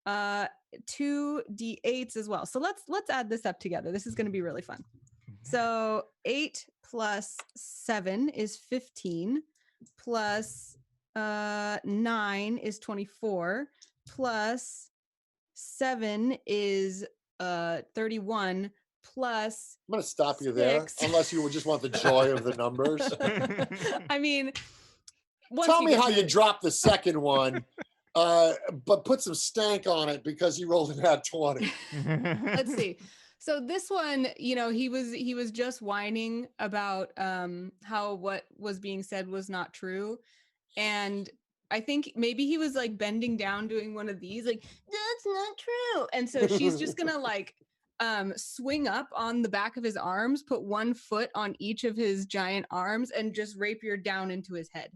2d8s as well. So let's add this up together. This is going to be really fun. So 8 plus 7 is 15, plus 9 is 24, plus 7 is 31, plus I'm going to stop you there, 6. unless you would just want the joy of the numbers. I mean, once Tell me get how to you it- dropped the second one, but put some stank on it because you rolled an at 20. Let's see. So this one, you know, he was just whining about how what was being said was not true. And I think maybe he was like bending down doing one of these, like, that's not true. And so she's just gonna like swing up on the back of his arms, put one foot on each of his giant arms, and just rapier down into his head.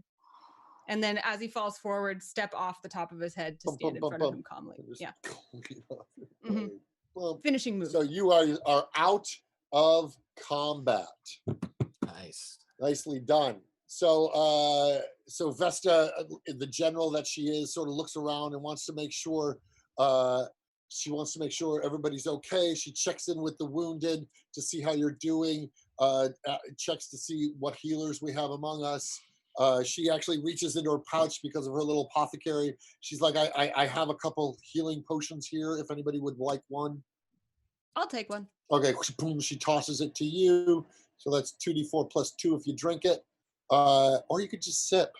And then as he falls forward, step off the top of his head to stand in front of him calmly. Just Yeah. clean off your Mhm. blade. Well, Finishing move. so you are out of combat. Nice. Nicely done. So so Vesta, the general that she is, sort of looks around and wants to make sure everybody's okay. She checks in with the wounded to see how you're doing. Checks to see what healers we have among us. She actually reaches into her pouch because of her little apothecary. She's like, I have a couple healing potions here if anybody would like one. I'll take one. Okay, boom, she tosses it to you. So that's 2d4 plus 2 if you drink it. Or you could just sip.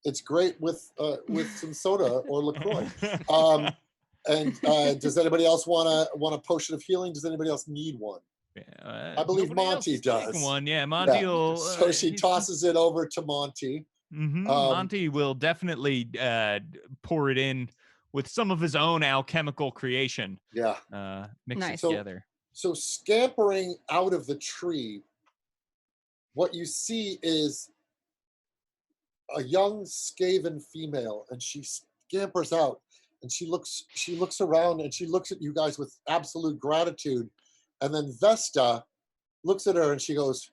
It's great with some soda or LaCroix. And does anybody else want a potion of healing? Does anybody else need one? I believe Nobody else Monty is taking does. one. Yeah, Monty will. So she tosses it over to Monty. Monty will definitely pour it in with some of his own alchemical creation. Yeah. Mix Nice. it together. So scampering out of the tree, what you see is a young Skaven female, and she scampers out, and she looks around, and she looks at you guys with absolute gratitude. And then Vesta looks at her and she goes,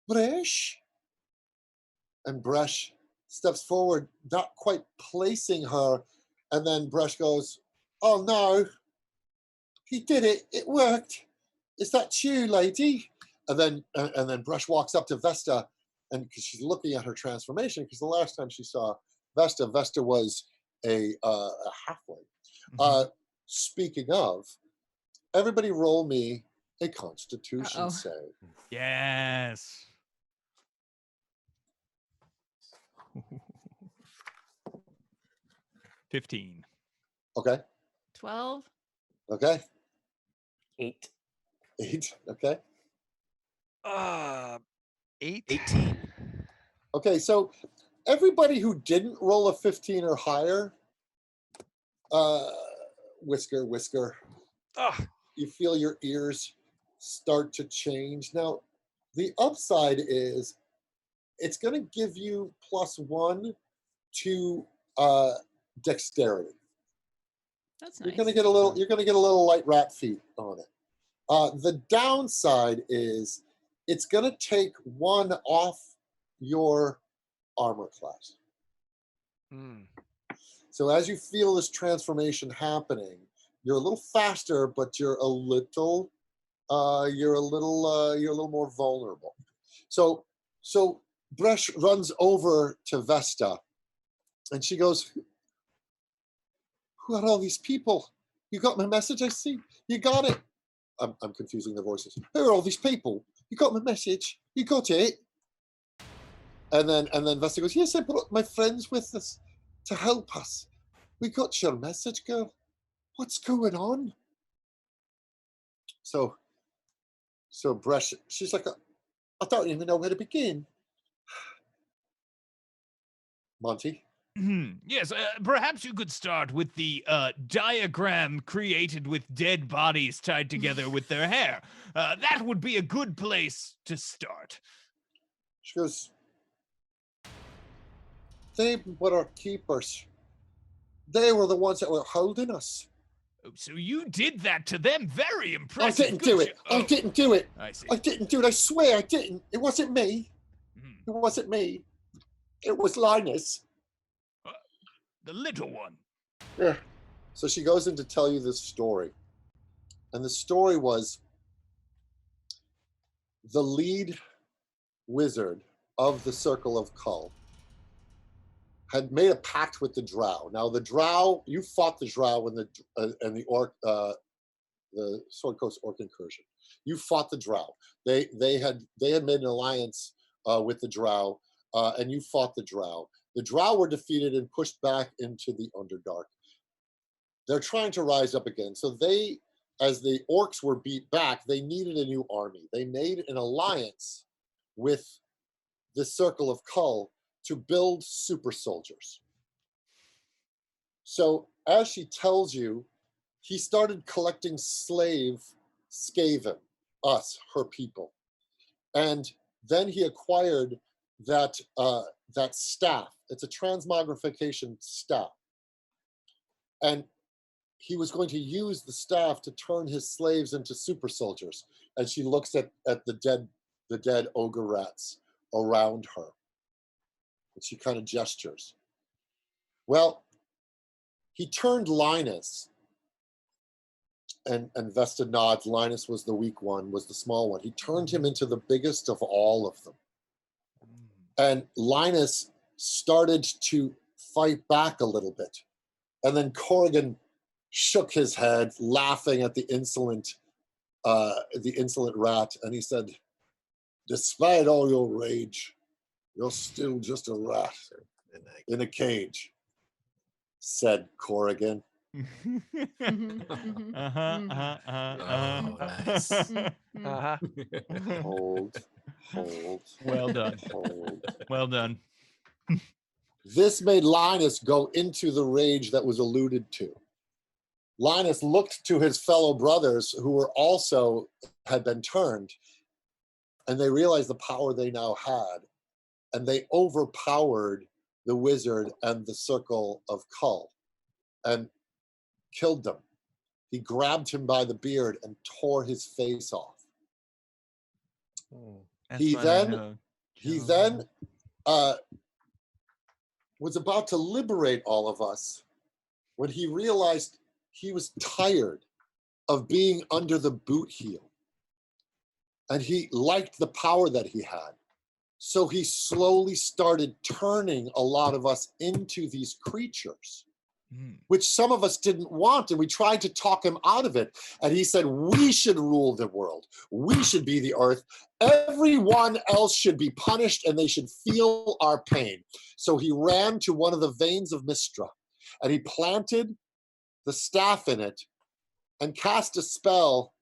Bresh. And Bresh steps forward, not quite placing her. And then Bresh goes, oh no, he did it. It worked. Is that you, lady? And then Bresh walks up to Vesta, and because she's looking at her transformation, because the last time she saw Vesta was a halfling. Speaking of, everybody roll me a Constitution save. Yes. $15. Okay. 12. Okay. 8. 8. Okay. 8. 18. Okay. So everybody who didn't roll a 15 or higher, whisker, you feel your ears start to change. Now, the upside is it's going to give you +1 to dexterity. That's nice. You're going to get a little light rat feet on it. The downside is it's going to take 1 off your armor class. So as you feel this transformation happening, you're a little faster, but you're a little more vulnerable. So Bresh runs over to Vesta, and she goes, who are all these people? You got my message, I see. You got it. I'm confusing the voices. Who are all these people? You got my message. You got it. And then Vesta goes, yes, I brought my friends with us to help us. We got your message, girl. What's going on? So Bresh, she's like, I don't even know where to begin. Monty, Yes, perhaps you could start with the diagram created with dead bodies tied together with their hair. That would be a good place to start. She goes, they were our keepers. They were the ones that were holding us. Oh, so you did that to them? Very I impressive. didn't do it. I didn't do it. I see. I didn't do it. I swear I didn't. It wasn't me. It wasn't me. It was Linus. The little one. Yeah. So she goes in to tell you this story. And the story was the lead wizard of the Circle of Kull had made a pact with the Drow. Now the Drow, you fought the Drow in the orc, the Sword Coast Orc incursion. You fought the Drow. They had made an alliance with the Drow, and you fought the Drow. The Drow were defeated and pushed back into the Underdark. They're trying to rise up again. So they, as the orcs were beat back, they needed a new army. They made an alliance with the Circle of Kull to build super soldiers. So as she tells you, he started collecting Skaven, us, her people. And then he acquired that staff. It's a transmogrification staff. And he was going to use the staff to turn his slaves into super soldiers. And she looks at the dead ogre rats around her. And she kind of gestures. Well, he turned Linus, and Vesta nods. Linus was the weak one, was the small one. He turned him into the biggest of all of them. And Linus started to fight back a little bit. And then Corrigan shook his head, laughing at the insolent rat. And he said, despite all your rage, you're still just a rat in a cage, said Corrigan. Nice. Hold. Well done. Hold. Well done. This made Linus go into the rage that was alluded to. Linus looked to his fellow brothers who were also had been turned, and they realized the power they now had, and they overpowered the wizard and the Circle of Kull and killed them. He grabbed him by the beard and tore his face off. He then was about to liberate all of us when he realized he was tired of being under the boot heel. And he liked the power that he had. So he slowly started turning a lot of us into these creatures, which some of us didn't want. And we tried to talk him out of it. And he said, we should rule the world. We should be the earth. Everyone else should be punished and they should feel our pain. So he ran to one of the veins of Mistra and he planted the staff in it and cast a spell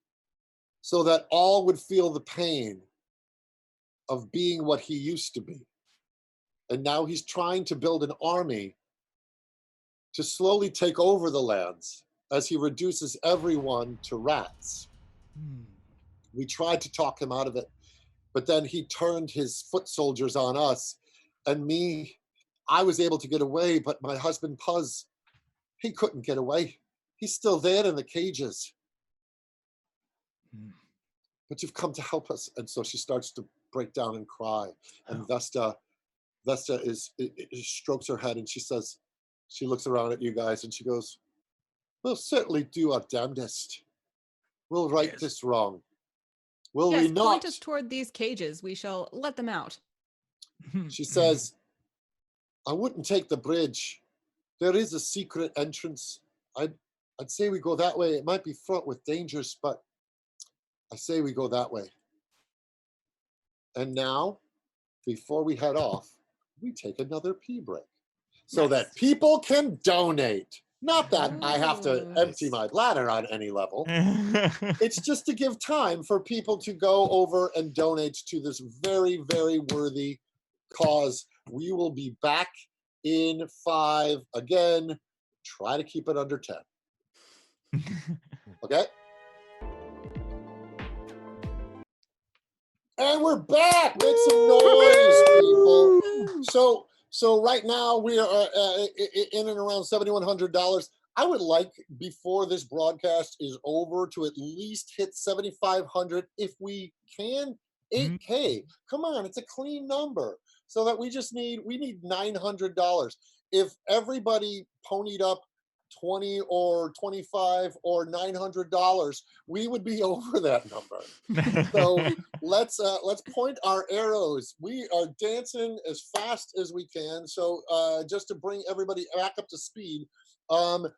so that all would feel the pain of being what he used to be. And now he's trying to build an army to slowly take over the lands as he reduces everyone to rats. We tried to talk him out of it, but then he turned his foot soldiers on us, and me, I was able to get away, but my husband Puz, he couldn't get away. He's still there in the cages. But you've come to help us. And so she starts to break down and cry. And Vesta strokes her head and she says, she looks around at you guys and she goes, we'll certainly do our damnedest. We'll right this wrong. Will we not? Point us toward these cages. We shall let them out. She says, I wouldn't take the bridge. There is a secret entrance. I'd say we go that way. It might be fraught with dangers, but I say we go that way. And now, before we head off, we take another pee break so that people can donate. Not that I have to empty my bladder on any level. It's just to give time for people to go over and donate to this very, very worthy cause. We will be back in 5. Again, try to keep it under 10. Okay? And we're back. Make some noise, people. So right now we are in and around $7,100. I would like, before this broadcast is over, to at least hit 7,500 if we can. 8K. Come on, it's a clean number. So that we need $900. If everybody ponied up 20 or 25 or $900, we would be over that number. So let's point our arrows. We are dancing as fast as we can. So just to bring everybody back up to speed, our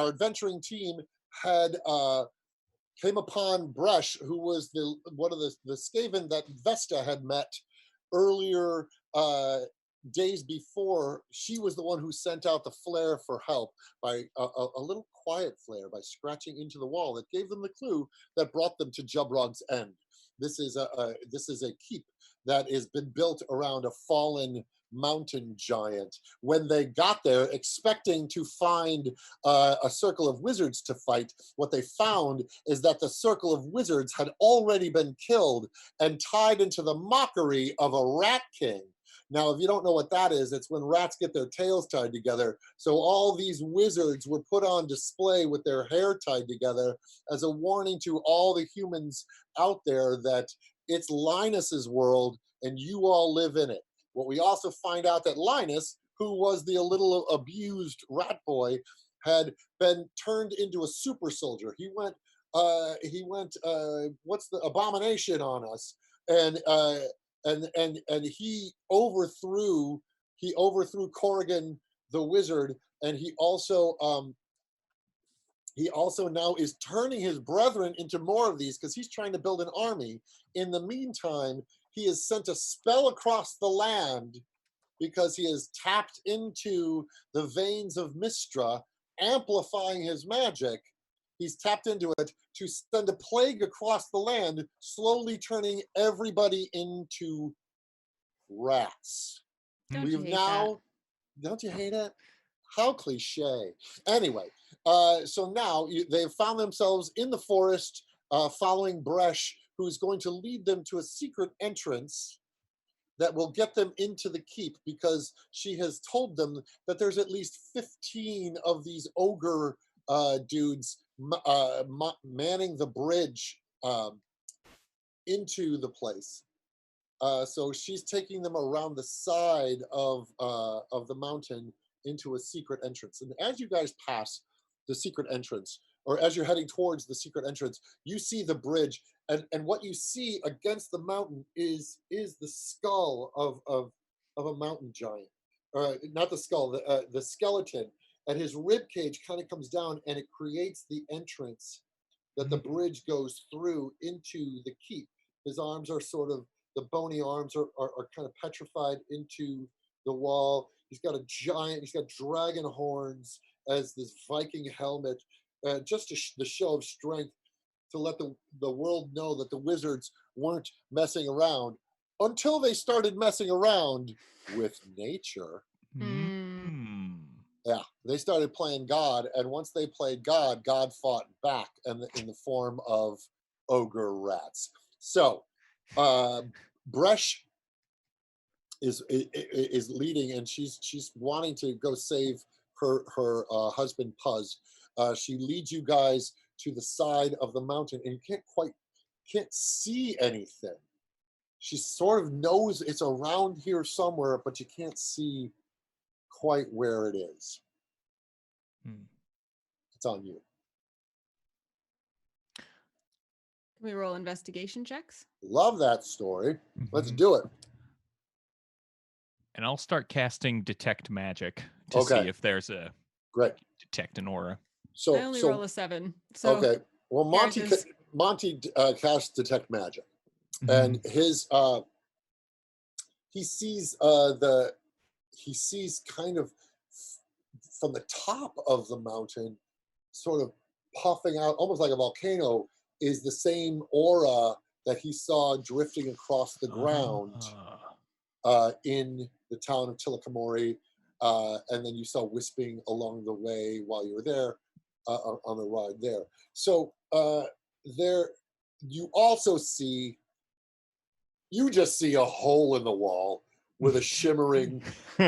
adventuring team had came upon Bresh, who was one of the Skaven that Vesta had met earlier days before. She was the one who sent out the flare for help, by a little quiet flare, by scratching into the wall that gave them the clue that brought them to Jubrog's End. This is a keep that has been built around a fallen mountain giant. When they got there expecting to find a circle of wizards to fight, what they found is that the circle of wizards had already been killed and tied into the mockery of a rat king. Now, if you don't know what that is, it's when rats get their tails tied together. So all these wizards were put on display with their hair tied together as a warning to all the humans out there that it's Linus's world and you all live in it. What we also find out that Linus, who was the little abused rat boy, had been turned into a super soldier. He went what's the abomination on us, and he overthrew Corrigan the wizard, and he also now is turning his brethren into more of these because he's trying to build an army. In the meantime, he has sent a spell across the land because he has tapped into the veins of Mistra, amplifying his magic. He's tapped into it to send a plague across the land, slowly turning everybody into rats. Don't We've you hate now, don't you hate it? How cliche. Anyway, so now they've found themselves in the forest, following Bresh, who's going to lead them to a secret entrance that will get them into the keep, because she has told them that there's at least 15 of these ogre dudes manning the bridge into the place. So she's taking them around the side of the mountain into a secret entrance. And as you guys pass the secret entrance, or as you're heading towards the secret entrance, you see the bridge, and what you see against the mountain is the skull of a mountain giant. Not the skull, the skeleton. And his rib cage kind of comes down, and it creates the entrance that the bridge goes through into the keep. His arms are sort of, the bony arms are kind of petrified into the wall. He's got dragon horns as this Viking helmet, just the show of strength, to let the world know that the wizards weren't messing around until they started messing around with nature. Yeah, they started playing God, and once they played God, God fought back in the form of ogre rats. So, Bresh is leading, and she's wanting to go save her husband Puz. She leads you guys to the side of the mountain, and you can't see anything. She sort of knows it's around here somewhere, but you can't see quite where it is. It's on you. Can we roll investigation checks? Love that story. Let's do it. And I'll start casting detect magic to see if there's a great detect an aura. So I only roll a 7. So okay. Well, Monty casts detect magic, and his he sees kind of from the top of the mountain, sort of puffing out, almost like a volcano, is the same aura that he saw drifting across the ground in the town of Tillakamori, and then you saw wisping along the way while you were there on the ride there. So there, you also see, you just see a hole in the wall with a shimmering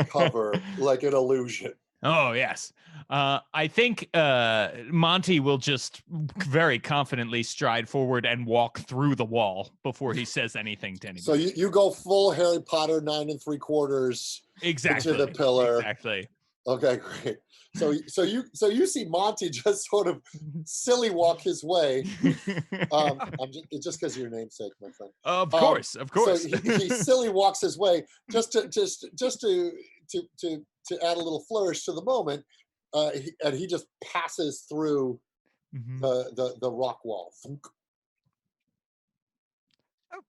cover like an illusion. Oh, yes. I think Monty will just very confidently stride forward and walk through the wall before he says anything to anybody. So you go full Harry Potter 9 3/4 exactly into the pillar. Exactly. Okay, great. So you see Monty just sort of silly walk his way. It's just because of your namesake, my friend. Of course. So he silly walks his way just to add a little flourish to the moment, and he just passes through the rock wall. Oh,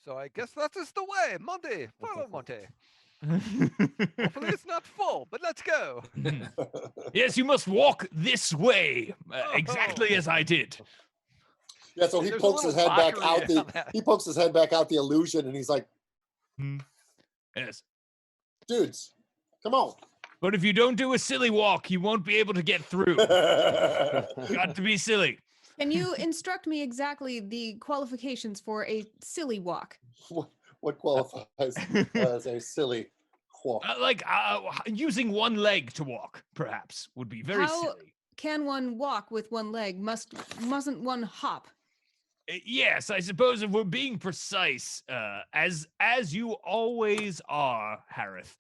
so I guess that is the way. Monty, follow Monty. Hopefully it's not full, but let's go. Yes, you must walk this way, exactly as I did. Yeah, so he There's a pokes his little head back out mockery on that. he pokes his head back out the illusion, and he's like, Yes. dudes, come on. But if you don't do a silly walk, you won't be able to get through. Got to be silly. Can you instruct me exactly the qualifications for a silly walk? What qualifies as a silly walk? Using one leg to walk, perhaps, would be very How silly. can one walk with one leg? Mustn't one hop? Yes, I suppose if we're being precise, as you always are, Harith,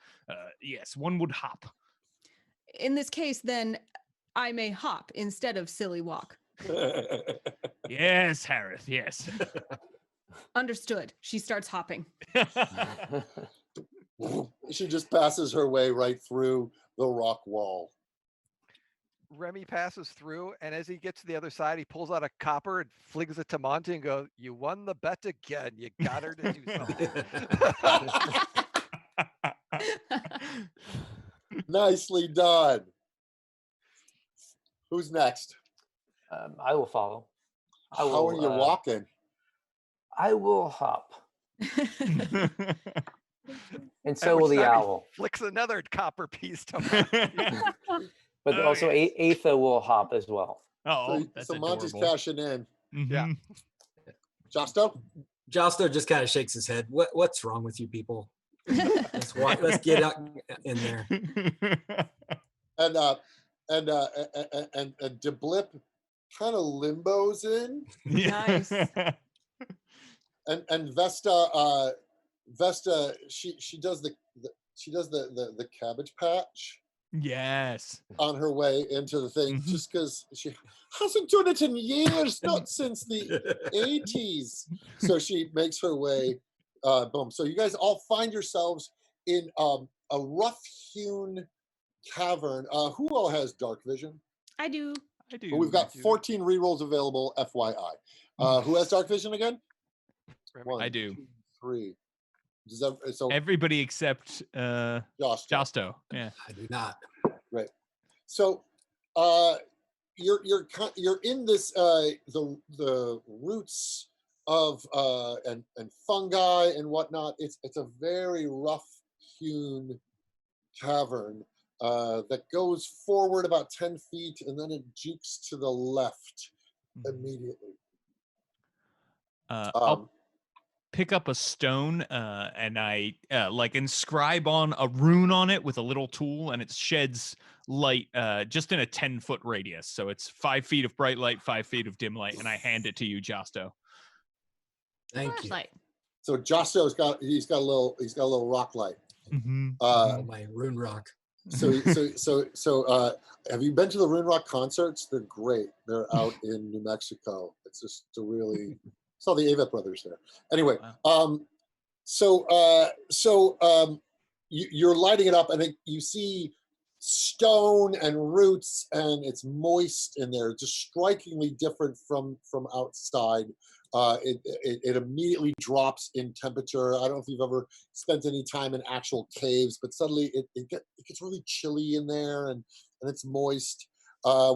yes, one would hop. In this case, then, I may hop instead of silly walk. Yes, Harith, yes. Understood. She starts hopping. She just passes her way right through the rock wall. Remy passes through, and as he gets to the other side, he pulls out a copper and flings it to Monty and goes, "You won the bet again. You got her to do something." Nicely done. Who's next? I will follow. How are you walking? I will hop. And so At will which the time he owl. flicks another copper piece to Monty. But Oh, also yes. Aetha will hop as well. Oh, So that's Monty's adorable. cashing in. Yeah. Mhm. Josto? Josto just kind of shakes his head. What's wrong with you people? Let's get out in there. And DeBlip kind of limbos in. Nice. And Vesta she does the cabbage patch Yes. on her way into the thing, Mhm. just because she hasn't done it in years, not since the 80s. So she makes her way boom. So you guys all find yourselves in a rough-hewn cavern. Who all has dark vision? I do. I do. Well, we've got 14 rerolls available, FYI. Who has dark vision again? Remy. One, I do. 2, 3. Does that, so Everybody except Josh. Josto. Yeah. I do not. Right. So you're in this the roots of and fungi and whatnot. It's a very rough hewn cavern that goes forward about 10 feet and then it jukes to the left immediately. I'll pick up a stone and I inscribe on a rune on it with a little tool, and it sheds light just in a 10-foot radius. So it's 5 feet of bright light, 5 feet of dim light, and I hand it to you, Josto. Thank you. Flashlight. So Josto's got a little rock light. Mm-hmm. My rune rock. So have you been to the Rune Rock concerts? They're great. They're out in New Mexico. It's just a really saw the Avett brothers there. Anyway, Wow. You're lighting it up, and you see stone and roots, and it's moist in there, just strikingly different from outside. It immediately drops in temperature. I don't know if you've ever spent any time in actual caves, but suddenly it gets really chilly in there, and it's moist.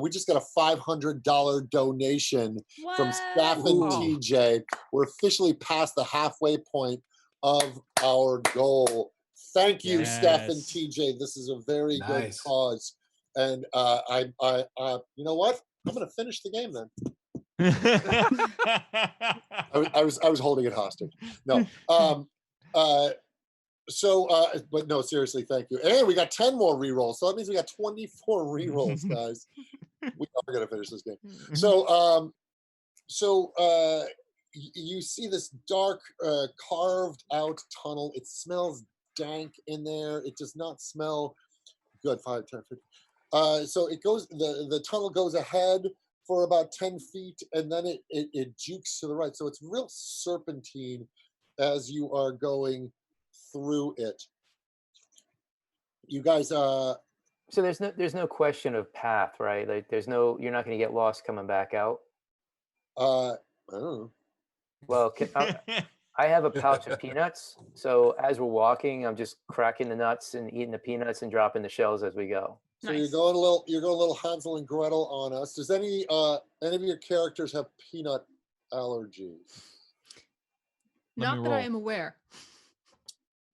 We just got a $500 donation from Staff and What? TJ. We're officially past the halfway point of our goal Thank you, Steph and Yes. TJ. This is a very good Nice. cause. And you know what? I'm going to finish the game then. I was holding it hostage. No. But no, seriously, thank you. And we got 10 more rerolls. So that means we got 24 rerolls, guys. We are going to finish this game. So, you see this dark, carved out tunnel. It smells dank in there. It does not smell good. 5, 10, 15. So it goes, the tunnel goes ahead for about 10 feet, and then it jukes to the right. So it's real serpentine as you are going through it. You guys, So there's no question of path, right? Like you're not going to get lost coming back out. I don't know. Well, I have a pouch of peanuts, so as we're walking, I'm just cracking the nuts and eating the peanuts and dropping the shells as we go. So Nice. you're going a little Hansel and Gretel on us. Does any of your characters have peanut allergies? Not that I roll. am aware.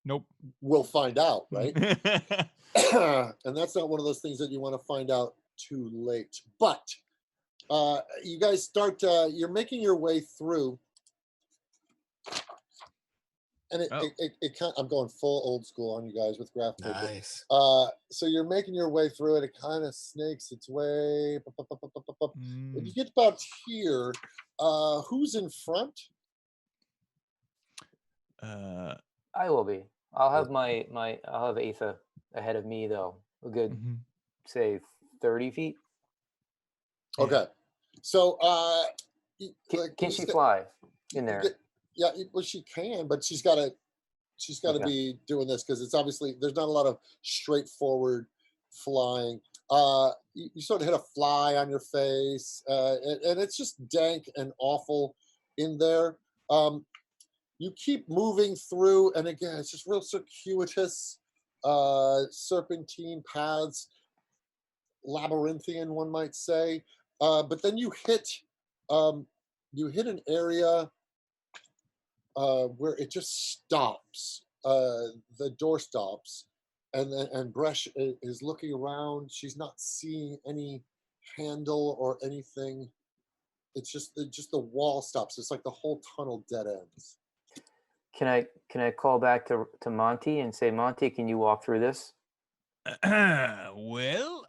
Nope. We'll find out, right? And that's not one of those things that you want to find out too late. But you guys start, you're making your way through. And it kind of, I'm going full old school on you guys with graph paper. Nice. So you're making your way through it. It kind of snakes its way. When you get about here, who's in front? I will be. I'll have I'll have Aetha ahead of me though. A good say 30 feet. Okay. So Can she fly in there? Yeah, well, she can, but she's got to be doing this because it's obviously there's not a lot of straightforward flying. You sort of hit a fly on your face, and it's just dank and awful in there. You keep moving through, and again, it's just real circuitous, serpentine paths, labyrinthian, one might say. But then you hit an area where it just stops. The door stops, and Bresh is looking around. She's not seeing any handle or anything. It's just the wall stops. It's like the whole tunnel dead ends. Can I call back to Monty and say, Monty, can you walk through this? Well,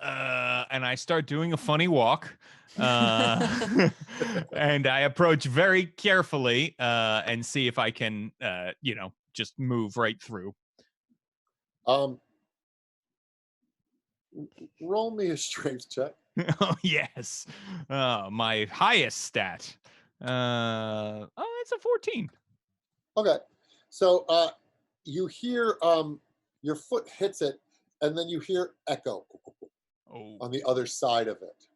and I start doing a funny walk, and I approach very carefully and see if I can, just move right through. Roll me a strength check. Oh yes, my highest stat. It's a 14. Okay, so you hear your foot hits it, and then you hear echo on the other side of it.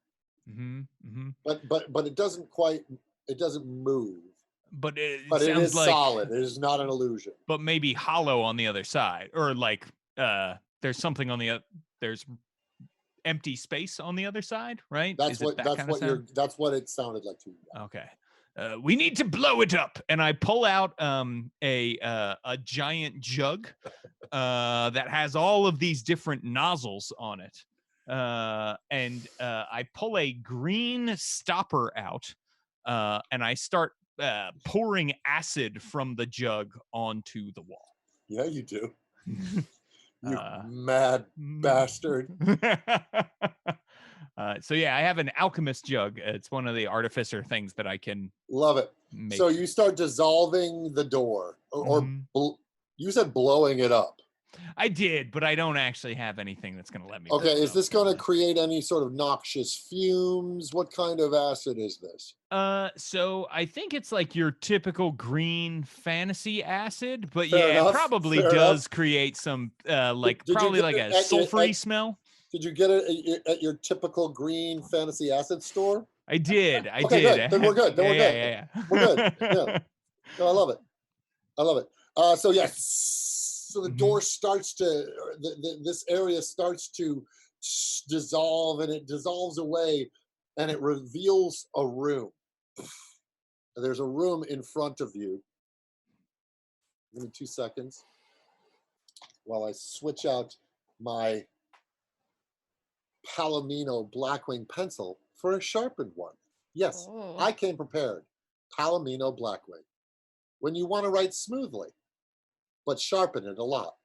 But it doesn't move. But it is sounds like solid. It is not an illusion. But maybe hollow on the other side, or like there's something on the there's empty space on the other side, right? That's what it sounded like to you. Okay. We need to blow it up, and I pull out a giant jug that has all of these different nozzles on it, and I pull a green stopper out, and I start pouring acid from the jug onto the wall. Yeah, you do. You mad bastard. So yeah, I have an alchemist jug. It's one of the artificer things that I can love it. Make. So you start dissolving the door, or you said blowing it up. I did, but I don't actually have anything that's going to let me. Okay, is this going to create any sort of noxious fumes? What kind of acid is this? So I think it's like your typical green fantasy acid, but Fair enough. It probably does create some probably like a sulfury smell. Did you get it at your typical green fantasy acid store? I did. I okay, did. Good. Then we're good. We're good. Yeah. We're good. Yeah. No, I love it. So yes. So the door starts to, this area starts to dissolve, and it dissolves away, and it reveals a room. There's a room in front of you. Give me 2 seconds. while I switch out my Palomino Blackwing pencil for a sharpened one. Yes, Oh. I came prepared. Palomino Blackwing. When you want to write smoothly, but sharpen it a lot.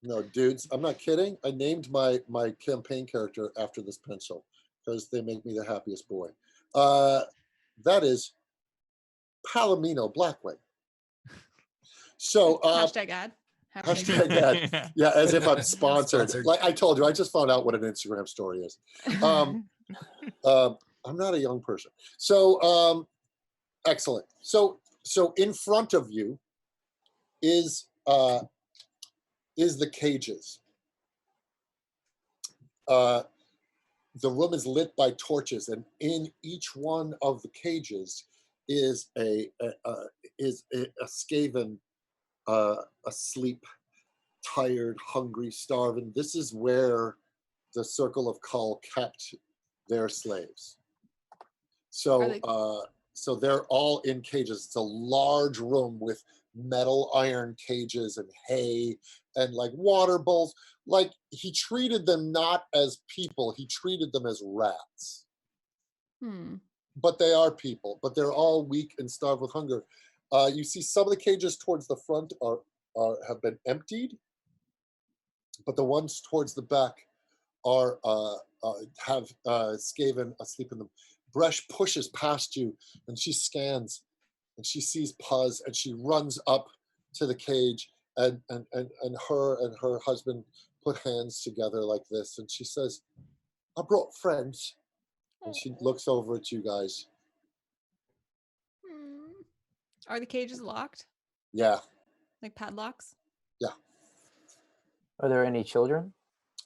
No, dudes, I'm not kidding. I named my campaign character after this pencil because they make me the happiest boy. That is Palomino Blackwing. So Hashtag ad. hashtag ad. Yeah, as if I'm sponsored. Like I told you, I just found out what an Instagram story is. I'm not a young person. So excellent. So in front of you is the cages. The room is lit by torches, and in each one of the cages is a Skaven asleep, tired, hungry, starving. This is where the Circle of Kull kept their slaves. So so they're all in cages. It's a large room with metal iron cages and hay and like water bowls. Like he treated them not as people, he treated them as rats. But they are people, but they're all weak and starved with hunger. You see some of the cages towards the front have been emptied, but the ones towards the back have Skaven asleep in them. Bresh pushes past you and she scans and she sees Puz and she runs up to the cage and her and her husband put hands together like this and she says, I brought friends. And she looks over at you guys. Are the cages locked? Yeah. Like padlocks? Yeah. Are there any children?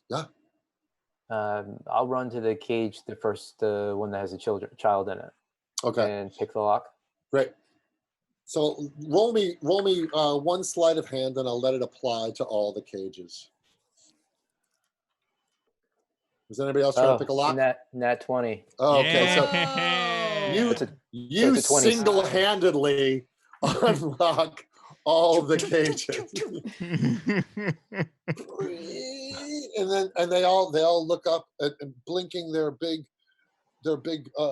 Yeah. I'll run to the cage, the first one that has a child in it. Okay. And pick the lock. Great. So roll me one sleight of hand, and I'll let it apply to all the cages. Is anybody else trying to pick a lock? Nat 20. Oh, okay. Yeah. So you single-handedly unlock all the cages. and they all look up and blinking their big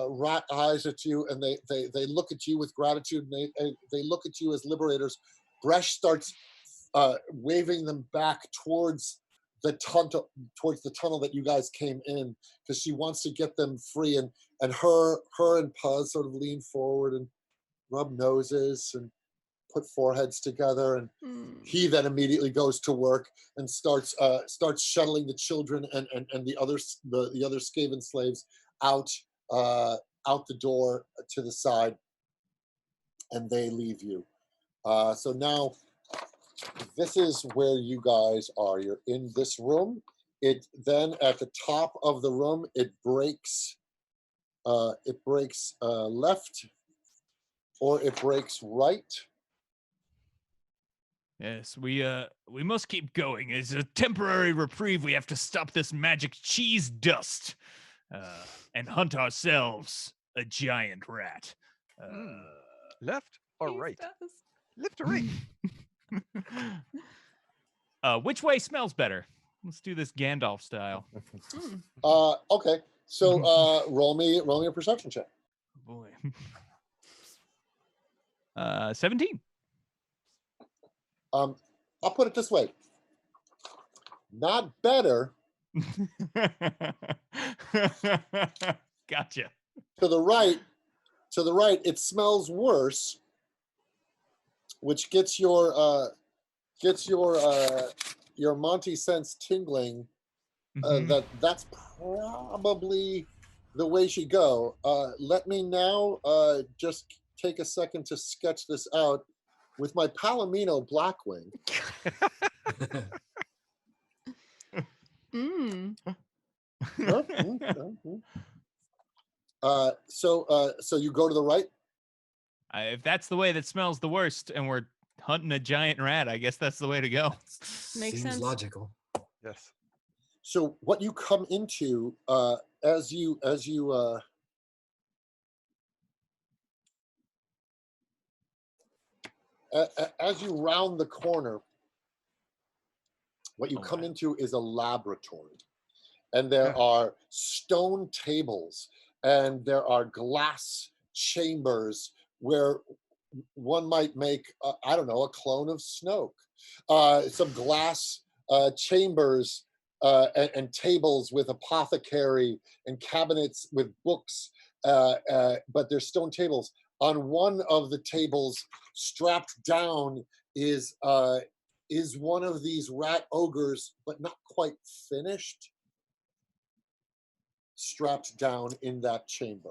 rat eyes at you, and they look at you with gratitude, and they look at you as liberators. Bresh starts waving them back towards the tunnel that you guys came in, because she wants to get them free, and her and Puz sort of lean forward and rub noses and put foreheads together, and he then immediately goes to work and starts shuttling the children and the other Skaven slaves out the door to the side, and they leave you. So now this is where you guys are. You're in this room. It then at the top of the room it breaks left, or it breaks right. Yes, we must keep going. As a temporary reprieve, we have to stop this magic cheese dust and hunt ourselves a giant rat. Left or Cheese right? dust. Left or right? Which way smells better? Let's do this Gandalf style. Okay. So roll me a perception check. Oh boy. 17. I'll put it this way. Not better. Gotcha. To the right, it smells worse, which gets your Monty sense tingling. That's probably the way she go. Let me now just take a second to sketch this out with my Palomino Blackwing. So you go to the right? If that's the way that smells the worst and we're hunting a giant rat, I guess that's the way to go. Makes Seems sense. logical. Yes. So what you come into as you as you round the corner, what you Oh, come wow. into is a laboratory. And there are stone tables and there are glass chambers where one might make, I don't know, a clone of Snoke. Some glass chambers and tables with apothecary and cabinets with books, but they're stone tables. On one of the tables, strapped down, is one of these rat ogres, but not quite finished, strapped down in that chamber.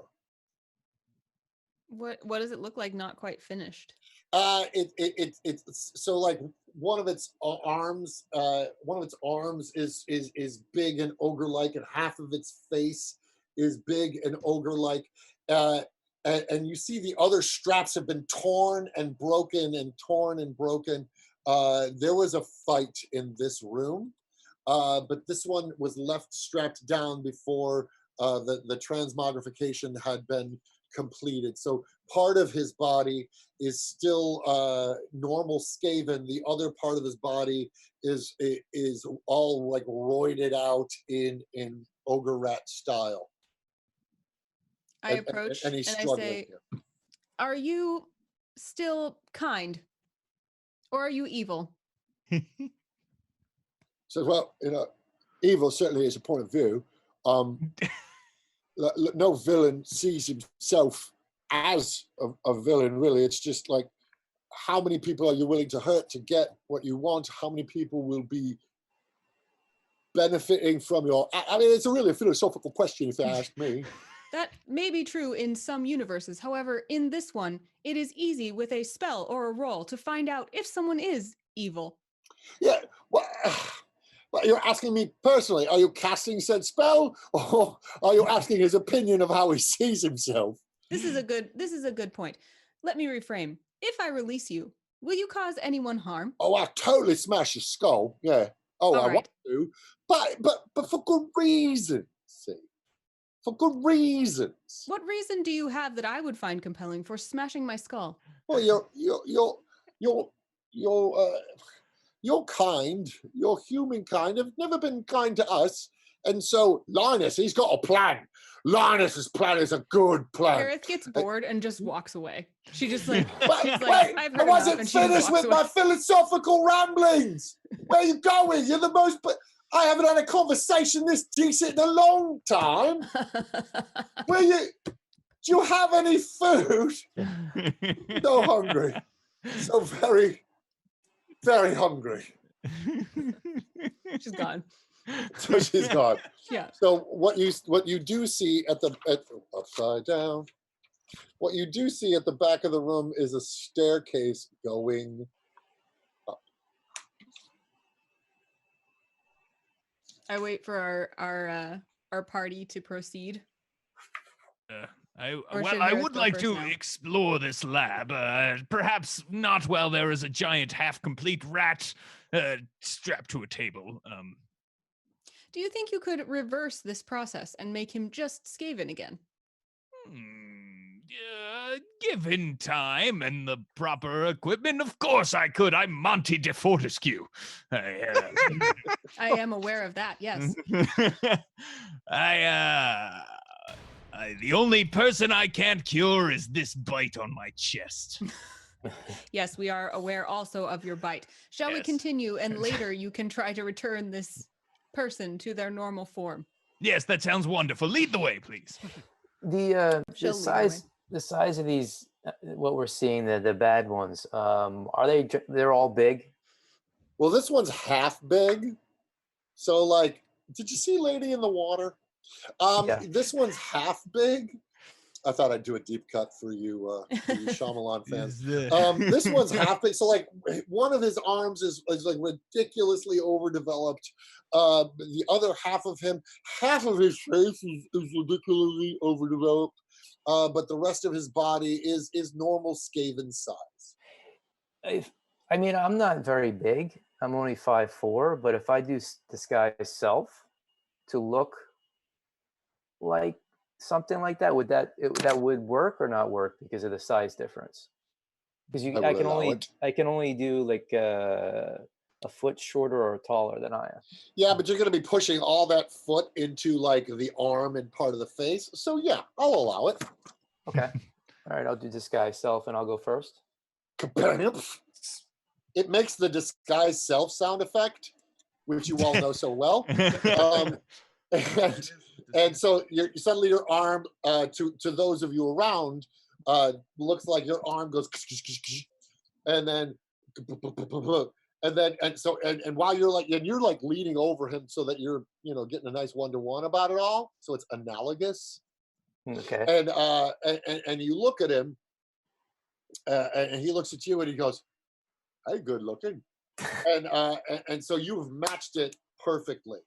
What does it look like? Not quite finished. It's so like one of its arms, is big and ogre-like, and half of its face is big and ogre-like. And you see the other straps have been torn and broken and torn and broken. There was a fight in this room, but this one was left strapped down before the transmogrification had been completed. So part of his body is still normal Skaven. The other part of his body is all like roided out in ogre rat style. I approach and he's and I struggling say, here. "Are you still kind, or are you evil?" So, well, evil certainly is a point of view. No villain sees himself as a villain, really. It's just like, how many people are you willing to hurt to get what you want? How many people will be benefiting from your... I mean, it's a really philosophical question, if you ask me. That may be true in some universes. However, in this one, it is easy with a spell or a roll to find out if someone is evil. Yeah, well, you're asking me personally, are you casting said spell, or are you asking his opinion of how he sees himself? This is a good point. Let me reframe. If I release you, will you cause anyone harm? Oh, I totally smash your skull. Yeah. Oh, All I right. want to, but for good reason. See, for good reasons. What reason do you have that I would find compelling for smashing my skull? Well, you're kind. You're humankind. Have never been kind to us, and so Linus, he's got a plan. Linus's plan is a good plan. Gareth gets bored and just walks away. She just like, Wait, she's like, I've heard I enough, wasn't and she just finished walks with my away. philosophical ramblings. Where are you going? You're the most... I haven't had a conversation this decent in a long time. Do you have any food? So hungry. So very, very hungry. She's gone. So she's gone. Yeah. So what you do see at upside down, what you do see at the back of the room is a staircase going up. I wait for our party to proceed. I Or should Harris would go like first to now? explore this lab. Perhaps not while there is a giant half-complete rat strapped to a table. Do you think you could reverse this process and make him just Skaven again? Given time and the proper equipment, of course I could. I'm Monty de Fortescue. I am aware of that, yes. The only person I can't cure is this bite on my chest. Yes, we are aware also of your bite. Shall we Yes. continue, and later you can try to return this person to their normal form? Yes, that sounds wonderful. Lead the way, please. The She'll lead the size of these, what we're seeing, the bad ones, are they're all big? Well, this one's half big. So, like, did you see Lady in the Water? Yeah. This one's half big. I thought I'd do a deep cut for you Shyamalan fans. This one's half big. So, like, one of his arms is like ridiculously overdeveloped. The other half of his face is ridiculously overdeveloped. But the rest of his body is normal Skaven size. I mean, I'm not very big. I'm only 5'4", but if I do disguise self to look like something like that, that would work or not work because of the size difference? Because I would allow it. I can only do like a foot shorter or taller than I am. Yeah, but you're going to be pushing all that foot into like the arm and part of the face. So yeah, I'll allow it. Okay. All right, I'll do disguise self and I'll go first. It makes the disguise self sound effect, which you all know so well. And so suddenly your arm, to those of you around, looks like your arm goes, and then, and while you're like leaning over him so that you're getting a nice one-to-one about it all. So it's analogous. Okay. And you look at him, and he looks at you and he goes, "Hey, good looking," and so you've matched it perfectly.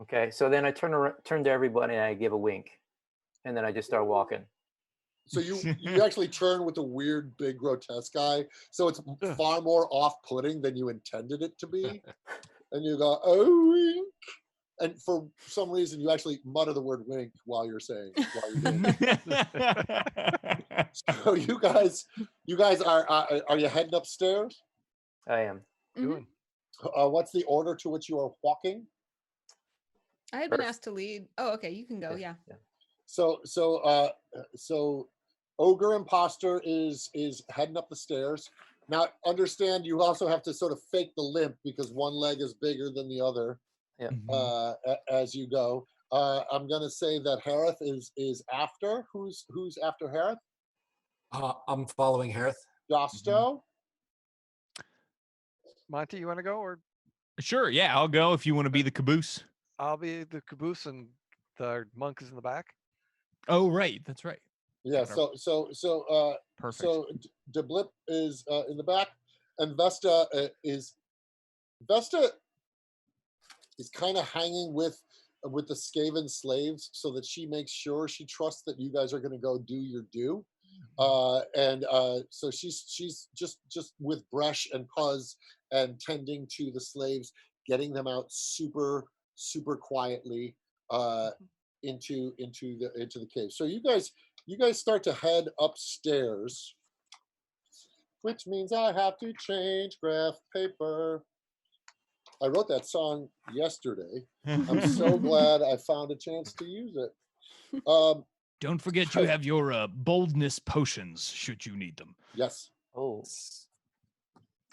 Okay. So then I turn to everybody and I give a wink, and then I just start walking. So you actually turn with a weird, big, grotesque guy. So it's far more off-putting than you intended it to be. And you go, "Oh, wink." And for some reason, you actually mutter the word "wink" while you're doing it. So you guys are you heading upstairs? I am. Doing. What's the order to which you are walking? I had been asked to lead. Oh, okay, you can go. Yeah. So Ogre Imposter is heading up the stairs. Now, understand you also have to sort of fake the limp because one leg is bigger than the other. Yeah. As you go. I'm gonna say that Harith is after. Who's after Harith? I'm following Harith. Josto. Monty, you want to go, or Sure, yeah, I'll go if you want to be the caboose. I'll be the caboose and the monk is in the back. Oh, right, that's right. Yeah. Perfect. So Deblip is in the back, and Vesta is kind of hanging with the Skaven slaves so that she makes sure she trusts that you guys are going to go do your due. So she's just with Bresh and Puz and tending to the slaves, getting them out super quietly into the cave. So you guys start to head upstairs, which means I have to change graph paper. I wrote that song yesterday. I'm so glad I found a chance to use it. Don't forget you have your boldness potions should you need them. Yes. Oh.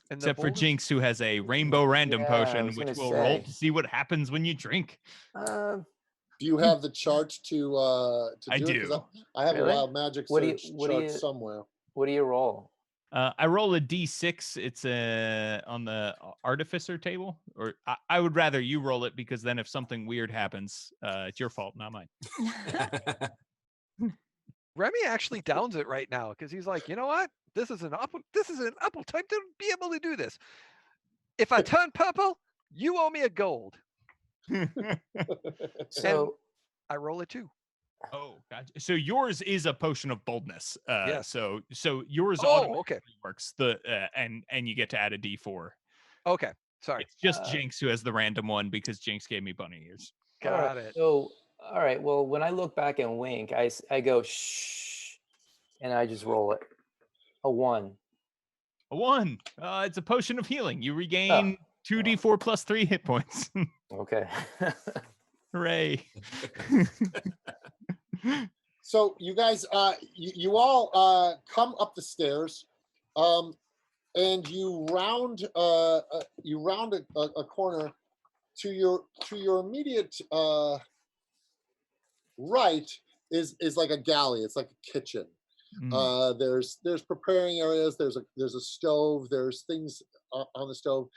And Except for Jinx, who has a rainbow random potion, which will roll to see what happens when you drink. Do you have the chart to I do do. it? I have Really? a wild magic search chart somewhere. What do you roll? I roll a d6. It's on the artificer table, or I would rather you roll it because then if something weird happens, it's your fault, not mine. Remy actually downs it right now because he's like, you know what? This is an apple time to be able to do this. If I turn purple, you owe me a gold. So I roll it too. Oh, gotcha. So yours is a potion of boldness. Yes. So yours okay. works. And you get to add a d4. Okay. Sorry. It's just Jinx who has the random one because Jinx gave me bunny ears. Got it. So all right. Well, when I look back and wink, I go shh, and I just roll it. A 1. A 1. It's a potion of healing. You regain 2d4 plus 3 hit points. Okay. Hooray. So you guys, you all come up the stairs, and you round a corner to your immediate right is like a galley. It's like a kitchen. There's preparing areas. There's a stove. There's things on the stove.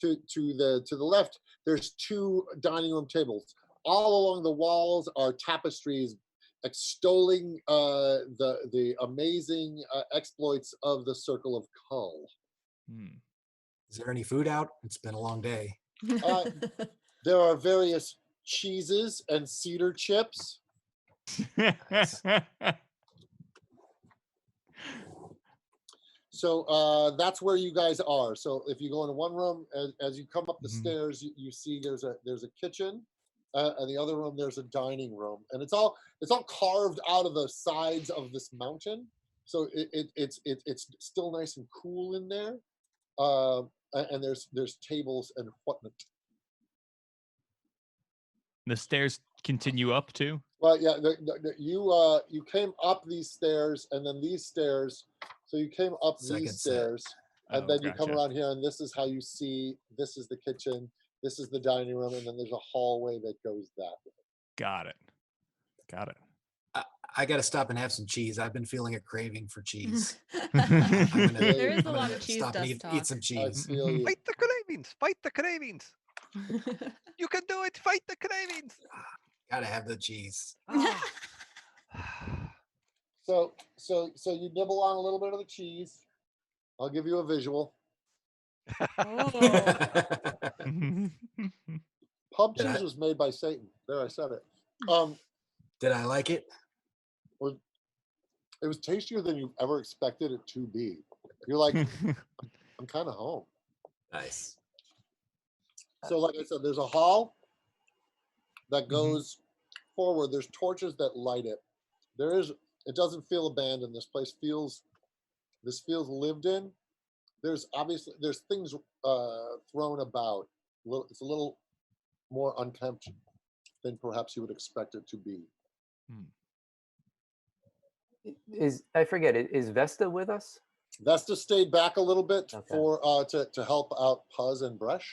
To the left, there's 2 dining room tables. All along the walls are tapestries extolling the amazing exploits of the Circle of Kull. Is there any food out? It's been a long day. There are various cheeses and cedar chips. So that's where you guys are. So if you go into one room, as you come up the stairs, you see there's a kitchen, and the other room there's a dining room, and it's all carved out of the sides of this mountain. so it's still nice and cool in there. And there's tables and whatnot. The stairs continue up too. Well, yeah, you came up these stairs and then these stairs. So you came up Second these set. stairs, and Oh, then you come gotcha. around here, and this is how you see. This is the kitchen. This is the dining room, and then there's a hallway that goes that way. Got it. Got it. I got to stop and have some cheese. I've been feeling a craving for cheese. There is a lot of cheese stop and dust talk. eat some I cheese. feel you. Fight the cravings. Fight the cravings. You can do it. Fight the cravings. Gotta have the cheese. Ah. So you nibble on a little bit of the cheese. I'll give you a visual. Oh. Pub Did I- cheese was made by Satan. There, I said it. Did I like it? It was tastier than you ever expected it to be. You're like, I'm kind of home. Nice. So, like I said, there's a hall that goes forward. There's torches that light it. It doesn't feel abandoned. This feels lived in. There's things thrown about. It's a little more unkempt than perhaps you would expect it to be. I forget, is Vesta with us? Vesta stayed back a little bit Okay. for to help out Puzz and Bresh.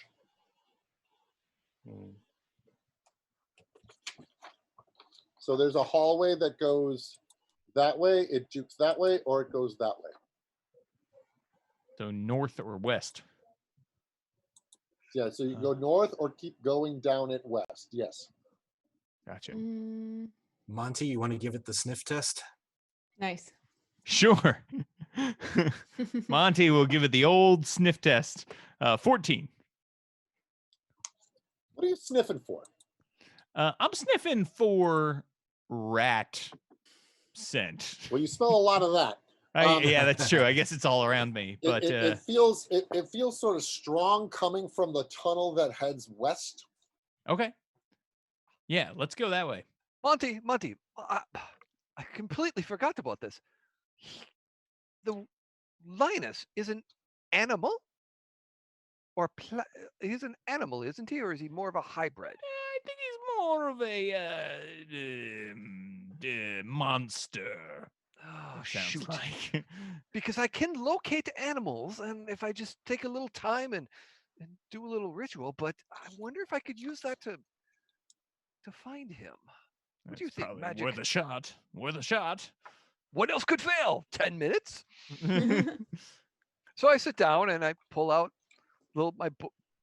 Hmm. So there's a hallway that goes that way, it jukes that way, or it goes that way. So north or west? Yeah, so you go north or keep going down it west. Yes. Gotcha. Monty, you want to give it the sniff test? Nice. Sure. Monty will give it the old sniff test. 14. What are you sniffing for? I'm sniffing for rat scent. Well, you smell a lot of that. Yeah, that's true. I guess it's all around me. But It feels sort of strong coming from the tunnel that heads west. okay. Yeah, let's go that way. Monty, I completely forgot about this. The Linus is an animal, or he's an animal, isn't he, or is he more of a hybrid? I think he's more of a monster. Oh, Sounds shoot! like. Because I can locate animals, and if I just take a little time and do a little ritual, but I wonder if I could use that to find him. What do you That's think, probably magic? Worth a shot. Worth a shot. What else could fail? 10 minutes. So I sit down and I pull out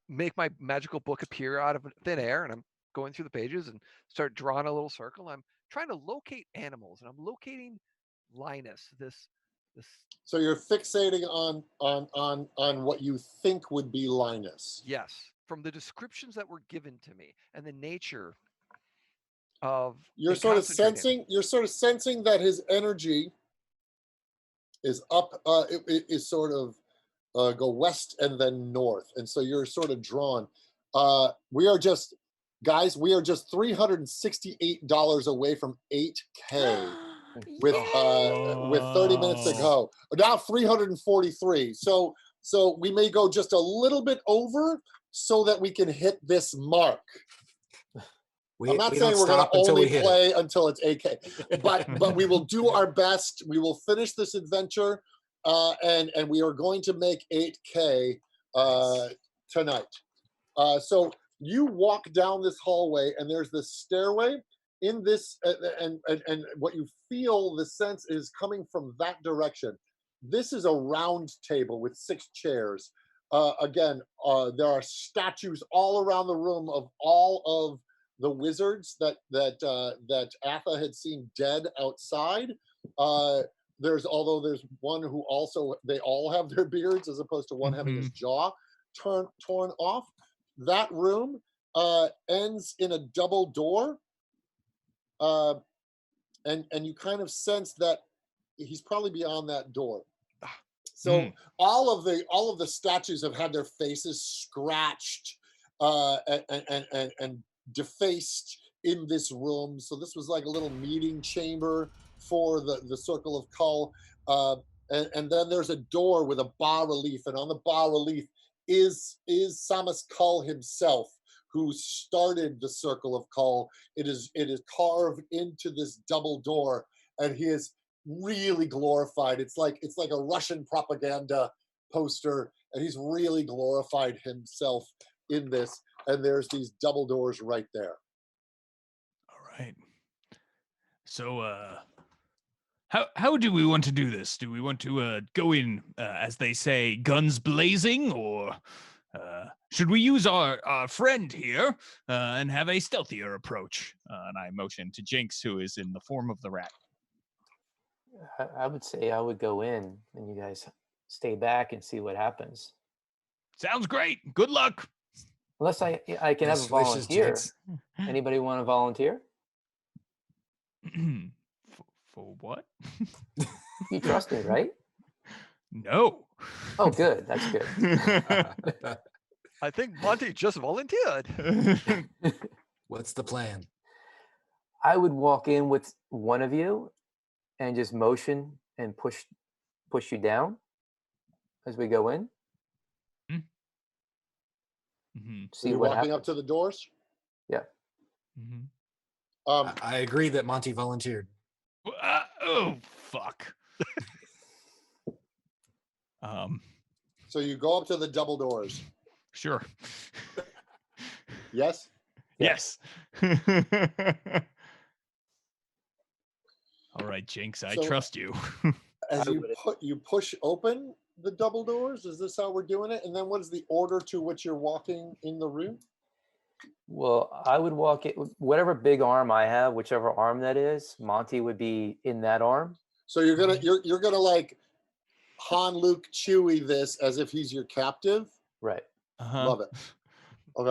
make my magical book appear out of thin air, and I'm going through the pages and start drawing a little circle. I'm trying to locate animals, and I'm locating Linus. This. So you're fixating on what you think would be Linus. Yes, from the descriptions that were given to me and the nature of. You're and sort of concentrating. sensing that his energy is up. It is sort of go west and then north, and so you're sort of drawn. We are just $368 away from 8K. With 30 minutes to go, now 343. So we may go just a little bit over so that we can hit this mark. I'm not saying we're going to only play until it's 8K, but we will do our best. We will finish this adventure, and we are going to make 8K tonight. So you walk down this hallway, and there's this stairway. In this, and what you feel, the sense is coming from that direction. This is a round table with 6 chairs. Again, there are statues all around the room of all of the wizards that Atha had seen dead outside. There's one who also, they all have their beards as opposed to one having his jaw torn off. That room ends in a double door. And you kind of sense that he's probably beyond that door. So all of the statues have had their faces scratched and defaced in this room. So this was like a little meeting chamber for the Circle of Kull. and then there's a door with a bas relief, and on the bas relief is Samus Kull himself, who started the Circle of Kull. It is carved into this double door, and he is really glorified. It's like a Russian propaganda poster, and he's really glorified himself in this. And there's these double doors right there. All right. So, how do we want to do this? Do we want to go in, as they say, guns blazing, or should we use our friend here and have a stealthier approach? And I motion to Jinx, who is in the form of the rat. I would say I would go in, and you guys stay back and see what happens. Sounds great. Good luck. Unless I can have a Best wishes, volunteer. Jinx. Anybody want to volunteer? For what? You trust me, right? No. Oh, good. That's good. I think Monty just volunteered. What's the plan? I would walk in with one of you and just motion and push you down as we go in. Mm-hmm. So See you're what walking happens. up to the doors. Yeah. Mm-hmm. I agree that Monty volunteered. Oh fuck. So you go up to the double doors. Sure. Yes. Yes. All right, Jinx, I So- trust you. As I you push open the double doors, is this how we're doing it? And then what is the order to which you're walking in the room? Well, I would walk it, whatever big arm I have, whichever arm that is, Monty would be in that arm. So you're gonna like Han, Luke, Chewie this as if he's your captive. Right. Uh-huh. Love it. Okay.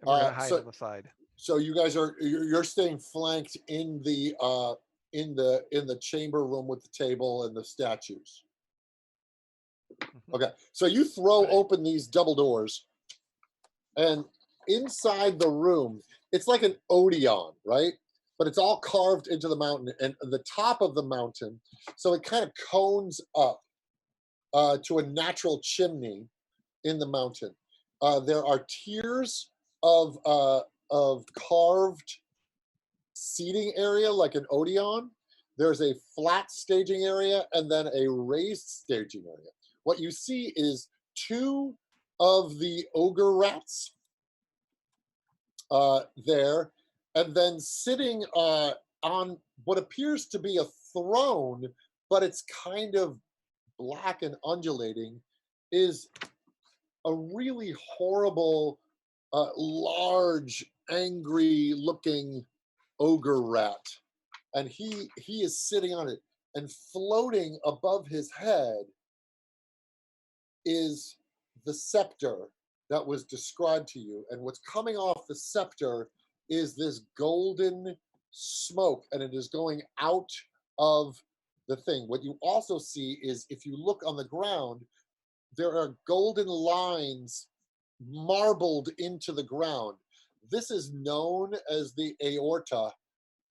And we're gonna hide So- on the side. So you guys you're staying flanked in the chamber room with the table and the statues. Mhm. Okay. So you throw Right. open these double doors, and inside the room, it's like an Odeon, right? But it's all carved into the mountain, and the top of the mountain, so it kind of cones up to a natural chimney in the mountain. There are tiers of carved seating area like an Odeon. There's a flat staging area and then a raised staging area. What you see is two of the ogre rats there, and then sitting on what appears to be a throne, but it's kind of black and undulating, is a really horrible, large, angry-looking ogre rat, and he is sitting on it, and floating above his head is the scepter that was described to you, and what's coming off the scepter is this golden smoke, and it is going out of the thing. What you also see is, if you look on the ground, there are golden lines marbled into the ground. This is known as the aorta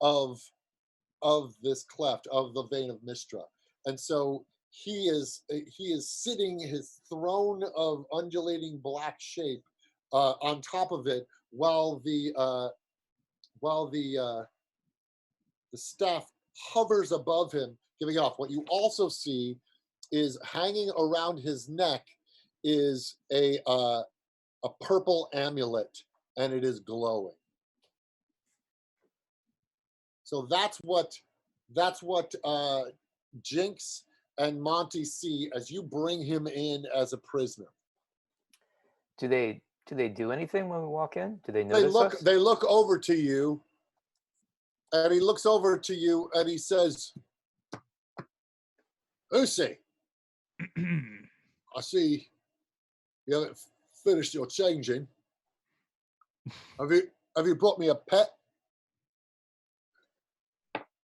of this cleft, of the vein of Mistra. And so he is sitting his throne of undulating black shape on top of it, while the staff hovers above him, giving off. What you also see is hanging around his neck is a purple amulet, and it is glowing. So that's what Jinx and Monty see as you bring him in as a prisoner. Do they do anything when we walk in? Do they notice us? They look over to you, and he looks over to you and he says, "Lucy, I see you haven't finished your changing. Have you brought me a pet?"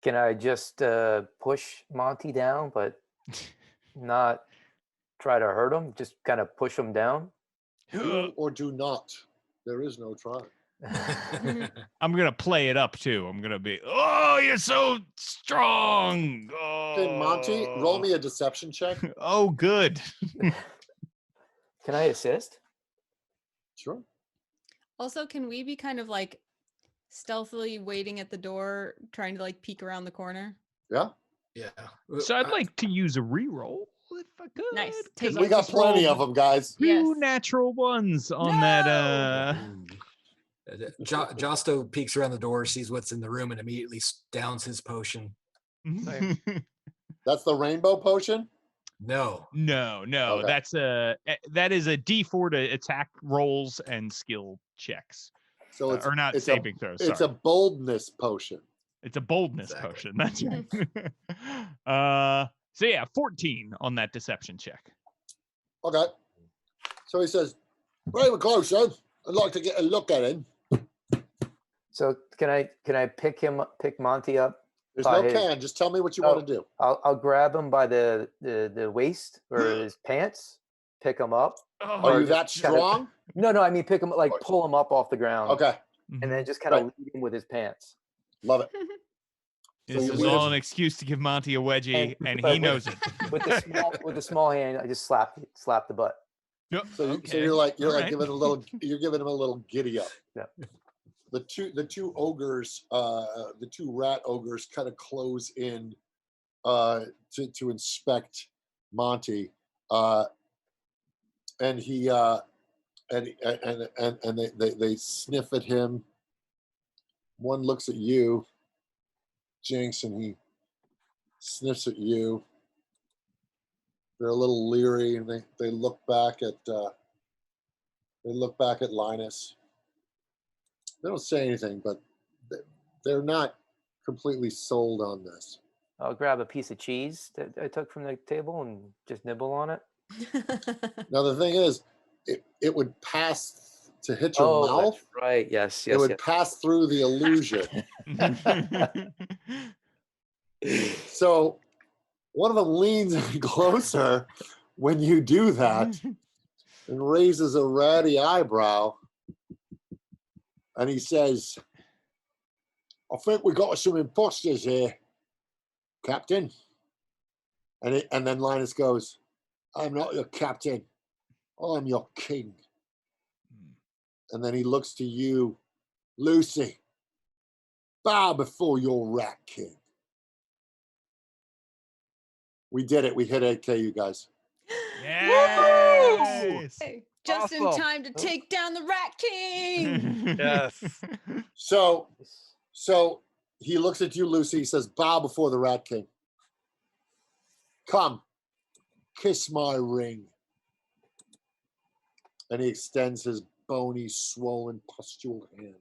Can I just push Monty down, but not try to hurt him? Just kind of push him down? Do or do not. There is no try. I'm gonna play it up too. I'm gonna be, oh, you're so strong. Okay, Monty, roll me Oh. a deception check. Oh, good. Can I assist? Sure. Also, can we be kind of like stealthily waiting at the door, trying to like peek around the corner? Yeah. Yeah. So I'd like to use a reroll if I could. Nice. 'cause Take I We it. got just plenty rolled of them, guys. Two Yes. natural ones on that. Josto peeks around the door, sees what's in the room, and immediately downs his potion. That's the rainbow potion? No. No, Okay. that is a D4 to attack rolls and skill checks, So or not it's saving throws. It's Sorry, a boldness potion. it's a boldness Exactly. potion. That's right. So yeah, 14 on that deception check. Okay. So he says, "Bring him closer. I'd like to get a look at him." So can I pick Monty up? There's by no his- can. Just tell me what you Oh. want to do. I'll grab him by the waist or his pants, pick him up. Are Or you that just kinda- strong? No, I mean pick him like pull him up off the ground. Okay. And then just kind of Right. lead him with his pants. Love it. This you is lead all him- an excuse to give Monty a wedgie, and but he knows it. With the small hand, I just slap the butt. Yep, So okay, you're like all right. giving you're giving him a little giddy up. Yeah. The two ogres, the two rat ogres kind of close in to inspect Monty. And he and they sniff at him. One looks at you, Jinx, and he sniffs at you. They're a little leery, and they look back at Linus. They don't say anything, but they're not completely sold on this. I'll grab a piece of cheese that I took from the table and just nibble on it. Now the thing is, it would pass to hit your that's mouth. right. Yes. It would pass through the illusion. So one of them leans in closer when you do that and raises a ratty eyebrow. And he says, "I think we got some imposters here, Captain." And then Linus goes, "I'm not your captain. I'm your king." And then he looks to you, "Lucy, bow before your rat king." We did it. We hit 8K, you guys. Yes. Hey, just in Awesome. time to take down the Rat King. Yes. So he looks at you, Lucy. He says, "Bow before the rat king. Come, kiss my ring." And he extends his bony, swollen, pustule hand.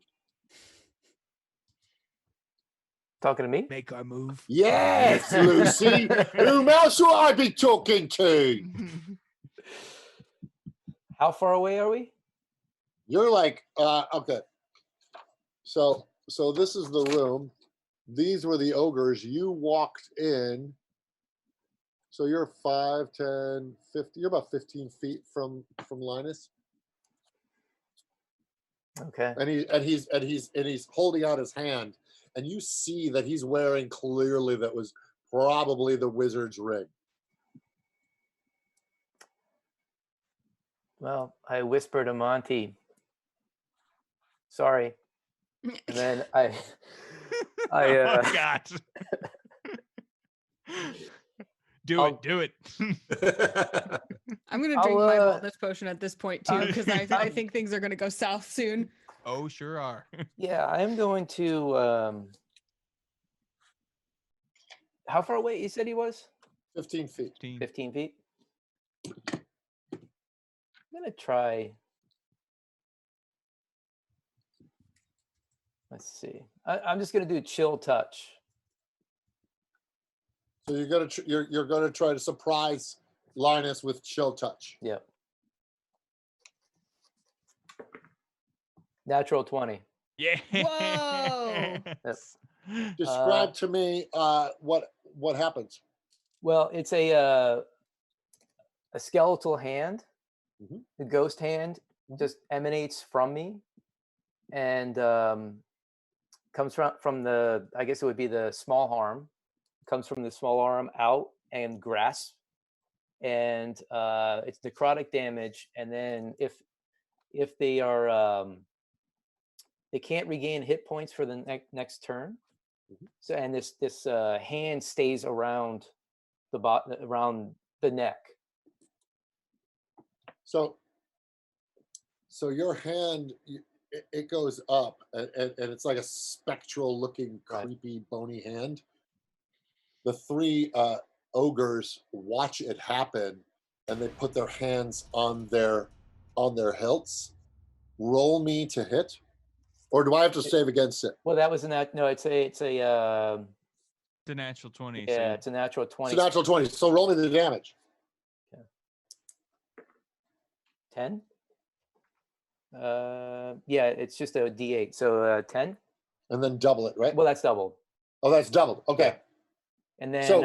Talking to me? Make our move. Yes, Lucy. Whom else will I be talking to? How far away are we? You're like, okay. So this is the room. These were the ogres. You walked in. So you're 5, 10, 50. You're about 15 feet from Linus. Okay. And he's holding out his hand, and you see that he's wearing clearly that was probably the wizard's ring. Well, I whisper to Monty, "Sorry," and then I Oh my God. Do it. I'm gonna I'll, drink my boldness potion at this point too, because I think things are gonna go south soon. Oh, sure are. yeah, I am going to. How far away you said he was? 15 feet. 15 feet. I'm gonna try. Let's see. I'm just gonna do chill touch. So you're gonna try to surprise Linus with chill touch. Yep. Natural 20. Yeah. Whoa. Describe to me what happens. Well, it's a skeletal hand. Mhm. The ghost hand just emanates from me, and comes from the, I guess it would be the small arm, comes from the small arm out and grasp, and it's necrotic damage. And then if they are they can't regain hit points for the next turn. So, and this hand stays around around the neck. So your hand, it goes up, and it's like a spectral looking, creepy, bony hand. The three ogres watch it happen, and they put their hands on their hilts. Roll me to hit, or do I have to save against it? Well, that was in that. No, it's a The natural 20. yeah, it's a natural 20. It's a natural 20. So roll me the damage. 10. Yeah, it's just a D8. So 10. And then double it, right? Well, that's doubled. Oh, that's doubled. Okay. And then So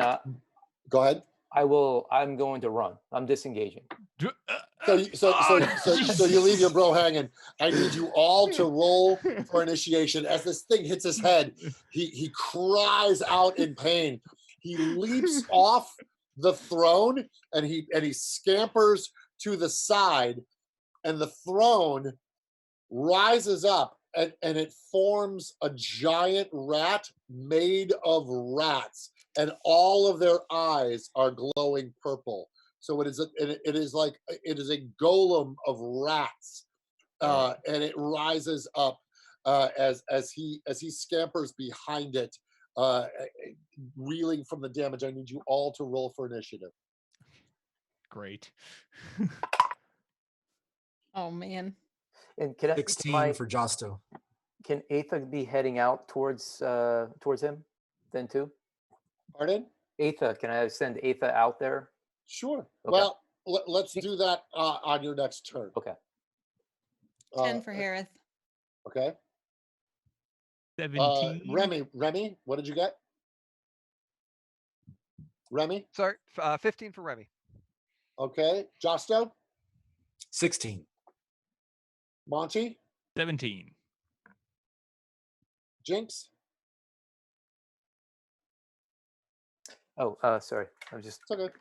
go ahead. I'm going to run. I'm disengaging. So you leave your bro hanging. I need you all to roll for initiation. As this thing hits his head, he cries out in pain. He leaps off the throne and he scampers to the side, and the throne rises up and it forms a giant rat made of rats, and all of their eyes are glowing purple. So it is a golem of rats, and it rises up as he scampers behind it, reeling from the damage. I need you all to roll for initiative. Great. Oh man. And can 16 for Josto. Can Aetha be heading out towards him then too? Pardon? Aetha, can I send Aetha out there? Sure. Okay. Well, let's do that on your next turn. Okay. 10 for Harith. Okay. 17. Remy, what did you get? Remy? Sorry, 15 for Remy. Okay. Josto? 16. Monty? 17. Jinx? Oh, sorry. I was just It's okay.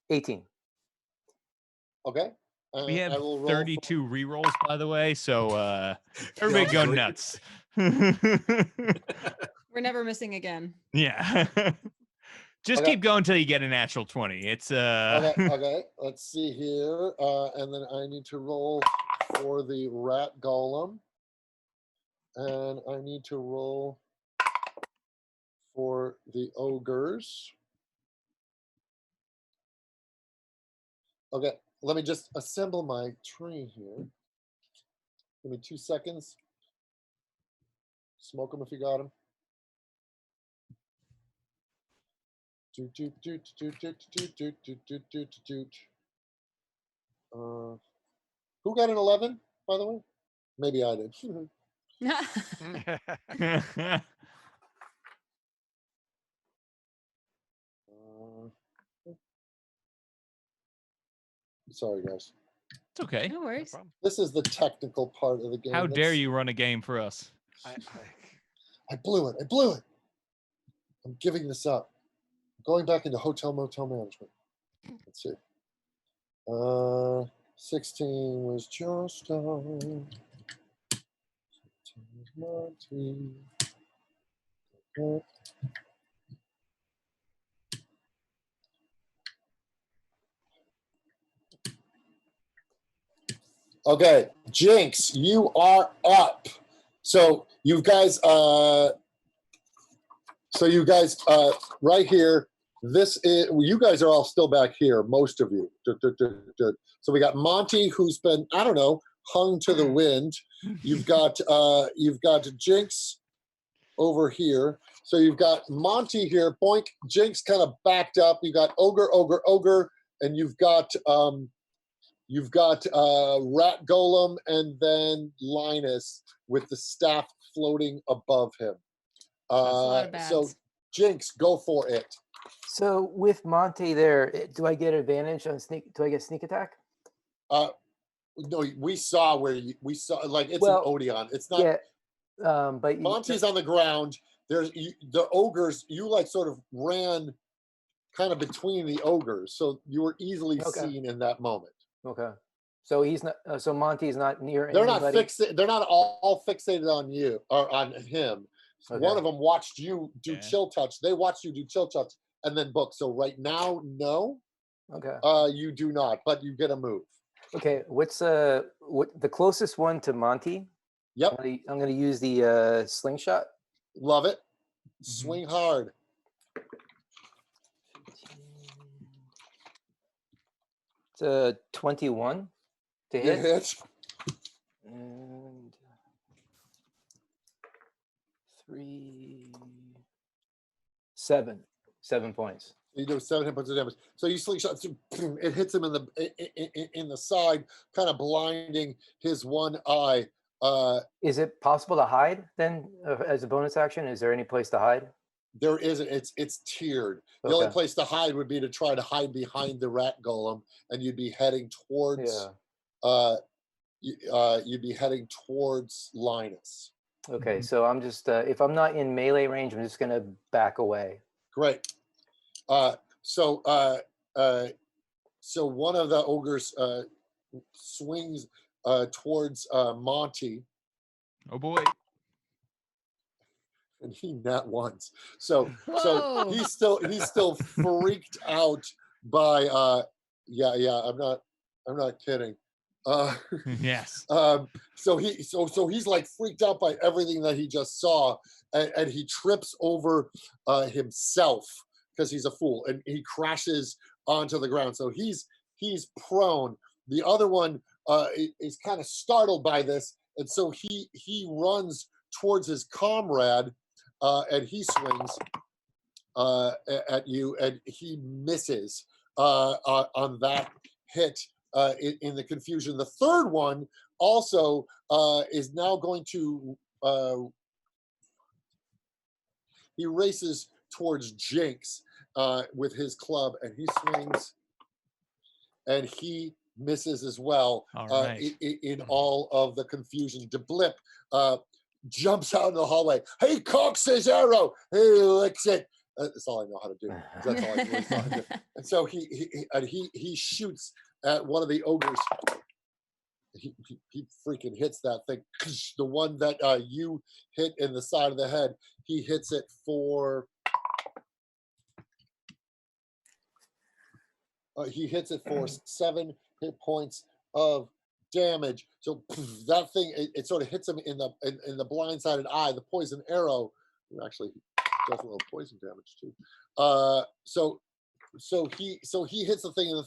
18. Okay. We have I will roll 32 rerolls, by the way, so everybody go great. nuts. We're never missing again. Yeah. Just Okay. keep going until you get a natural 20. It's Okay. Let's see here. And then I need to roll for the rat golem. And I need to roll for the ogres. Okay, let me just assemble my tree here. Give me 2 seconds. Smoke them if you got them. Who got an 11, by the way? Maybe I did. Sorry, guys. it's okay. No worries. problem. This is the technical part of the game. How dare you run a game for us? I blew it. I'm giving this up. I'm going back into hotel motel management. Let's see. 16 was just on. Monty. Okay. Okay, Jinx, you are up. So you guys, right here. This is, you guys are all still back here, most of you. So we got Monty, who's been, I don't know, hung to the wind. You've got Jinx over here. So you've got Monty here. Boink. Jinx kind of backed up. You got ogre, and you've got rat golem, and then Linus with the staff floating above him. That's a lot of bads. So Jinx, go for it. So with Monty there, do I get advantage on sneak? Do I get sneak attack? No, we saw we saw like it's Well, an Odeon. It's not. Yeah, but Monty's on the ground. There's the ogres. You like sort of ran kind of between the ogres, so you were easily Okay. seen in that moment. Okay. So he's not. So Monty's not near They're not anybody. They're not all fixated on you or on him. Okay. One of them watched you do Yeah. chill touch. They watched you do chill touch and then book. So right now, no, Okay. you do not, but you get a move. Okay. What's the closest one to Monty? Yep, I'm gonna use the slingshot. love it. Swing hard. It's a 21 to You hit. hit. And 7 points. You do 7 hit points of damage. So you slingshot. It hits him in the side, kind of blinding his one eye. Is it possible to hide then as a bonus action? Is there any place to hide? There isn't. It's tiered. The only Okay. place to hide would be to try to hide behind the rat golem, and you'd be heading towards. You'd be heading towards Linus. Okay, so I'm just if I'm not in melee range, I'm just gonna back away. Great. So one of the ogres swings towards Monty, Oh boy. and he nat once. So Whoa. he's still freaked out by I'm not kidding. Yes. So he's like freaked out by everything that he just saw, and he trips over himself because he's a fool, and he crashes onto the ground. So he's prone. The other one is kind of startled by this, and so he runs towards his comrade, and he swings at you, and he misses on that hit. In the confusion, the third one also is now going to he races towards Jinx with his club, and he swings, and he misses as well. All right. In all of the confusion, DeBlip jumps out in the hallway. He cocks his arrow. He licks it. That's all I know how to do. That's all I really know how to do. And so he shoots at one of the ogres. He freaking hits that thing. The one that you hit in the side of the head, he hits it for 7 hit points of damage. So that thing, it sort of hits him in the blindsided eye. The poison arrow actually does a little poison damage too. So he hits the thing, and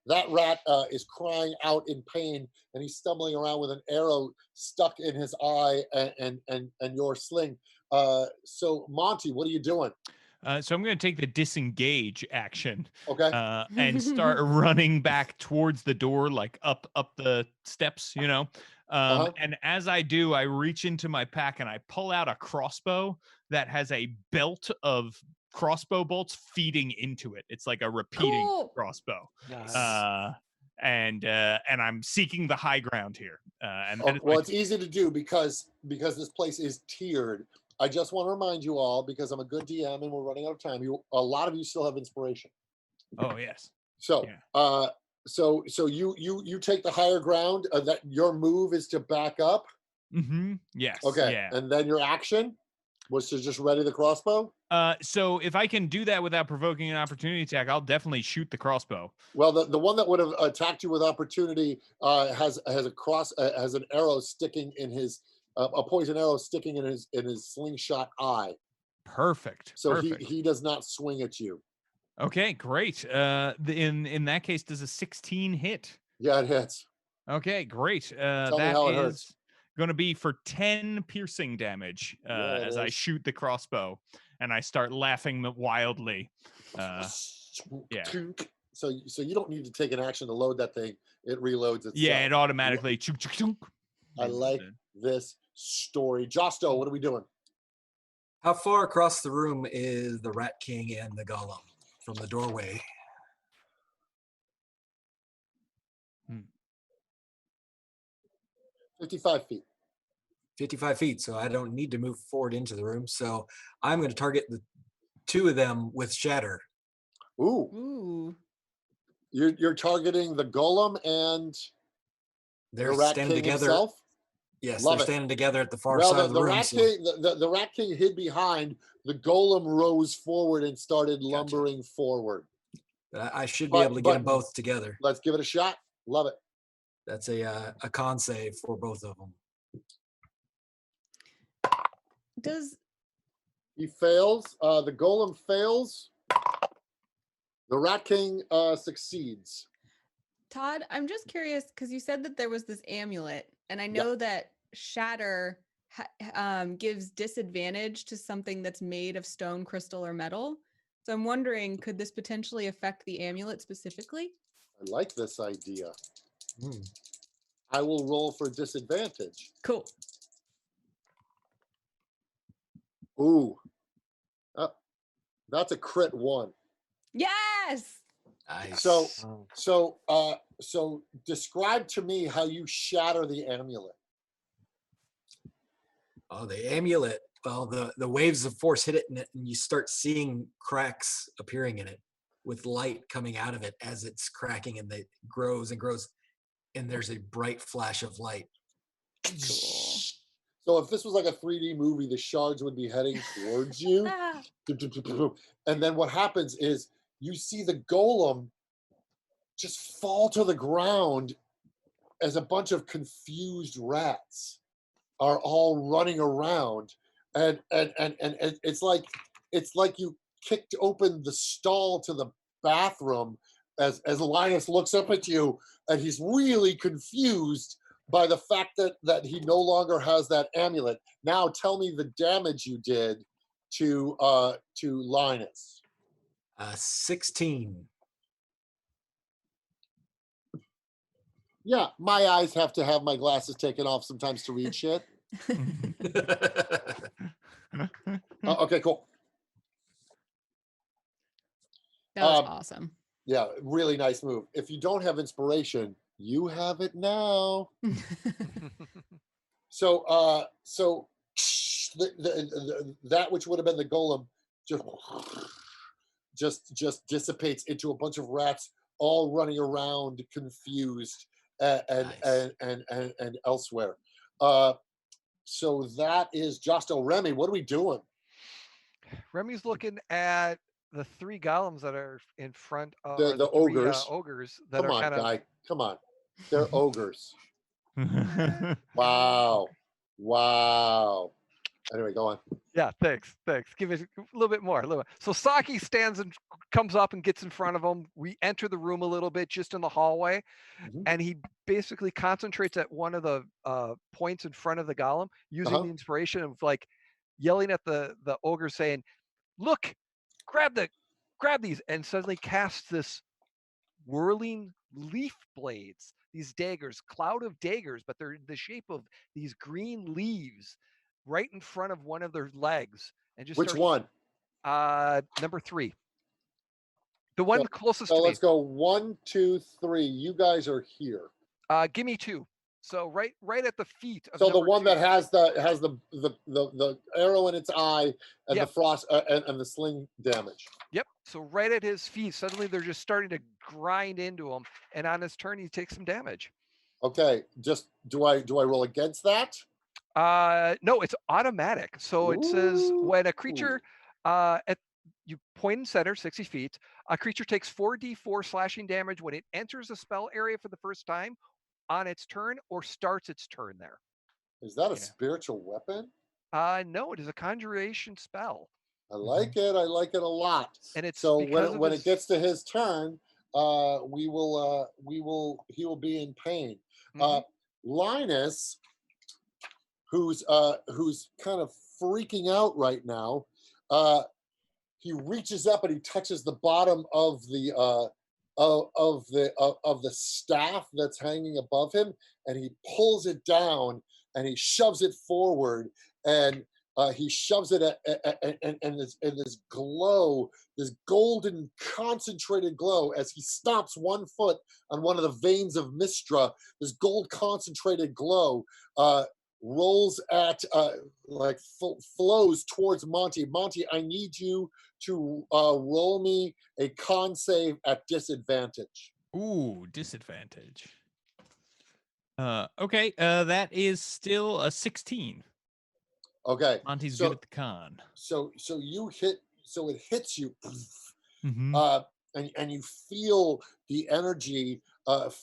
that rat is crying out in pain, and he's stumbling around with an arrow stuck in his eye and your sling. So Monty, what are you doing? So I'm going to take the disengage action, Okay. and start running back towards the door, like up the steps, And as I do, I reach into my pack and I pull out a crossbow that has a belt of crossbow bolts feeding into it. It's like a repeating crossbow. Nice. And I'm seeking the high ground here. It's easy to do because this place is tiered. I just want to remind you all, because I'm a good DM and we're running out of time. A lot of you still have inspiration. Oh yes. So yeah. So you take the higher ground. That your move is to back up. Mm-hmm. Yes. Okay. Yeah. And then your action was to just ready the crossbow. So if I can do that without provoking an opportunity attack, I'll definitely shoot the crossbow. Well, the one that would have attacked you with opportunity has an arrow sticking in his a poison arrow sticking in his slingshot eye. Perfect. So Perfect. he does not swing at you. Okay, great. In that case, does a 16 hit? Yeah, it hits. Okay, great. Tell me how it hurts. Going to be for 10 piercing damage as I shoot the crossbow, and I start laughing wildly. Yeah. So you don't need to take an action to load that thing. It reloads itself. Yeah, it automatically. I like this story. Josto, what are we doing? How far across the room is the Rat King and the Golem from the doorway? 55 feet. 55 feet, so I don't need to move forward into the room. So I'm going to target the two of them with shatter. Ooh. Ooh. You're targeting the golem and They're the Rat standing King together. himself? Yes, Love they're it. standing together at the far Well, side of the room. Rat King, the Rat King hid behind. The golem rose forward and started lumbering forward. I should be able to get them both together. Let's give it a shot. Love it. That's a con save for both of them. He fails. The golem fails. The Rat King succeeds. Todd, I'm just curious because you said that there was this amulet, and I know that shatter gives disadvantage to something that's made of stone, crystal, or metal. So I'm wondering, could this potentially affect the amulet specifically? I like this idea. I will roll for disadvantage. Cool. Ooh. That's a crit 1. Yes. Nice. So describe to me how you shatter the amulet. Oh, the amulet. Well, the waves of force hit it, and you start seeing cracks appearing in it with light coming out of it as it's cracking, and it grows and grows, and there's a bright flash of light. Cool. So if this was like a 3D movie, the shards would be heading towards you. And then what happens is you see the golem just fall to the ground as a bunch of confused rats are all running around. And it's like you kicked open the stall to the bathroom as Linus looks up at you, and he's really confused by the fact that he no longer has that amulet. Now tell me the damage you did to Linus. 16. Yeah, my eyes have to have my glasses taken off sometimes to read shit. Okay, cool. That was awesome. Yeah, really nice move. If you don't have inspiration, you have it now. So that which would have been the golem just dissipates into a bunch of rats all running around confused and elsewhere. So that is Justo. Remy, what are we doing? Remy's looking at the 3 golems that are in front of the ogres. ogres that Come are on, kind of guy. Come on. They're ogres. Wow. Anyway, go on. Yeah, thanks. Give it a little bit more. So Saki stands and comes up and gets in front of him. We enter the room a little bit, just in the hallway, and he basically concentrates at one of the points in front of the golem, using the inspiration of like yelling at the ogre, saying, "Look, grab these," and suddenly casts this whirling leaf blades, these daggers, cloud of daggers, but they're the shape of these green leaves, right in front of one of their legs. And just Which one? Number 3. The one closest to me. So let's go 1, 2, 3. You guys are here. Give me 2. So right at the feet of so the one 2. that has the arrow in its eye and the frost and the sling damage. Yep. So right at his feet, suddenly they're just starting to grind into him, and on his turn he takes some damage. Okay. Just do I roll against that? No, it's automatic. So it says when a creature you point and center 60 feet, a creature takes 4d4 slashing damage when it enters a spell area for the first time on its turn or starts its turn there. Is that a spiritual weapon? No, it is a conjuration spell. I like it. I like it a lot. And it's so when it gets to his turn, he will be in pain. Linus, who's kind of freaking out right now, he reaches up and he touches the bottom of the staff that's hanging above him, and he pulls it down and he shoves it forward, and He shoves it and this glow, this golden concentrated glow, as he stomps one foot on one of the veins of Mistra. This gold concentrated glow rolls at flows towards Monty. Monty, I need you to roll me a con save at disadvantage. Ooh, disadvantage. Okay, that is still a 16. Okay. Monty's so, good at the con. So you hit. So it hits you. Mm-hmm. And you feel the energy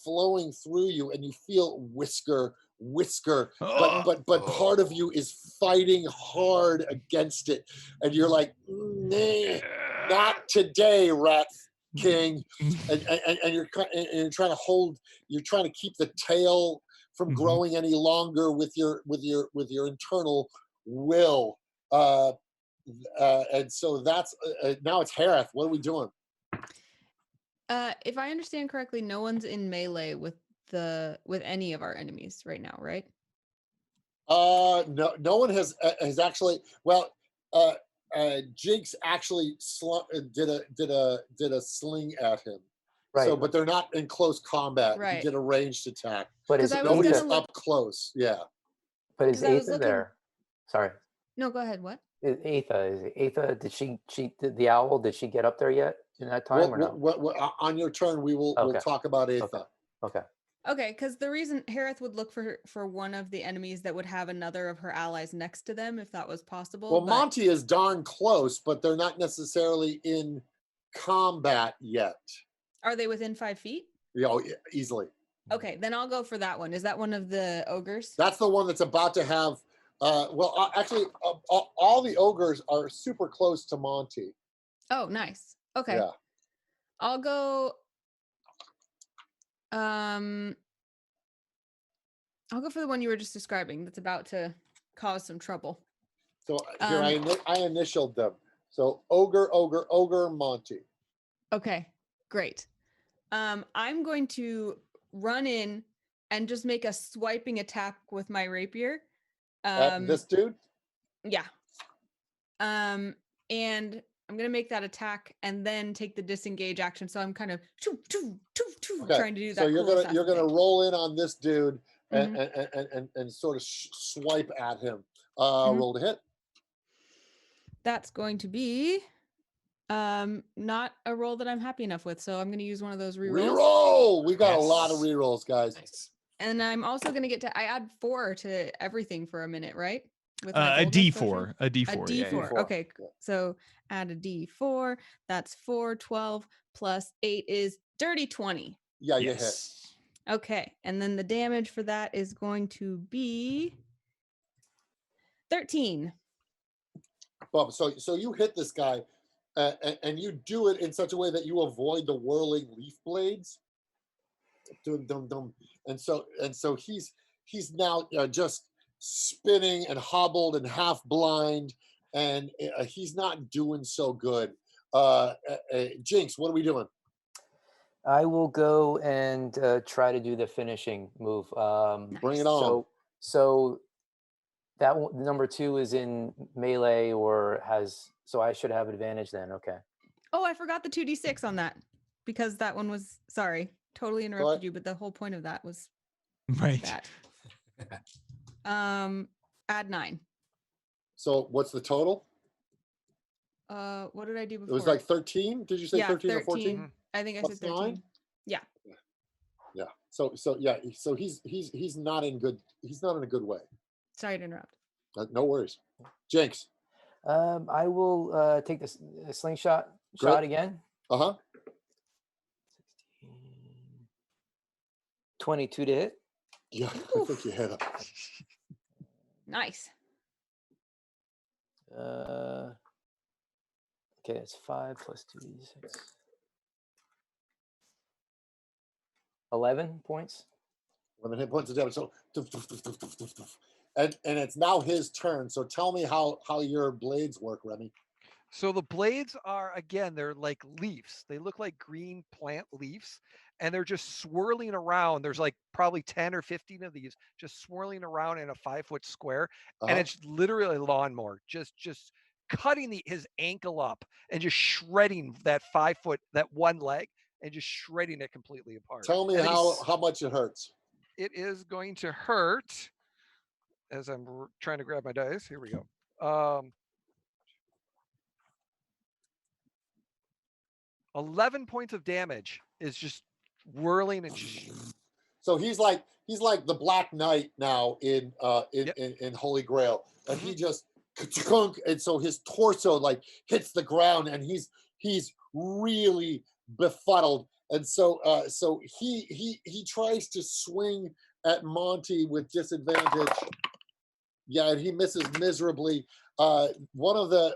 flowing through you, and you feel whisker, but part of you is fighting hard against it, and you're like, nah, not today, Rat King, and you're trying to hold, you're trying to keep the tail from growing any longer with your internal will. And so that's now it's Harith. What are we doing? If I understand correctly, no one's in melee with any of our enemies right now, right? No one has actually. Well, Jake's actually did a sling at him. Right. So, but they're not in close combat. Right. He did a ranged attack. But is Nobody's Aetha, up close. Yeah. but is 'Cause I was Aetha looking- there? Sorry. No, go ahead. What? Aetha, did she the owl, did she get up there yet in that time or no? On your turn, we'll talk about Aetha. Okay. Okay, because the reason Harith would look for one of the enemies that would have another of her allies next to them, if that was possible. Well, but- Monty is darn close, but they're not necessarily in combat yet. Are they within 5 feet? Easily. Okay, then I'll go for that one. Is that one of the ogres? That's the one that's about to have. Actually, all the ogres are super close to Monty. Oh, nice. Okay. Yeah. I'll go. I'll go for the one you were just describing. That's about to cause some trouble. So here I initialed them. So ogre, Monty. Okay, great. I'm going to run in and just make a swiping attack with my rapier. This dude? Yeah. And I'm gonna make that attack and then take the disengage action. So I'm kind of trying to do that. So you're gonna roll in on this dude and Mhm. and sort of swipe at him. Roll to hit. That's going to be not a roll that I'm happy enough with. So I'm gonna use one of those rerolls. Reroll. We got a lot of rerolls, guys. Nice. And I'm also gonna get to I add 4 to everything for a minute, right? With A my boldness potion? D4. A D4. A D4. D4. Okay. So add a D4. That's 4, 12 plus 8 is dirty 20. Yeah, you hit. Yes. Okay. And then the damage for that is going to be 13. Bob, so you hit this guy, and you do it in such a way that you avoid the whirling leaf blades. Dum dum dum. And so he's now just spinning and hobbled and half blind, and he's not doing so good. Jinx, what are we doing? I will go and try to do the finishing move. Bring it on. So that number 2 is in melee so I should have advantage then. Okay. Oh, I forgot the 2d6 on that because that one was totally interrupted you, but the whole point of that was Right. that. Add 9. So what's the total? What did I do before? It was like 13. Did you say yeah, 13 or 14? I think I Plus said 13. 9? Yeah. Yeah. So he's not in a good way. Sorry to interrupt. No worries. Jinx. I will take this slingshot Great. shot again. 22 to hit. Yeah, I think you hit him. Nice. Okay, it's 5 plus 2d6. 11 points. 11 hit points of damage. So, and it's now his turn. So tell me how your blades work, Remy. So the blades are, again, they're like leaves. They look like green plant leaves, and they're just swirling around. There's like probably 10 or 15 of these just swirling around in a 5-foot square, and Uh-huh. it's literally a lawnmower, just cutting his ankle up and just shredding that 5-foot, that one leg, and just shredding it completely apart. Tell me And then how much it hurts. it is going to hurt as I'm trying to grab my dice. Here we go. 11 points of damage is just whirling and So he's like the Black Knight now in Yep. in Holy Grail, and he just and so his torso like hits the ground, and he's really befuddled, and so he tries to swing at Monty with disadvantage. Yeah, and he misses miserably. One of the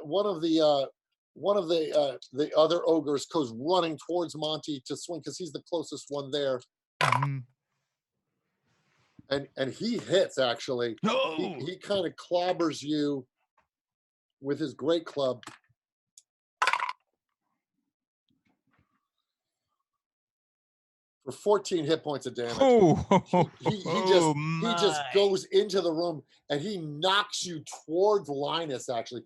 other ogres goes running towards Monty to swing because he's the closest one there. Mhm. And he hits actually. No. He kind of clobbers you with his great club. For 14 hit points of damage. Oh, He just goes into the room and he knocks you towards Linus actually.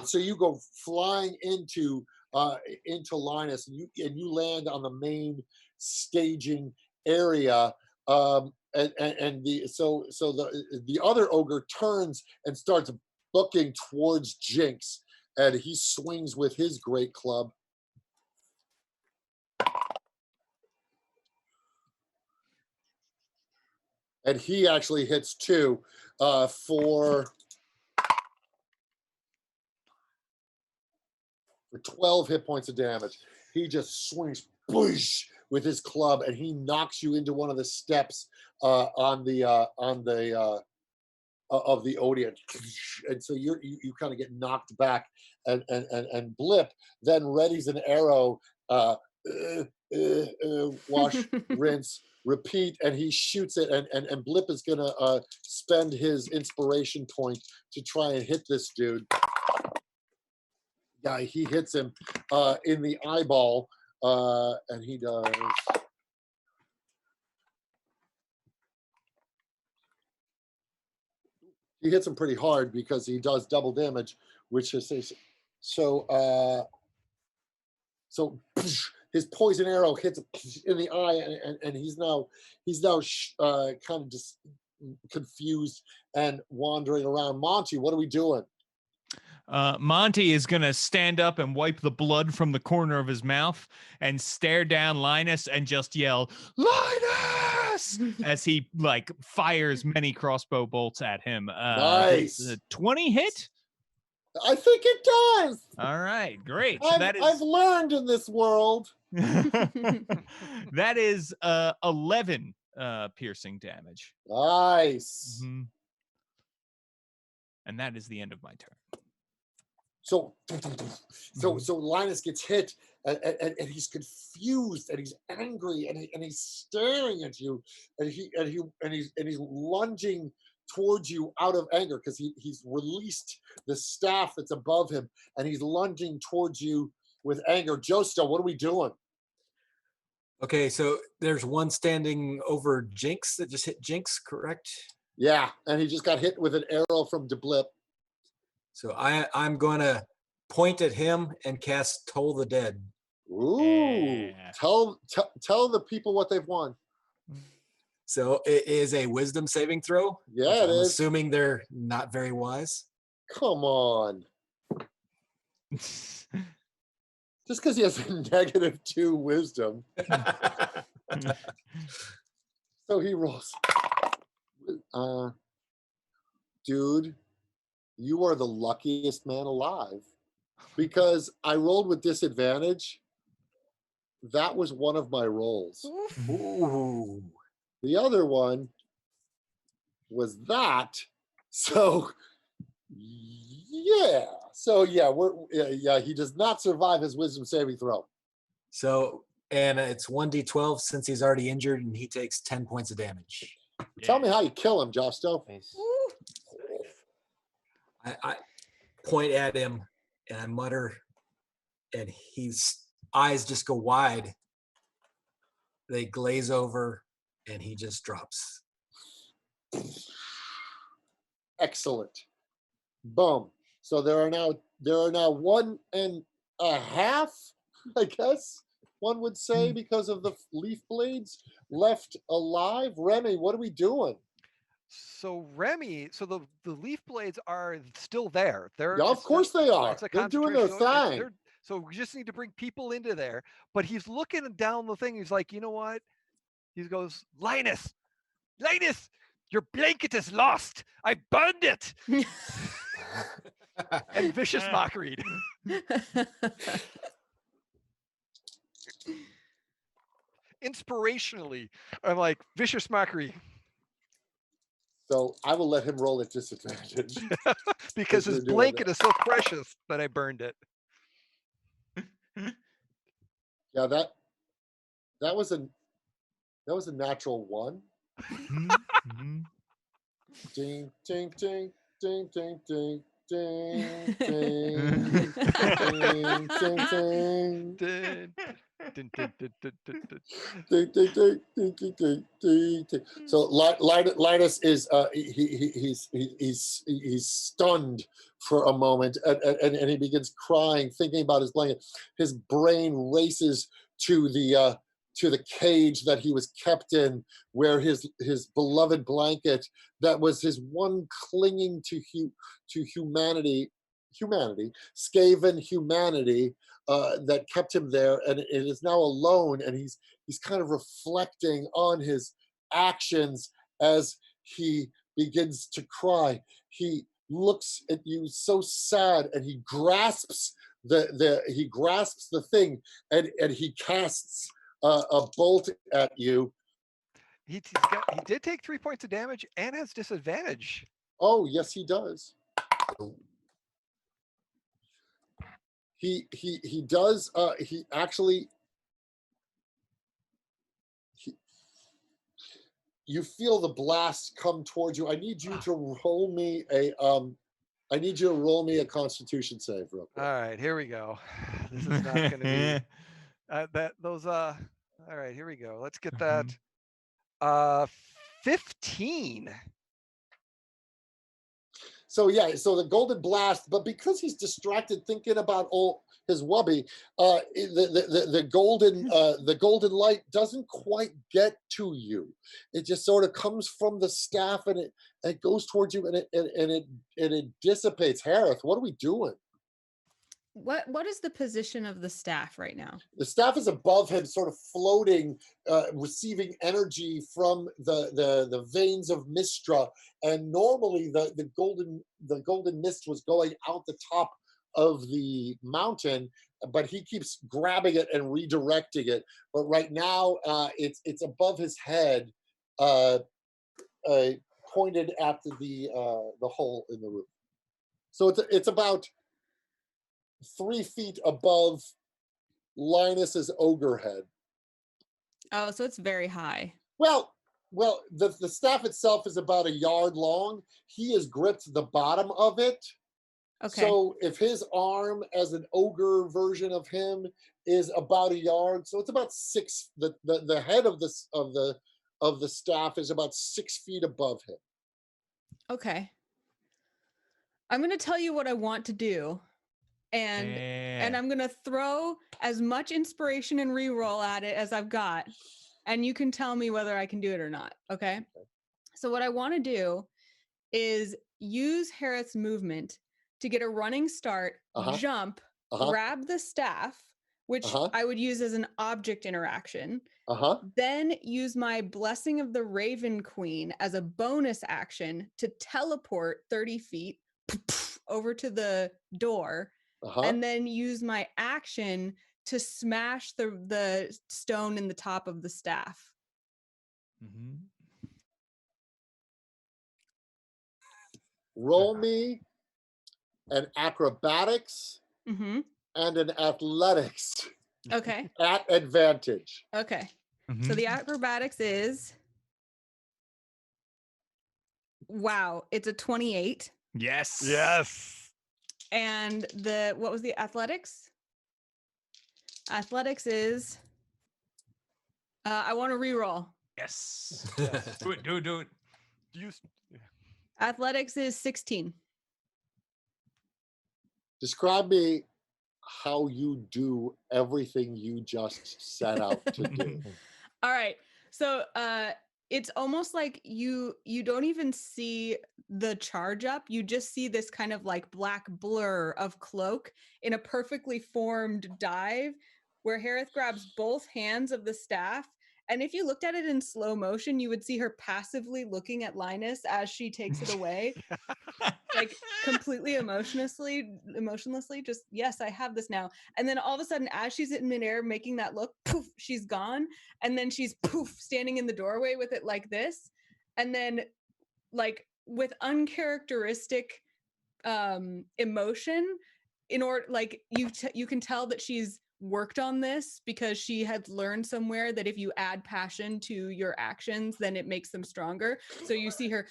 So you go flying into Linus, and you land on the main staging area. And the other ogre turns and starts booking towards Jinx, and he swings with his great club. And he actually hits too, for 12 hit points of damage. He just swings boosh with his club, and he knocks you into one of the steps of the audience, and so you kind of get knocked back, and Blip then readies an arrow. Wash, rinse, repeat, and he shoots it, and Blip is gonna spend his inspiration point to try and hit this dude. Yeah, he hits him in the eyeball, and he does. He hits him pretty hard because he does double damage, which is so. So his poison arrow hits in the eye, and he's now kind of just confused and wandering around. Monty, what are we doing? Monty is going to stand up and wipe the blood from the corner of his mouth and stare down Linus and just yell, "Linus!" as he like fires many crossbow bolts at him. Nice. 20 hit? I think it does. All right, great. So I've learned in this world. That is 11 piercing damage. Nice. Mhm. And that is the end of my turn. So Linus gets hit, and he's confused, and he's angry, and he's staring at you, and he's lunging towards you out of anger because he's released the staff that's above him, and he's lunging towards you with anger. Josto, what are we doing? Okay, so there's one standing over Jinx that just hit Jinx, correct? Yeah, and he just got hit with an arrow from DeBlip. So I'm going to point at him and cast Toll the Dead. Ooh, Yeah. Tell the people what they've won. So it is a wisdom saving throw. Yeah, it I'm is. assuming they're not very wise. Come on. Just because he has a -2 wisdom. So he rolls. Dude, you are the luckiest man alive because I rolled with disadvantage. That was one of my rolls. Ooh. The other one was that. So yeah. So yeah, he does not survive his wisdom saving throw. So, and it's 1d12 since he's already injured, and he takes 10 points of damage. Tell me how you kill him, Josto. Nice. I point at him and I mutter, and his eyes just go wide, they glaze over, and he just drops. Excellent. Boom. So there are now 1.5, I guess one would say, because of the leaf blades left alive. Remy, what are we doing? So Remy, so the leaf blades are still there. They're Yeah, of course they are. It's a They're doing their concentration. thing. So we just need to bring people into there. But he's looking down the thing. He's like, you know what? He goes, Linus, your blanket is lost. I burned it. And vicious mockery. Inspirationally, I'm like, vicious mockery. So I will let him roll at disadvantage. Because his blanket is so precious that I burned it. Yeah, that was a natural 1. Ding, ding, ding, ding, ding, ding, ding, ding, ding, ding. So Linus is he's stunned for a moment, and he begins crying, thinking about his blanket. His brain races to the cage that he was kept in, where his beloved blanket, that was his one clinging to humanity, Skaven humanity, that kept him there, and it is now alone, and he's kind of reflecting on his actions as he begins to cry. He looks at you so sad, and he grasps the thing, and he casts a bolt at you. He did take 3 points of damage and has disadvantage. Oh, yes, he does. He does. He actually. You feel the blast come towards you. I need you to roll me a Constitution save, real quick. All right, here we go. This is not going to be all right, here we go. Let's get that. 15. So yeah, so the golden blast, but because he's distracted thinking about all his wubby, the golden light doesn't quite get to you. It just sort of comes from the staff, and it goes towards you, and it dissipates. Harith, what are we doing? What is the position of the staff right now? The staff is above him, sort of floating, receiving energy from the veins of Mistra. And normally the golden mist was going out the top of the mountain, but he keeps grabbing it and redirecting it. But right now, it's above his head, pointed at the hole in the roof. So it's about 3 feet above Linus's ogre head. Oh, so it's very high. Well, the staff itself is about a yard long. He has gripped the bottom of it. Okay. So if his arm, as an ogre version of him, is about a yard, so it's about 6. The head of the staff is about 6 feet above him. Okay. I'm going to tell you what I want to do. And I'm going to throw as much inspiration and reroll at it as I've got. And you can tell me whether I can do it or not. Okay. So what I want to do is use Harith's movement to get a running start, jump, grab the staff, which I would use as an object interaction. Then use my Blessing of the Raven Queen as a bonus action to teleport 30 feet over to the door. And then use my action to smash the stone in the top of the staff. Roll me an acrobatics and an athletics. Okay. At advantage. Okay. So the acrobatics is, wow, it's a 28. Yes. And what was the athletics? Athletics is I want to reroll. Yes. Yes. Do it. Do it. Athletics is 16. Describe me how you do everything you just set out to do. All right. So it's almost like you don't even see the charge up. You just see this kind of like black blur of cloak in a perfectly formed dive where Harith grabs both hands of the staff. And if you looked at it in slow motion, you would see her passively looking at Linus as she takes it away. Like completely emotionlessly, just, yes, I have this now. And then all of a sudden, as she's in midair making that look, poof, she's gone. And then she's poof, standing in the doorway with it like this. And then like with uncharacteristic emotion, in order, like you can tell that she's worked on this because she had learned somewhere that if you add passion to your actions, then it makes them stronger. So you see her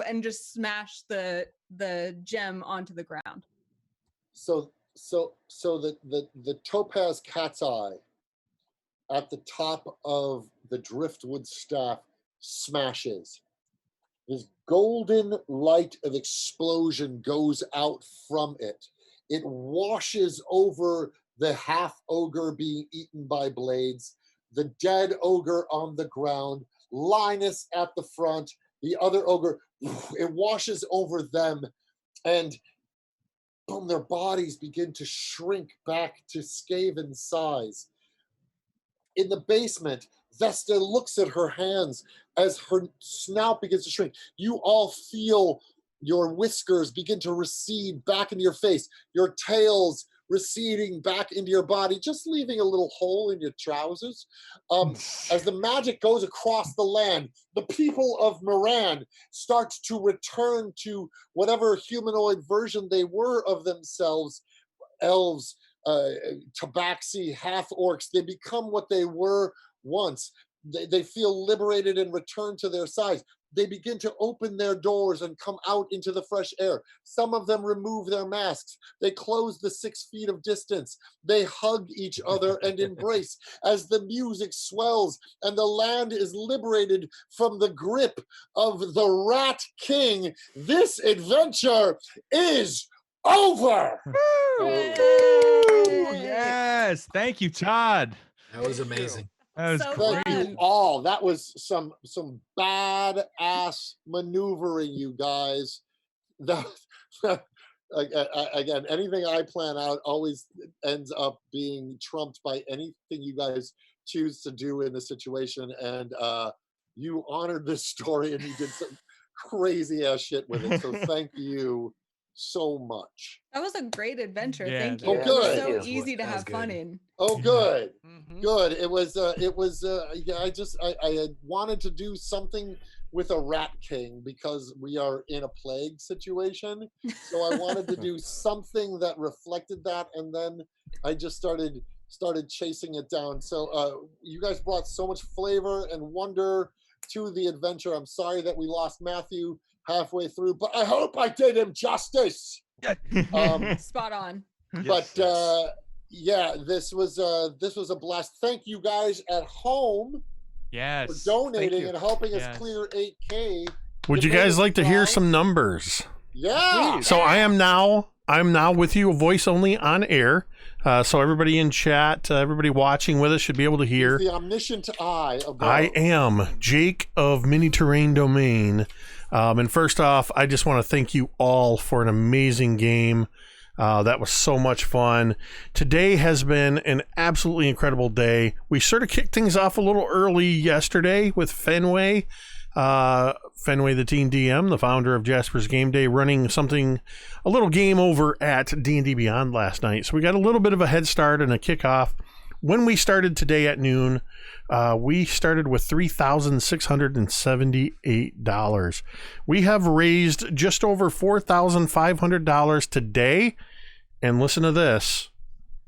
and just smash the gem onto the ground. So the topaz cat's eye at the top of the driftwood staff smashes. This golden light of explosion goes out from it. It washes over the half ogre being eaten by blades, the dead ogre on the ground, Linus at the front, the other ogre. It washes over them, and boom, their bodies begin to shrink back to Skaven size. In the basement, Vesta looks at her hands as her snout begins to shrink. You all feel your whiskers begin to recede back into your face, your tails receding back into your body, just leaving a little hole in your trousers. As the magic goes across the land, the people of Moran start to return to whatever humanoid version they were of themselves, elves, tabaxi, half-orcs. They become what they were once. They feel liberated and return to their size. They begin to open their doors and come out into the fresh air. Some of them remove their masks. They close the 6 feet of distance. They hug each other and embrace as the music swells and the land is liberated from the grip of the Rat King. This adventure is over. Yes. Thank you, Todd. That was amazing. That was So great. Thank you all. That was some badass maneuvering, you guys. That, again, anything I plan out always ends up being trumped by anything you guys choose to do in the situation. And you honored this story and you did some crazy ass shit with it. So thank you so much. That was a great adventure. Yeah, Thank that you. was It was good. so Thank you. easy to That was have fun good. in. Oh, good. Mhm. Good. It was yeah, I had wanted to do something with a Rat King because we are in a plague situation. So I wanted to do something that reflected that, and then I just started chasing it down. So you guys brought so much flavor and wonder to the adventure. I'm sorry that we lost Matthew halfway through, but I hope I did him justice. Spot on. But yeah, this was a blast. Thank you guys at home Yes. for thank donating you. and helping Yes. us clear 8K. Would you guys like to hear some numbers? Yeah. So I'm now with you, voice only on air. So everybody in chat, everybody watching with us should be able to hear. The omniscient eye above. I am Jake of Mini Terrain Domain. And first off, I just want to thank you all for an amazing game. That was so much fun. Today has been an absolutely incredible day. We sort of kicked things off a little early yesterday with Fenway. Fenway, the Teen DM, the founder of Jasper's Game Day, running a little game over at D&D Beyond last night. So we got a little bit of a head start and a kickoff. When we started today at noon, we started with $3,678. We have raised just over $4,500 today. And listen to this.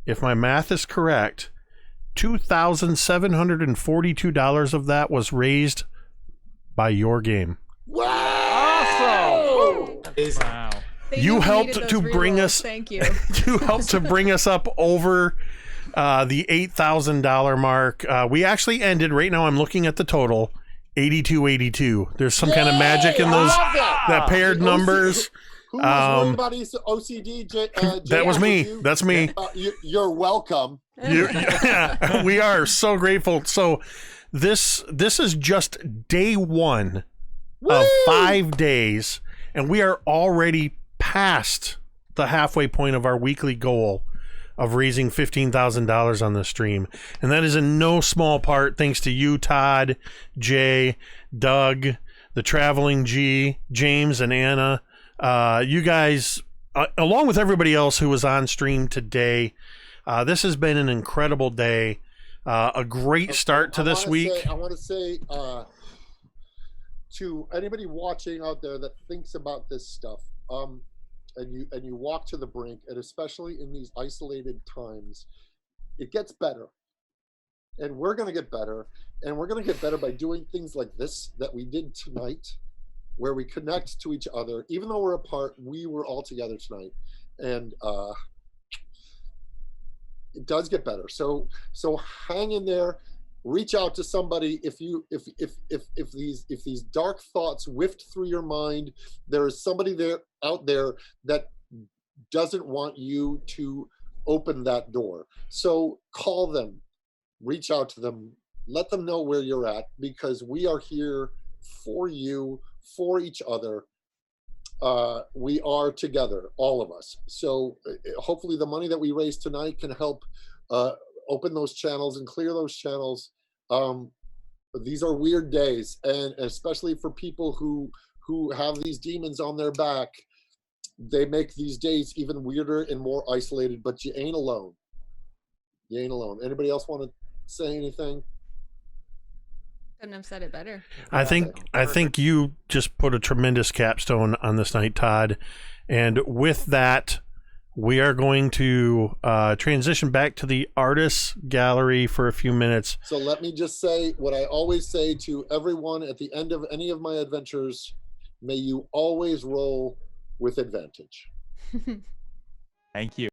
If my math is correct, $2,742 of that was raised by your game. Wow! Amazing. Wow. They You knew we helped needed to those bring rerolls. us- Thank you. You helped to bring us up over the $8,000 mark. We actually ended, right now I'm looking at the total, 8282. There's some kind of magic in those that paired numbers. Who was worried about OCD? That was me. That's me. You're welcome. We are so grateful. So this is just day one of 5 days, and we are already past the halfway point of our weekly goal of raising $15,000 on the stream. And that is in no small part thanks to you, Todd, Jay, Doug, the Traveling G, James, and Anna. You guys, along with everybody else who was on stream today, this has been an incredible day. A great start to this week. I want to say to anybody watching out there that thinks about this stuff, and you walk to the brink, and especially in these isolated times, it gets better. And we're going to get better. And we're going to get better by doing things like this that we did tonight, where we connect to each other. Even though we're apart, we were all together tonight. And it does get better. So hang in there. Reach out to somebody. If these dark thoughts whiffed through your mind, there is somebody out there that doesn't want you to open that door. So call them, reach out to them, let them know where you're at, because we are here for you, for each other. We are together, all of us. So hopefully the money that we raise tonight can help open those channels and clear those channels. These are weird days, and especially for people who have these demons on their back, they make these days even weirder and more isolated, but you ain't alone. You ain't alone. Anybody else want to say anything? Couldn't have said it better. I think you just put a tremendous capstone on this night, Todd. And with that, we are going to transition back to the artists gallery for a few minutes. So let me just say what I always say to everyone at the end of any of my adventures: may you always roll with advantage. Thank you.